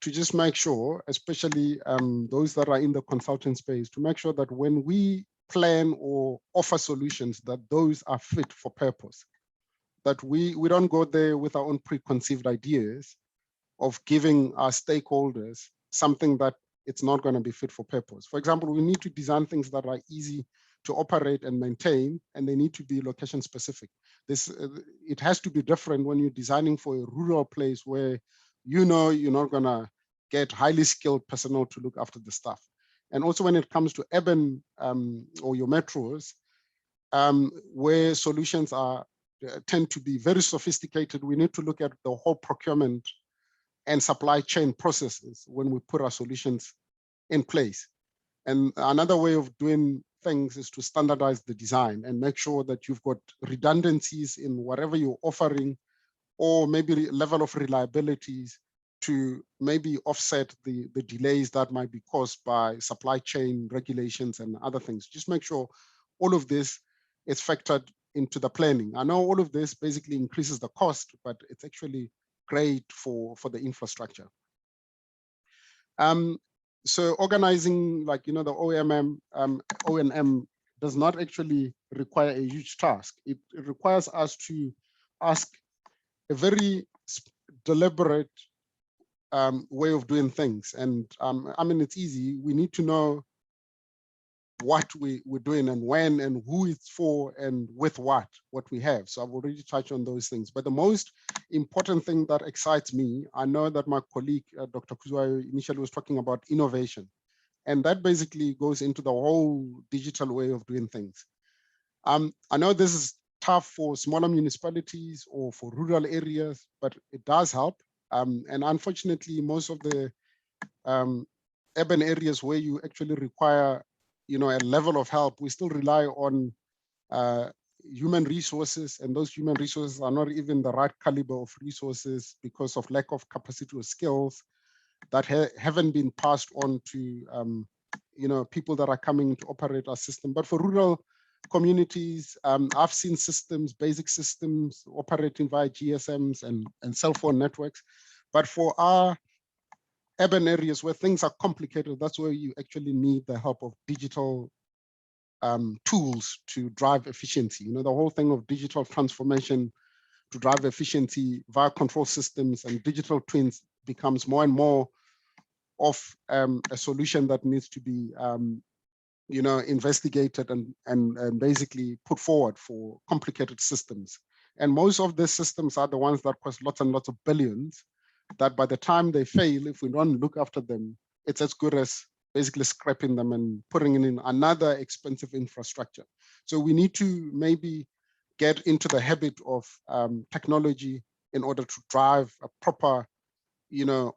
to just make sure, especially those that are in the consulting space, to make sure that when we plan or offer solutions, that those are fit for purpose, that we don't go there with our own preconceived ideas of giving our stakeholders something that it's not going to be fit for purpose. For example, we need to design things that are easy to operate and maintain, and they need to be location specific. It has to be different when you're designing for a rural place where you know you're not going to get highly skilled personnel to look after the stuff. And also when it comes to urban or your metros, where solutions tend to be very sophisticated, we need to look at the whole procurement and supply chain processes when we put our solutions in place. And another way of doing things is to standardize the design and make sure that you've got redundancies in whatever you're offering, or maybe level of reliabilities to maybe offset the delays that might be caused by supply chain regulations and other things. Just make sure all of this is factored into the planning. I know all of this basically increases the cost, but it's actually great for the infrastructure. So organizing, like, the O&M does not actually require a huge task. It requires us to ask a very deliberate way of doing things. And I mean, it's easy. We need to know what we're doing and when and who it's for and with what we have. So I've already touched on those things. But the most important thing that excites me, I know that my colleague, Dr. Kuzwayo, initially was talking about innovation. And that basically goes into the whole digital way of doing things. I know this is tough for smaller municipalities or for rural areas, but it does help. And unfortunately, most of the urban areas where you actually require a level of help, we still rely on human resources, and those human resources are not even the right caliber of resources because of lack of capacity or skills that haven't been passed on to people that are coming to operate our system. But for rural communities, I've seen systems, basic systems operating via GSMs and cell phone networks. But for our urban areas where things are complicated, that's where you actually need the help of digital tools to drive efficiency. The whole thing of digital transformation to drive efficiency via control systems and digital twins becomes more and more of a solution that needs to be investigated and basically put forward for complicated systems. And most of these systems are the ones that cost lots and lots of billions, that by the time they fail, if we don't look after them, it's as good as basically scrapping them and putting in another expensive infrastructure. So we need to maybe get into the habit of technology in order to drive a proper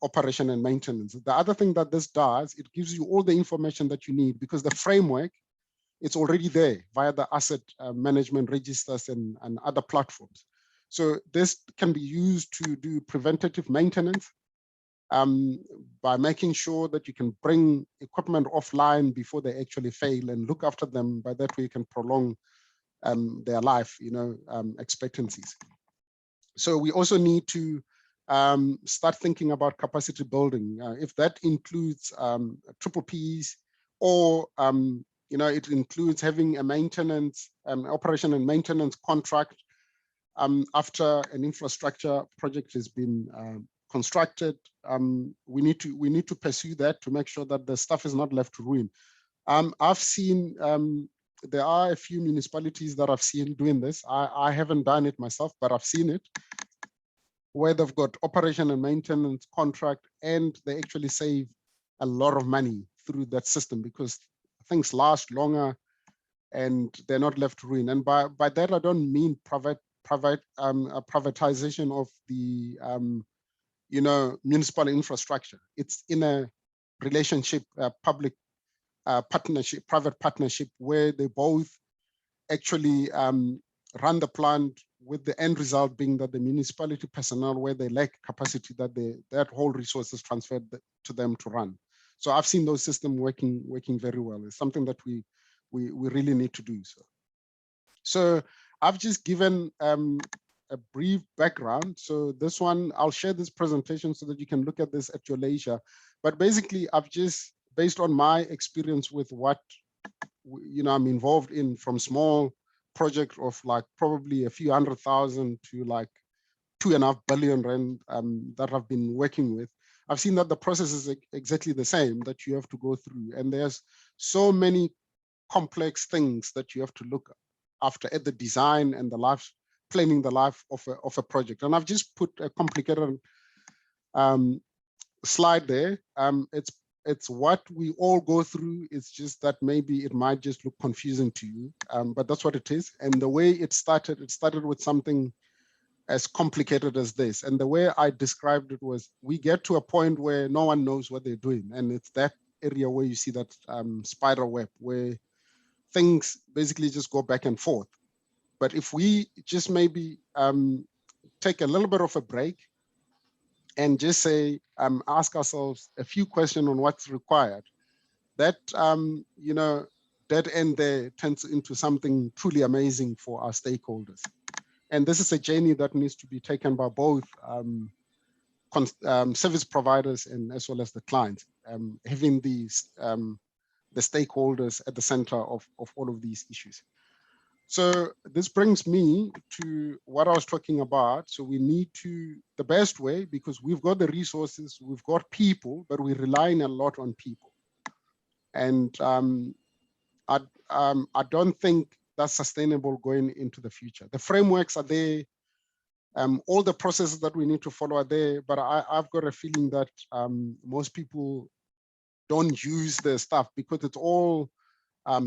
operation and maintenance. The other thing that this does, it gives you all the information that you need, because the framework, it's already there via the asset management registers and other platforms. So this can be used to do preventative maintenance by making sure that you can bring equipment offline before they actually fail and look after them. By that way, you can prolong their life, expectancies. So we also need to start thinking about capacity building. If that includes triple Ps, or it includes having a maintenance, operation and maintenance contract after an infrastructure project has been constructed. We need to pursue that to make sure that the stuff is not left to ruin. I've seen there are a few municipalities that I've seen doing this. I haven't done it myself, but I've seen it, where they've got operation and maintenance contract, and they actually save a lot of money through that system because things last longer and they're not left to ruin. And by that, I don't mean privatization of the municipal infrastructure. It's in a relationship, public partnership, private partnership, where they both actually run the plant, with the end result being that the municipality personnel, where they lack capacity, that whole resource is transferred to them to run. So I've seen those systems working very well. It's something that we really need to do. So I've just given a brief background. So this one, I'll share this presentation so that you can look at this at your leisure. But basically, I've just, based on my experience with what I'm involved in, from small project of like probably a few 100,000 to like 2.5 billion rand that I've been working with, I've seen that the process is exactly the same that you have to go through. And there's so many complex things that you have to look after at the design and the life, planning the life of a project. And I've just put a complicated slide there. It's what we all go through. It's just that maybe it might just look confusing to you, but that's what it is. And the way it started with something as complicated as this. And the way I described it was, we get to a point where no one knows what they're doing. And it's that area where you see that spider web, where things basically just go back and forth. But if we just maybe take a little bit of a break and just say, ask ourselves a few questions on what's required, that, that end there turns into something truly amazing for our stakeholders. And this is a journey that needs to be taken by both service providers and as well as the clients, having these the stakeholders at the center of all of these issues. So this brings me to what I was talking about. So we need to, the best way, because we've got the resources, we've got people, but we're relying a lot on people. And I don't think that's sustainable going into the future. The frameworks are there, all the processes that we need to follow are there, but I've got a feeling that most people don't use the stuff because it's all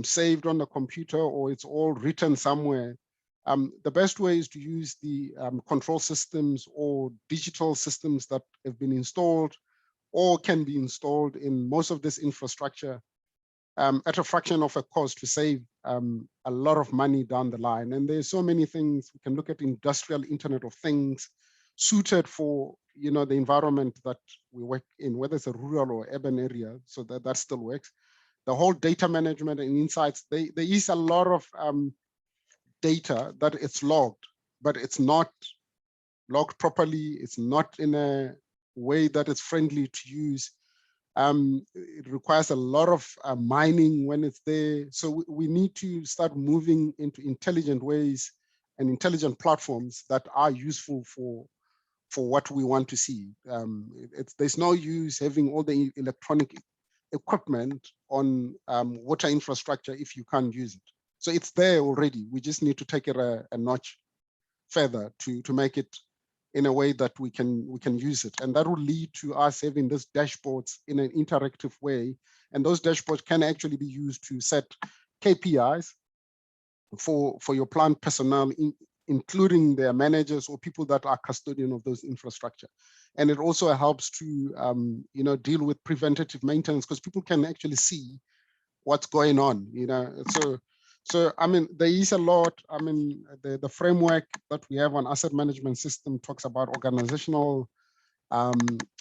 saved on the computer or it's all written somewhere. The best way is to use the control systems or digital systems that have been installed or can be installed in most of this infrastructure at a fraction of a cost to save a lot of money down the line. And there's so many things. We can look at industrial Internet of Things suited for the environment that we work in, whether it's a rural or urban area, so that still works. The whole data management and insights, there is a lot of data that it's logged, but it's not logged properly. It's not in a way that is friendly to use. It requires a lot of mining when it's there. So we need to start moving into intelligent ways and intelligent platforms that are useful for what we want to see. There's no use having all the electronic equipment on water infrastructure if you can't use it. So it's there already. We just need to take it a notch further to make it in a way that we can use it. And that will lead to us having these dashboards in an interactive way. And those dashboards can actually be used to set KPIs for your plant personnel, including their managers or people that are custodian of those infrastructure. And it also helps to deal with preventative maintenance because people can actually see what's going on. So I mean, there is a lot. I mean, the framework that we have on asset management system talks about organizational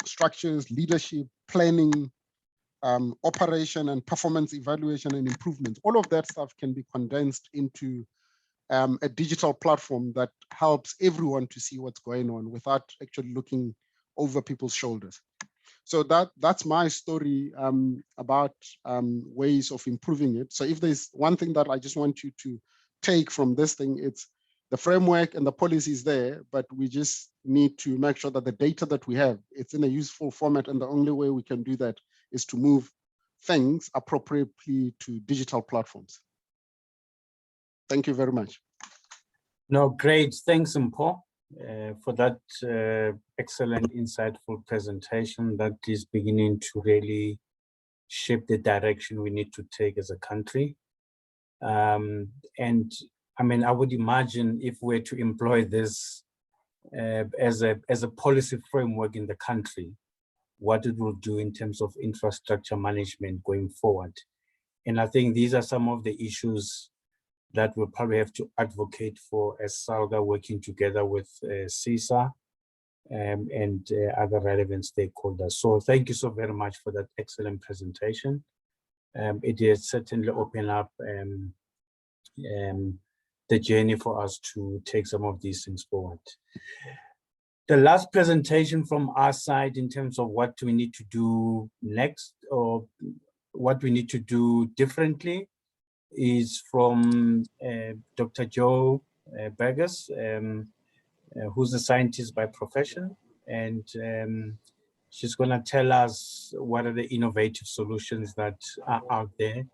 structures, leadership, planning, operation, and performance evaluation and improvement. All of that stuff can be condensed into a digital platform that helps everyone to see what's going on without actually looking over people's shoulders. So that's my story about ways of improving it. So if there's one thing that I just want you to take from this thing, it's the framework and the policies there, but we just need to make sure that the data that we have, it's in a useful format. And the only way we can do that is to move things appropriately to digital platforms. Thank you very much. No, great. Thanks, Mpho, for that excellent, insightful presentation that is beginning to really shape the direction we need to take as a country. And I mean, I would imagine if we're to employ this as a policy framework in the country, what it will do in terms of infrastructure management going forward. And I think these are some of the issues that we'll probably have to advocate for as Salga, working together with CISA and other relevant stakeholders. So thank you so very much for that excellent presentation. It has certainly opened up the journey for us to take some of these things forward. The last presentation from our side in terms of what we need to do next or what we need to do differently is from Dr. Joe Burgess, who's a scientist by profession, and she's going to tell us what are the innovative solutions that are out there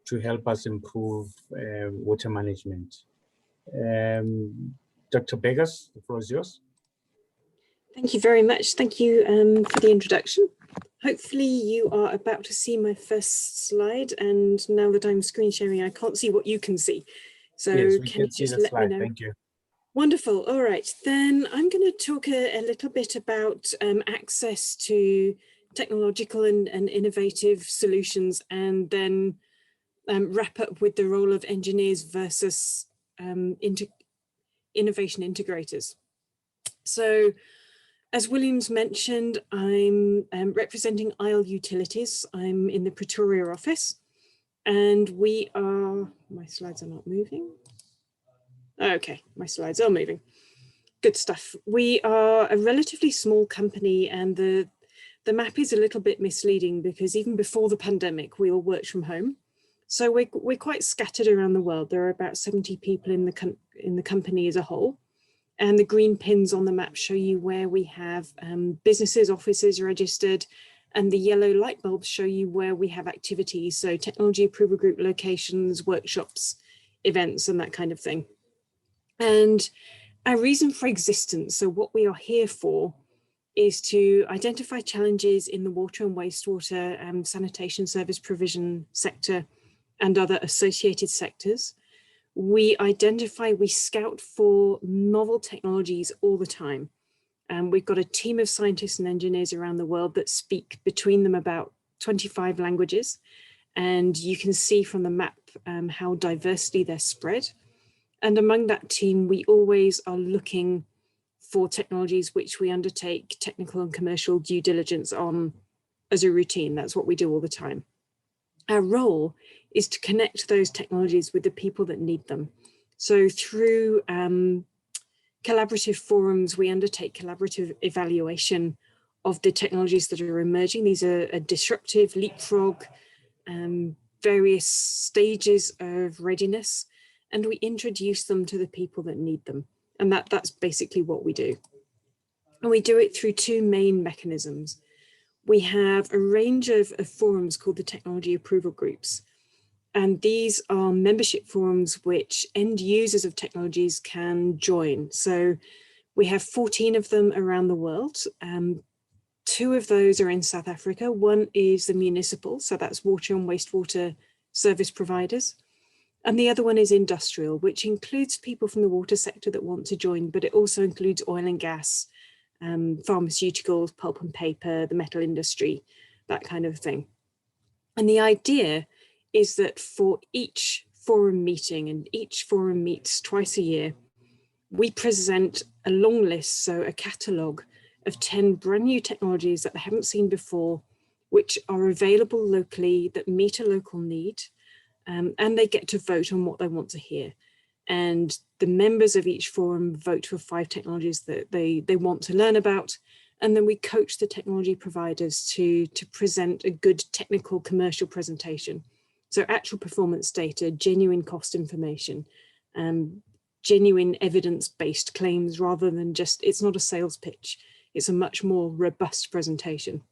to help us improve water management. Dr. Burgess, the floor is yours. Thank you very much. Thank you for the introduction. Hopefully you are about to see my first slide, and now that I'm screen sharing, I can't see what you can see. So yes, we can you see just the let slide. me know? Thank you. Wonderful. All right, then I'm going to talk a little bit about access to technological and innovative solutions, and then wrap up with the role of engineers versus innovation integrators. So, as Williams mentioned, I'm representing Isle Utilities. I'm in the Pretoria office, and we are, my slides are not moving. Okay, my slides are moving. Good stuff. We are a relatively small company, and the map is a little bit misleading because even before the pandemic, we all worked from home. So we're quite scattered around the world. There are about 70 people in the company as a whole. And the green pins on the map show you where we have businesses, offices registered, and the yellow light bulbs show you where we have activities. So technology approval group locations, workshops, events, and that kind of thing. And our reason for existence, so what we are here for, is to identify challenges in the water and wastewater sanitation service provision sector and other associated sectors. We identify, we scout for novel technologies all the time. We've got a team of scientists and engineers around the world that speak between them about 25 languages. And you can see from the map how diversely they're spread. And among that team, we always are looking for technologies which we undertake technical and commercial due diligence on as a routine. That's what we do all the time. Our role is to connect those technologies with the people that need them. So through collaborative forums, we undertake collaborative evaluation of the technologies that are emerging. These are disruptive, leapfrog, various stages of readiness, and we introduce them to the people that need them. And that's basically what we do. And we do it through two main mechanisms. We have a range of forums called the technology approval groups. And these are membership forums which end users of technologies can join. So we have 14 of them around the world. 2 of those are in South Africa. One is the municipal, so that's water and wastewater service providers. And the other one is industrial, which includes people from the water sector that want to join, but it also includes oil and gas, pharmaceuticals, pulp and paper, the metal industry, that kind of thing. And the idea is that for each forum meeting, and each forum meets twice a year, we present a long list, so a catalogue of 10 brand new technologies that they haven't seen before, which are available locally, that meet a local need, and they get to vote on what they want to hear. And the members of each forum vote for 5 technologies that they want to learn about. And then we coach the technology providers to present a good technical commercial presentation. So actual performance data, genuine cost information, genuine evidence-based claims rather than just, it's not a sales pitch. It's a much more robust presentation.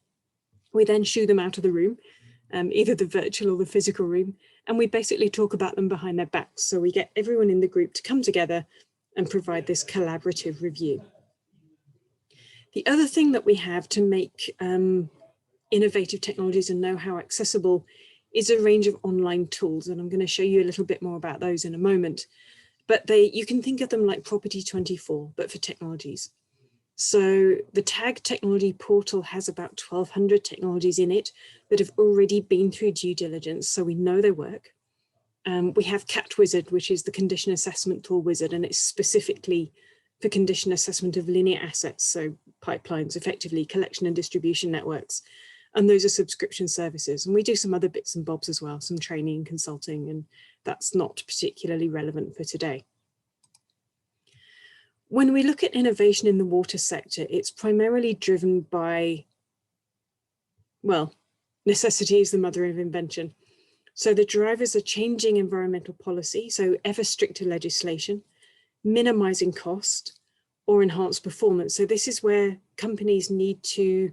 We then shoo them out of the room, either the virtual or the physical room, and we basically talk about them behind their backs. So we get everyone in the group to come together and provide this collaborative review. The other thing that we have to make innovative technologies and know-how accessible is a range of online tools. And I'm going to show you a little bit more about those in a moment. But you can think of them like Property 24, but for technologies. So the TAG technology portal has about 1,200 technologies in it that have already been through due diligence, so we know they work. We have Cat Wizard, which is the condition assessment tool wizard, and it's specifically for condition assessment of linear assets, so pipelines, effectively collection and distribution networks. And those are subscription services. And we do some other bits and bobs as well, some training and consulting, and that's not particularly relevant for today. When we look at innovation in the water sector, it's primarily driven by, well, necessity is the mother of invention. So the drivers are changing environmental policy, so ever stricter legislation, minimizing cost, or enhanced performance. So this is where companies need to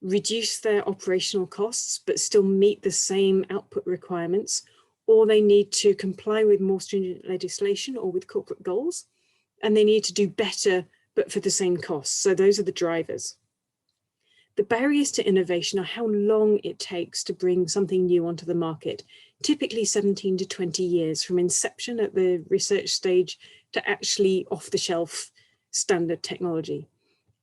reduce their operational costs, but still meet the same output requirements, or they need to comply with more stringent legislation or with corporate goals, and they need to do better, but for the same costs. So those are the drivers. The barriers to innovation are how long it takes to bring something new onto the market, typically 17 to 20 years from inception at the research stage to actually off-the-shelf standard technology.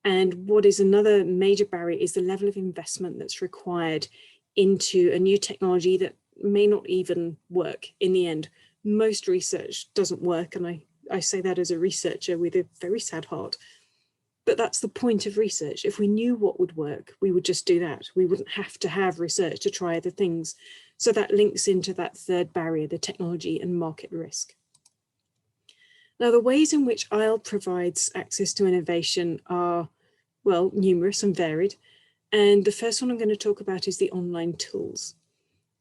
And what is another major barrier is the level of investment that's required into a new technology that may not even work in the end. Most research doesn't work, and I say that as a researcher with a very sad heart. But that's the point of research. If we knew what would work, we would just do that. We wouldn't have to have research to try other things. So that links into that third barrier, the technology and market risk. Now, the ways in which ISLE provides access to innovation are, well, numerous and varied. And the first one I'm going to talk about is the online tools.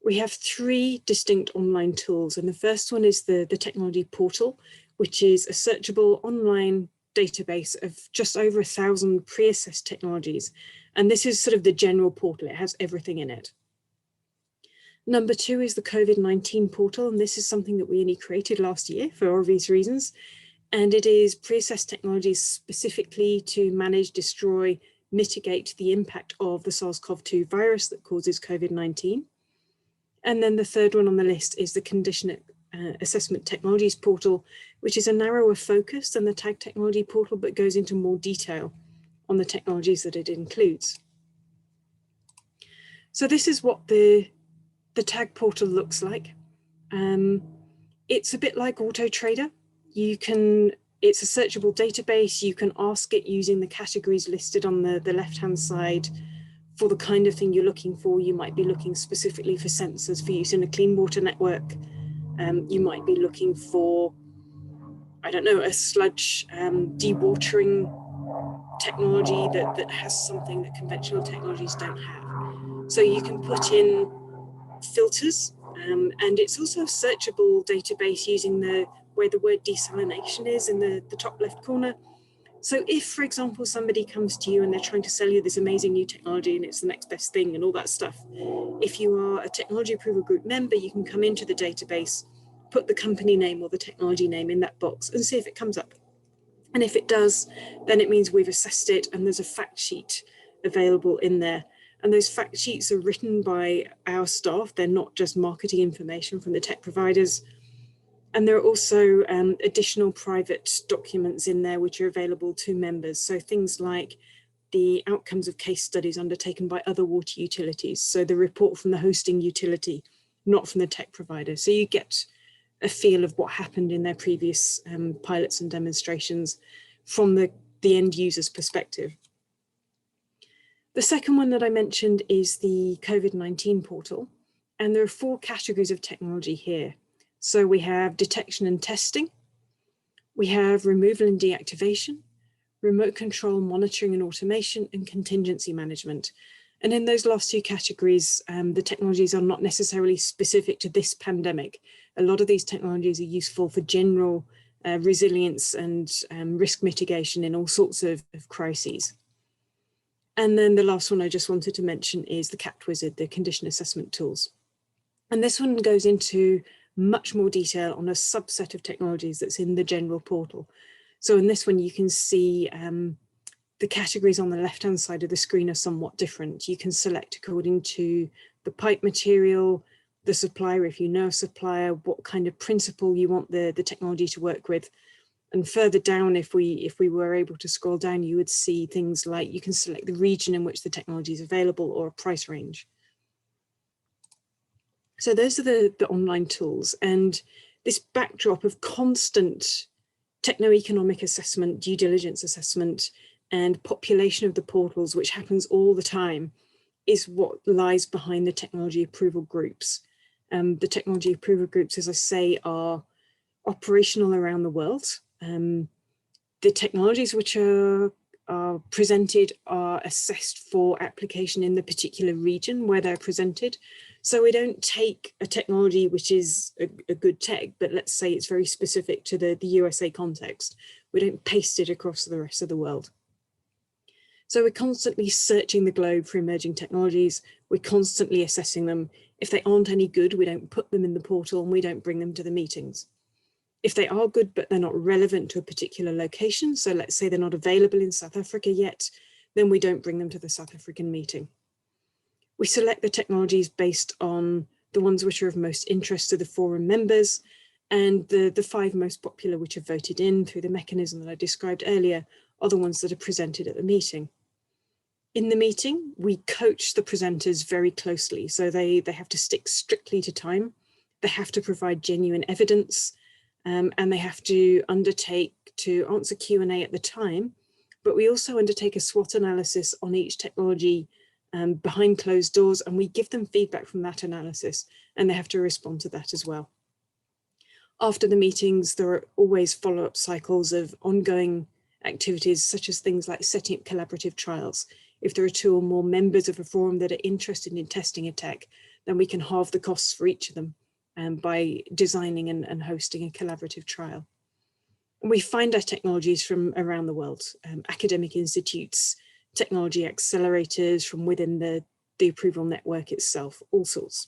We have 3 distinct online tools. And the first one is the technology portal, which is a searchable online database of just over 1,000 pre-assessed technologies. And this is sort of the general portal. It has everything in it. Number 2 is the COVID-19 portal. And this is something that we only created last year for obvious reasons. And it is pre-assessed technologies specifically to manage, destroy, mitigate the impact of the SARS-CoV-2 virus that causes COVID-19. And then the third one on the list is the condition assessment technologies portal, which is a narrower focus than the TAG technology portal, but goes into more detail on the technologies that it includes. So this is what the TAG portal looks like. It's a bit like Auto Trader. It's a searchable database. You can ask it using the categories listed on the left-hand side for the kind of thing you're looking for. You might be looking specifically for sensors for use in a clean water network. You might be looking for, I don't know, a sludge dewatering technology that has something that conventional technologies don't have. So you can put in filters, and it's also a searchable database using where the word desalination is in the top left corner. So if, for example, somebody comes to you and they're trying to sell you this amazing new technology and it's the next best thing and all that stuff, if you are a technology approval group member, you can come into the database, put the company name or the technology name in that box and see if it comes up. And if it does, then it means we've assessed it and there's a fact sheet available in there. And those fact sheets are written by our staff. They're not just marketing information from the tech providers. And there are also additional private documents in there which are available to members. So things like the outcomes of case studies undertaken by other water utilities. So the report from the hosting utility, not from the tech provider. So you get a feel of what happened in their previous pilots and demonstrations from the end user's perspective. The second one that I mentioned is the COVID-19 portal. And there are 4 categories of technology here. So we have detection and testing, we have removal and deactivation, remote control, monitoring and automation, and contingency management. And in those last 2 categories, the technologies are not necessarily specific to this pandemic. A lot of these technologies are useful for general resilience and risk mitigation in all sorts of crises. And then the last one I just wanted to mention is the CAT Wizard, the condition assessment tools. And this one goes into much more detail on a subset of technologies that's in the general portal. So in this one, you can see the categories on the left-hand side of the screen are somewhat different. You can select according to the pipe material, the supplier, if you know a supplier, what kind of principle you want the technology to work with. And further down, if we were able to scroll down, you would see things like you can select the region in which the technology is available or a price range. So those are the online tools, and this backdrop of constant techno-economic assessment, due diligence assessment, and population of the portals, which happens all the time, is what lies behind the technology approval groups. The technology approval groups, as I say, are operational around the world. The technologies which are presented are assessed for application in the particular region where they're presented. So we don't take a technology which is a good tech, but let's say it's very specific to the USA context. We don't paste it across the rest of the world. So we're constantly searching the globe for emerging technologies. We're constantly assessing them. If they aren't any good, we don't put them in the portal and we don't bring them to the meetings. If they are good, but they're not relevant to a particular location, so let's say they're not available in South Africa yet, then we don't bring them to the South African meeting. We select the technologies based on the ones which are of most interest to the forum members, and the 5 most popular which are voted in through the mechanism that I described earlier are the ones that are presented at the meeting. In the meeting, we coach the presenters very closely, so they have to stick strictly to time, they have to provide genuine evidence, and they have to undertake to answer Q&A at the time, but we also undertake a SWOT analysis on each technology behind closed doors, and we give them feedback from that analysis, and they have to respond to that as well. After the meetings, there are always follow-up cycles of ongoing activities, such as things like setting up collaborative trials. If there are 2 or more members of a forum that are interested in testing a tech, then we can halve the costs for each of them by designing and hosting a collaborative trial. And we find our technologies from around the world, academic institutes, technology accelerators from within the approval network itself, all sorts.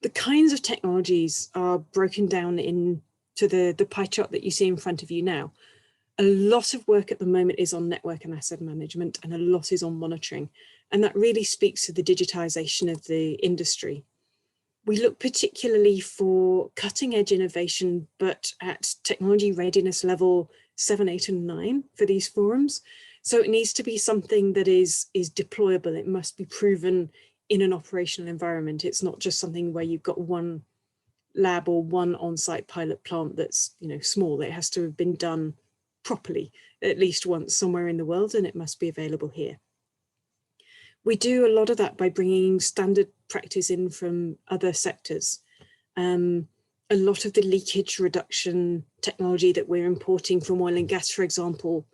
The kinds of technologies are broken down into the pie chart that you see in front of you now. A lot of work at the moment is on network and asset management, and a lot is on monitoring. And that really speaks to the digitization of the industry. We look particularly for cutting edge innovation, but at technology readiness level 7, 8, and 9 for these forums. So it needs to be something that is deployable. It must be proven in an operational environment. It's not just something where you've got one lab or one on-site pilot plant that's small. It has to have been done properly at least once somewhere in the world, and it must be available here. We do a lot of that by bringing standard practice in from other sectors. A lot of the leakage reduction technology that we're importing from oil and gas, for example,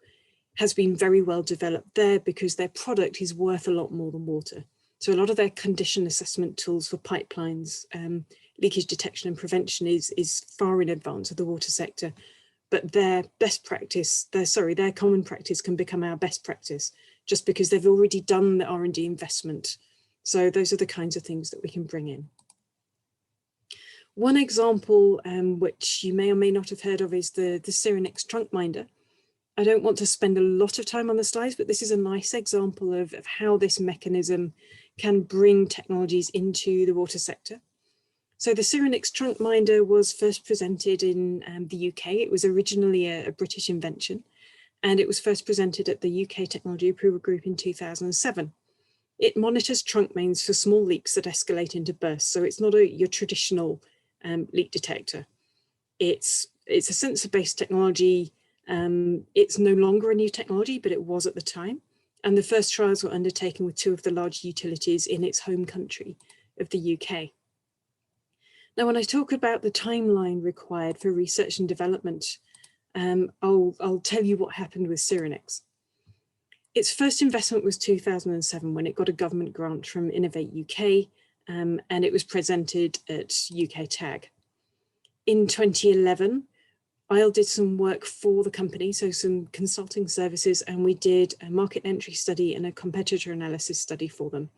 has been very well developed there because their product is worth a lot more than water. So a lot of their condition assessment tools for pipelines, leakage detection and prevention is far in advance of the water sector. But their best practice, their common practice can become our best practice just because they've already done the R&D investment. So those are the kinds of things that we can bring in. One example, which you may or may not have heard of, is the Syrinx trunk minder. I don't want to spend a lot of time on the slides, but this is a nice example of how this mechanism can bring technologies into the water sector. So the Syrinx trunk minder was first presented in the UK. It was originally a British invention, and it was first presented at the UK Technology Approval Group in 2007. It monitors trunk mains for small leaks that escalate into bursts. So it's not your traditional leak detector. It's a sensor-based technology. It's no longer a new technology, but it was at the time. And the first trials were undertaken with 2 of the large utilities in its home country of the UK. Now, when I talk about the timeline required for research and development, I'll tell you what happened with Syrinx. Its first investment was 2007 when it got a government grant from Innovate UK, and it was presented at UK TAG. In 2011, IL did some work for the company, so some consulting services, and we did a market entry study and a competitor analysis study for them.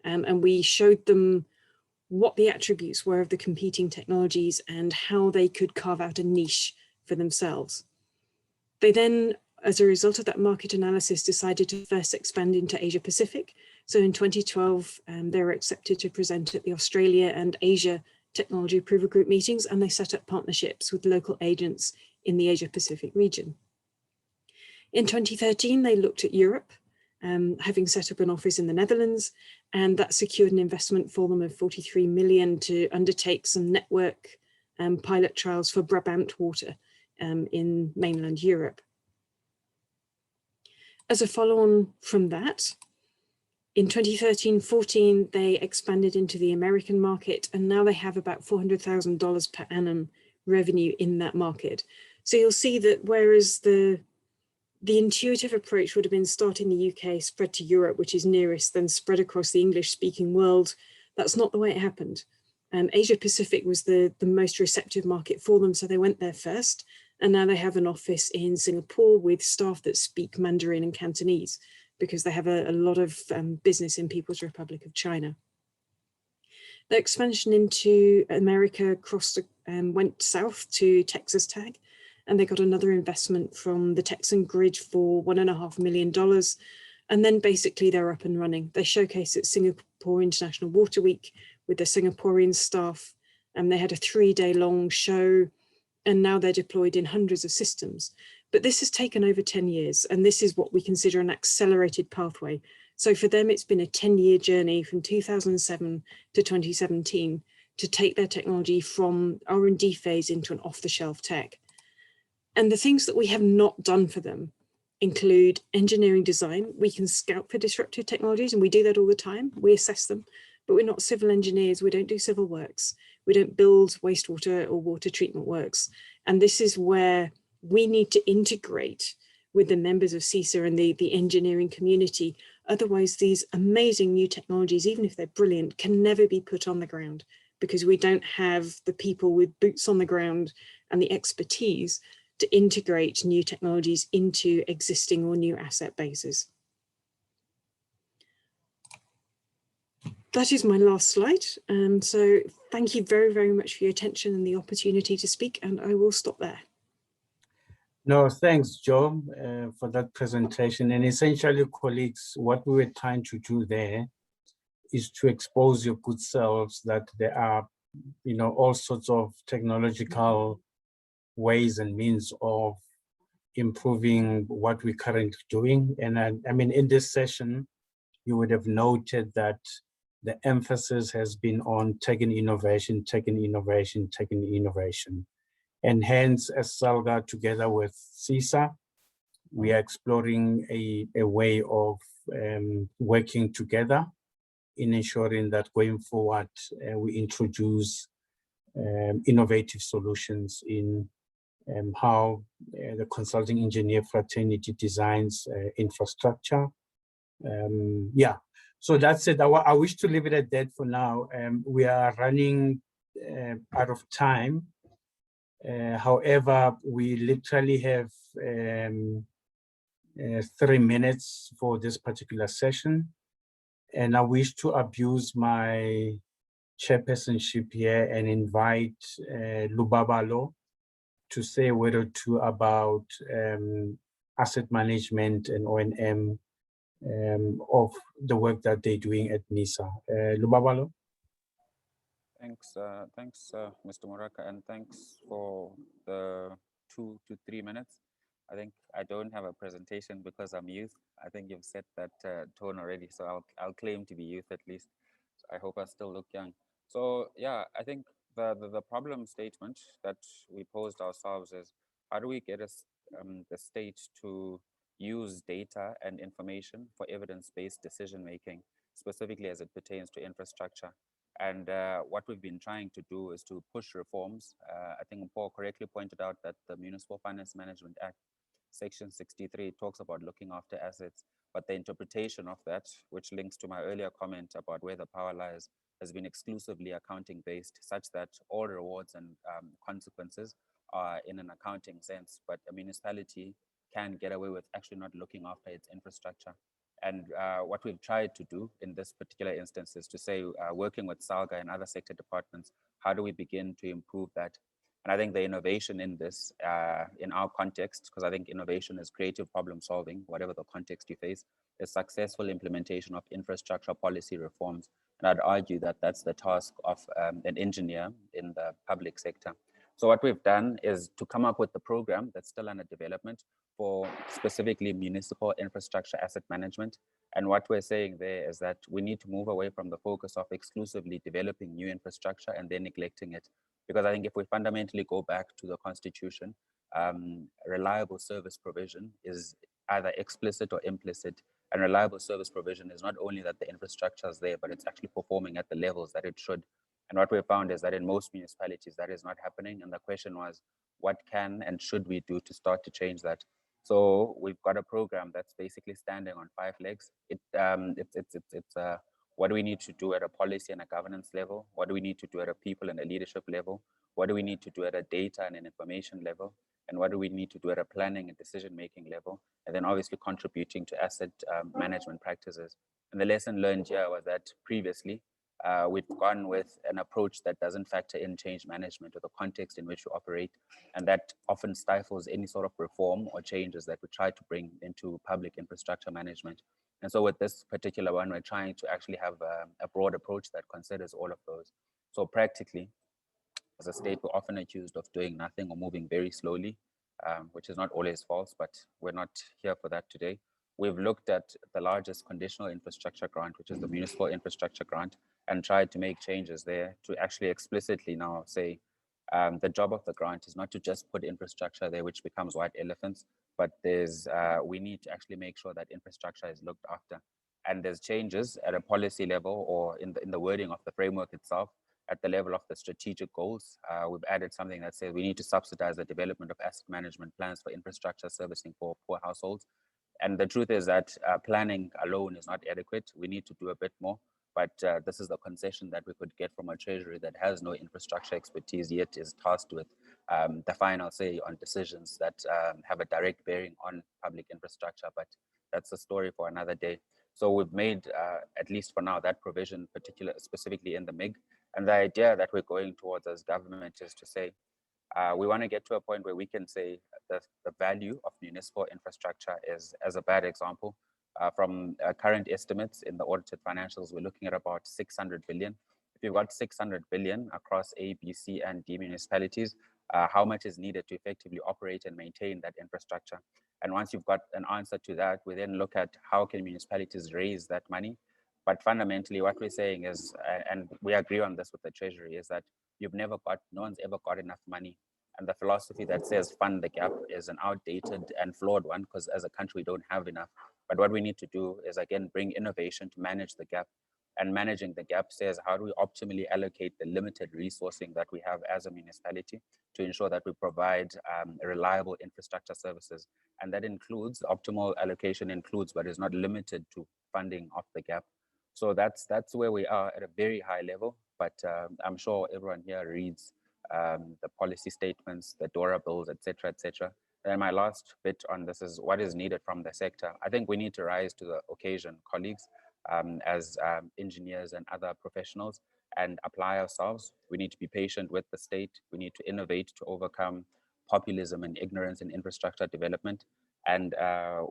And we showed them what the attributes were of the competing technologies and how they could carve out a niche for themselves. They then, as a result of that market analysis, decided to first expand into Asia Pacific. So in 2012, they were accepted to present at the Australia and Asia Technology Approval Group meetings, and they set up partnerships with local agents in the Asia Pacific region. In 2013, they looked at Europe, having set up an office in the Netherlands, and that secured an investment for them of 43 million to undertake some network pilot trials for Brabant Water. in mainland Europe. As a follow-on from that, in 2013-14, they expanded into the American market, and now they have about $400,000 per annum revenue in that market. So you'll see that whereas the intuitive approach would have been start in the UK, spread to Europe, which is nearest, then spread across the English-speaking world, that's not the way it happened. Asia Pacific was the most receptive market for them, so they went there first. And now they have an office in Singapore with staff that speak Mandarin and Cantonese, because they have a lot of business in People's Republic of China. The expansion into America went south to Texas Tag, and they got another investment from the Texan grid for $1.5 million. And then basically they're up and running. They showcase at Singapore International Water Week with the Singaporean staff, and they had a 3-day-long show, and now they're deployed in hundreds of systems. But this has taken over 10 years, and this is what we consider an accelerated pathway. So for them, it's been a 10-year journey from 2007 to 2017 to take their technology from R&D phase into an off-the-shelf tech. And the things that we have not done for them include engineering design. We can scout for disruptive technologies, and we do that all the time. We assess them, but we're not civil engineers. We don't do civil works. We don't build wastewater or water treatment works. And this is where we need to integrate with the members of CISA and the engineering community. Otherwise, these amazing new technologies, even if they're brilliant, can never be put on the ground because we don't have the people with boots on the ground and the expertise to integrate new technologies into existing or new asset bases. That is my last slide. So thank you very, very much for your attention and the opportunity to speak, and I will stop there. No, thanks, Joe, for that presentation. And essentially, colleagues, what we were trying to do there is to expose your good selves that there are, all sorts of technological ways and means of improving what we're currently doing. And I mean, in this session, you would have noted that the emphasis has been on tech and innovation, tech and innovation, tech and innovation. And hence, as Salga, together with CISA, we are exploring a way of working together in ensuring that going forward, we introduce innovative solutions in how the consulting engineer fraternity designs infrastructure. Yeah, so that's it. I wish to leave it at that for now. We are running out of time. However, we literally have 3 minutes for this particular session. And I wish to abuse my chairpersonship here and invite Lubabalo to say a word or two about asset management and O&M of the work that they're doing at NISA. Lubabalo? Thanks, Mr. Moraka, and thanks for the 2 to 3 minutes. I think I don't have a presentation because I'm youth. I think you've set that tone already, so I'll claim to be youth at least. So I hope I still look young. So yeah, I think the problem statement that we posed ourselves is, how do we get us the state to use data and information for evidence-based decision making, specifically as it pertains to infrastructure? And what we've been trying to do is to push reforms. I think Paul correctly pointed out that the Municipal Finance Management Act, Section 63, talks about looking after assets, but the interpretation of that, which links to my earlier comment about where the power lies, has been exclusively accounting based, such that all rewards and consequences are in an accounting sense, but a municipality can get away with actually not looking after its infrastructure. And what we've tried to do in this particular instance is to say, working with Salga and other sector departments, how do we begin to improve that? And I think the innovation in this, in our context, because I think innovation is creative problem solving, whatever the context you face, is successful implementation of infrastructure policy reforms. And I'd argue that that's the task of an engineer in the public sector. So what we've done is to come up with the program that's still under development for specifically municipal infrastructure asset management. And what we're saying there is that we need to move away from the focus of exclusively developing new infrastructure and then neglecting it. Because I think if we fundamentally go back to the Constitution, reliable service provision is either explicit or implicit. And reliable service provision is not only that the infrastructure is there, but it's actually performing at the levels that it should. And what we found is that in most municipalities, that is not happening. And the question was, what can and should we do to start to change that? So we've got a program that's basically standing on 5 legs. What do we need to do at a policy and a governance level? What do we need to do at a people and a leadership level? What do we need to do at a data and an information level? And what do we need to do at a planning and decision-making level? And then obviously contributing to asset management practices. And the lesson learned here was that previously, we've gone with an approach that doesn't factor in change management or the context in which we operate. And that often stifles any sort of reform or changes that we try to bring into public infrastructure management. And so with this particular one, we're trying to actually have a broad approach that considers all of those. So practically, as a state, we're often accused of doing nothing or moving very slowly, which is not always false, but we're not here for that today. We've looked at the largest conditional infrastructure grant, which is the municipal infrastructure grant, and tried to make changes there to actually explicitly now say the job of the grant is not to just put infrastructure there, which becomes white elephants, but we need to actually make sure that infrastructure is looked after. And there's changes at a policy level or in the wording of the framework itself. At the level of the strategic goals, we've added something that says we need to subsidize the development of asset management plans for infrastructure servicing for poor households. And the truth is that planning alone is not adequate. We need to do a bit more, but this is the concession that we could get from a treasury that has no infrastructure expertise, yet is tasked with the final say on decisions that have a direct bearing on public infrastructure, but that's a story for another day. So we've made, at least for now, that provision specifically in the MIG. And the idea that we're going towards as government is to say, we want to get to a point where we can say the value of municipal infrastructure is, as a bad example, from current estimates in the audited financials, we're looking at about 600 billion. If you've got 600 billion across A, B, C, and D municipalities, how much is needed to effectively operate and maintain that infrastructure? And once you've got an answer to that, we then look at how can municipalities raise that money. But fundamentally, what we're saying is, and we agree on this with the Treasury, is that no one's ever got enough money. And the philosophy that says fund the gap is an outdated and flawed one, because as a country, we don't have enough. But what we need to do is, again, bring innovation to manage the gap. And managing the gap says, how do we optimally allocate the limited resourcing that we have as a municipality to ensure that we provide reliable infrastructure services? And that includes, optimal allocation includes, but is not limited to funding of the gap. So that's where we are at a very high level, but I'm sure everyone here reads the policy statements, the DORA bills, et cetera, et cetera. And my last bit on this is what is needed from the sector. I think we need to rise to the occasion, colleagues, as engineers and other professionals, and apply ourselves. We need to be patient with the state. We need to innovate to overcome populism and ignorance in infrastructure development. And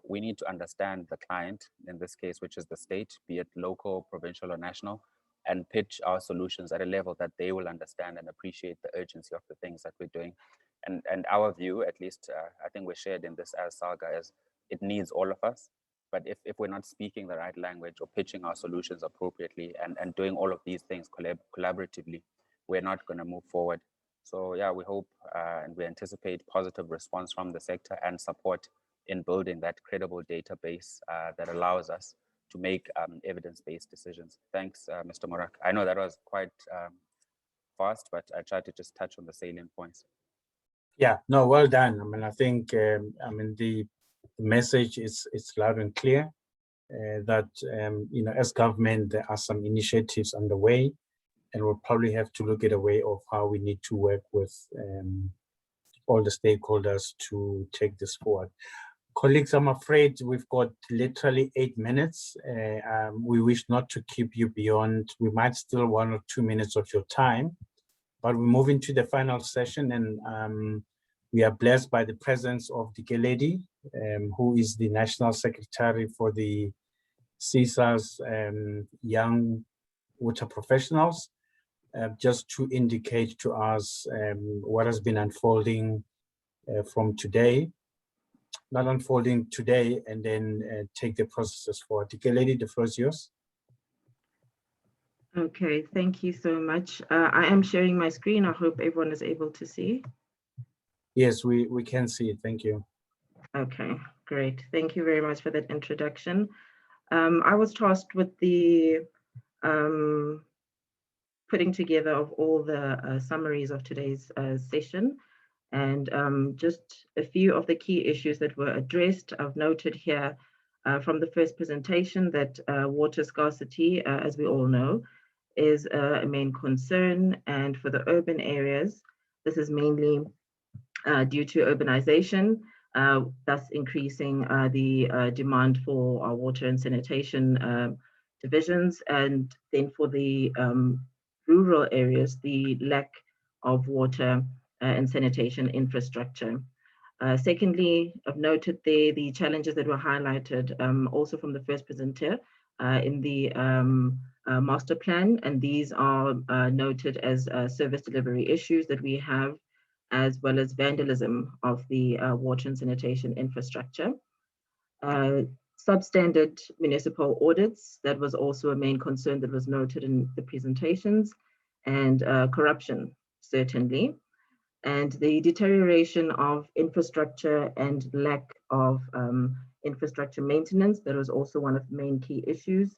we need to understand the client, in this case, which is the state, be it local, provincial, or national, and pitch our solutions at a level that they will understand and appreciate the urgency of the things that we're doing. And our view, at least, I think we're shared in this as Salga, is it needs all of us. But if we're not speaking the right language or pitching our solutions appropriately and doing all of these things collaboratively, we're not going to move forward. So yeah, we hope and we anticipate positive response from the sector and support in building that credible database that allows us to make evidence-based decisions. Thanks, Mr. Morak. I know that was quite fast, but I tried to just touch on the salient points. Yeah, no, well done. I mean, I think, the message is loud and clear that, as government, there are some initiatives underway, and we'll probably have to look at a way of how we need to work with all the stakeholders to take this forward. Colleagues, I'm afraid we've got literally 8 minutes. We wish not to keep you beyond, we might steal 1 or 2 minutes of your time, but we move into the final session, and we are blessed by the presence of Dikeledi, who is the National Secretary for the CISA's Young Water Professionals, just to indicate to us what has been unfolding from today, not unfolding today, and then take the processes forward. Dikeledi, the floor is yours. Okay, thank you so much. I am sharing my screen. I hope everyone is able to see. Yes, we can see it. Thank you. Okay, great. Thank you very much for that introduction. I was tasked with the putting together of all the summaries of today's session, and just a few of the key issues that were addressed. I've noted here from the first presentation that water scarcity, as we all know, is a main concern, and for the urban areas, this is mainly due to urbanization, thus increasing the demand for water and sanitation divisions, and then for the rural areas, the lack of water and sanitation infrastructure. Secondly, I've noted there the challenges that were highlighted also from the first presenter in the master plan, and these are noted as service delivery issues that we have, as well as vandalism of the water and sanitation infrastructure. Substandard municipal audits, that was also a main concern that was noted in the presentations, and corruption, certainly. And the deterioration of infrastructure and lack of infrastructure maintenance, that was also one of the main key issues.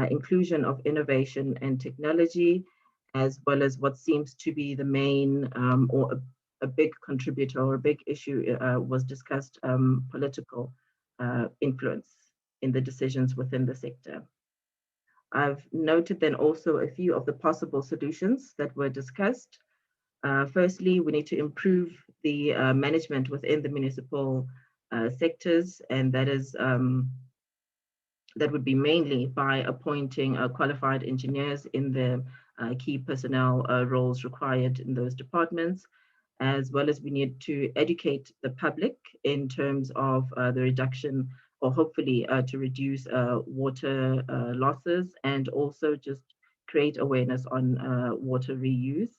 Inclusion of innovation and technology, as well as what seems to be the main or a big contributor or a big issue was discussed, political influence in the decisions within the sector. I've noted then also a few of the possible solutions that were discussed. Firstly, we need to improve the management within the municipal sectors, and that is that would be mainly by appointing qualified engineers in the key personnel roles required in those departments, as well as we need to educate the public in terms of the reduction, or hopefully to reduce water losses, and also just create awareness on water reuse.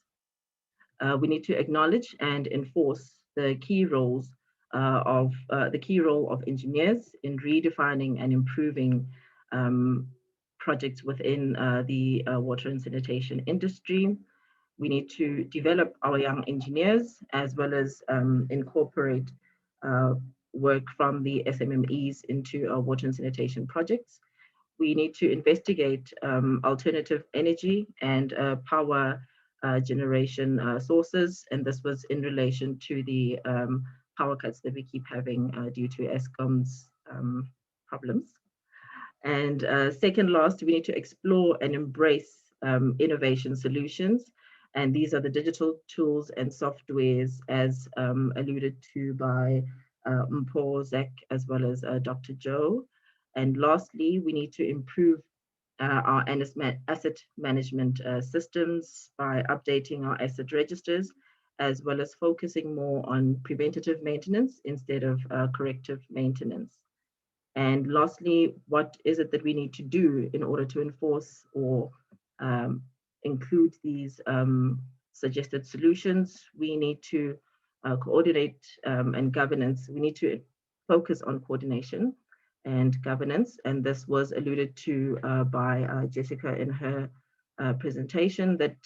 We need to acknowledge and enforce the key roles the key role of engineers in redefining and improving projects within the water and sanitation industry. We need to develop our young engineers, as well as incorporate work from the SMMEs into our water and sanitation projects. We need to investigate alternative energy and power generation sources, and this was in relation to the power cuts that we keep having due to Eskom's problems. And second last, we need to explore and embrace innovation solutions, and these are the digital tools and softwares as alluded to by Mpho, Zach, as well as Dr. Joe. And lastly, we need to improve our asset management systems by updating our asset registers, as well as focusing more on preventative maintenance instead of corrective maintenance. And lastly, what is it that we need to do in order to enforce or include these suggested solutions? We need to coordinate and governance. We need to focus on coordination and governance, and this was alluded to by Jessica in her presentation, that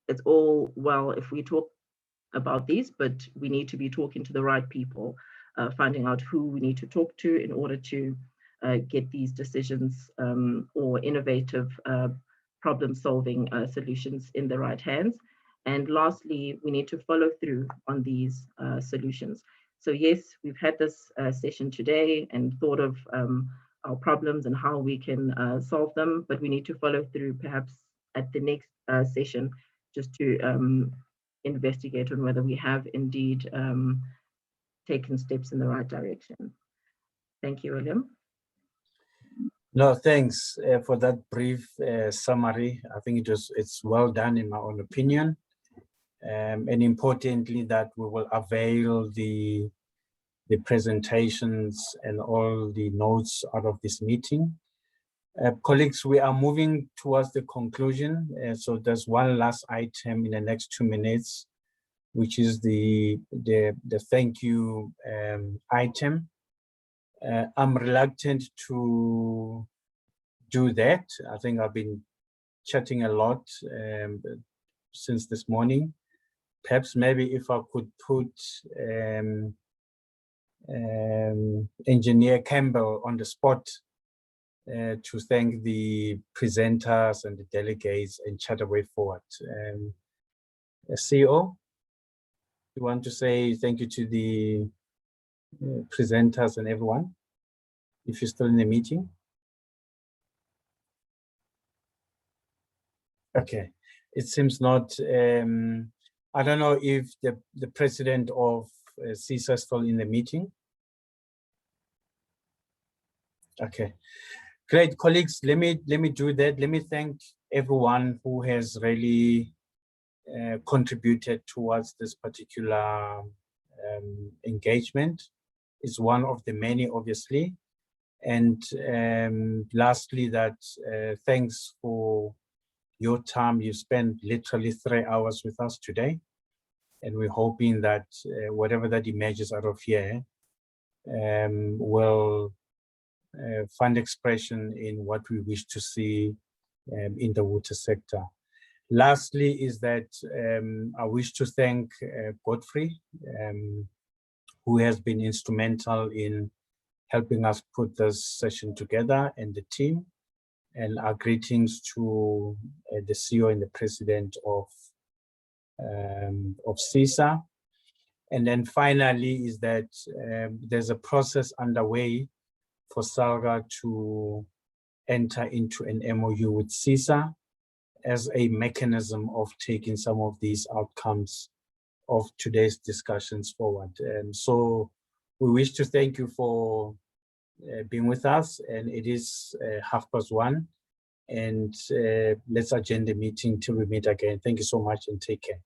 it's all well if we talk about these, but we need to be talking to the right people, finding out who we need to talk to in order to get these decisions or innovative problem-solving solutions in the right hands. And lastly, we need to follow through on these solutions. So yes, we've had this session today and thought of our problems and how we can solve them, but we need to follow through perhaps at the next session just to investigate on whether we have indeed taken steps in the right direction. Thank you, William. No, thanks for that brief summary. I think it's well done in my own opinion. And importantly, that we will avail the presentations and all the notes out of this meeting. Colleagues, we are moving towards the conclusion. So there's one last item in the next 2 minutes, which is the thank you item. I'm reluctant to do that. I think I've been chatting a lot since this morning. perhaps maybe if I could put Engineer Campbell on the spot to thank the presenters and the delegates and chart a way forward. CEO, you want to say thank you to the presenters and everyone, if you're still in the meeting? Okay, it seems not. I don't know if the president of CISA is still in the meeting. Okay, great colleagues. Let me do that. Let me thank everyone who has really contributed towards this particular engagement. It's one of the many, obviously. And lastly, that thanks for your time. You spent literally 3 hours with us today. And we're hoping that whatever that emerges out of here will find expression in what we wish to see in the water sector. Lastly is that I wish to thank Godfrey, who has been instrumental in helping us put this session together, and the team, and our greetings to the CEO and the president of CISA. And then finally is that there's a process underway for Salga to enter into an MOU with CISA as a mechanism of taking some of these outcomes of today's discussions forward. And so we wish to thank you for being with us, and it is 1:30, and let's adjourn the meeting till we meet again. Thank you so much and take care.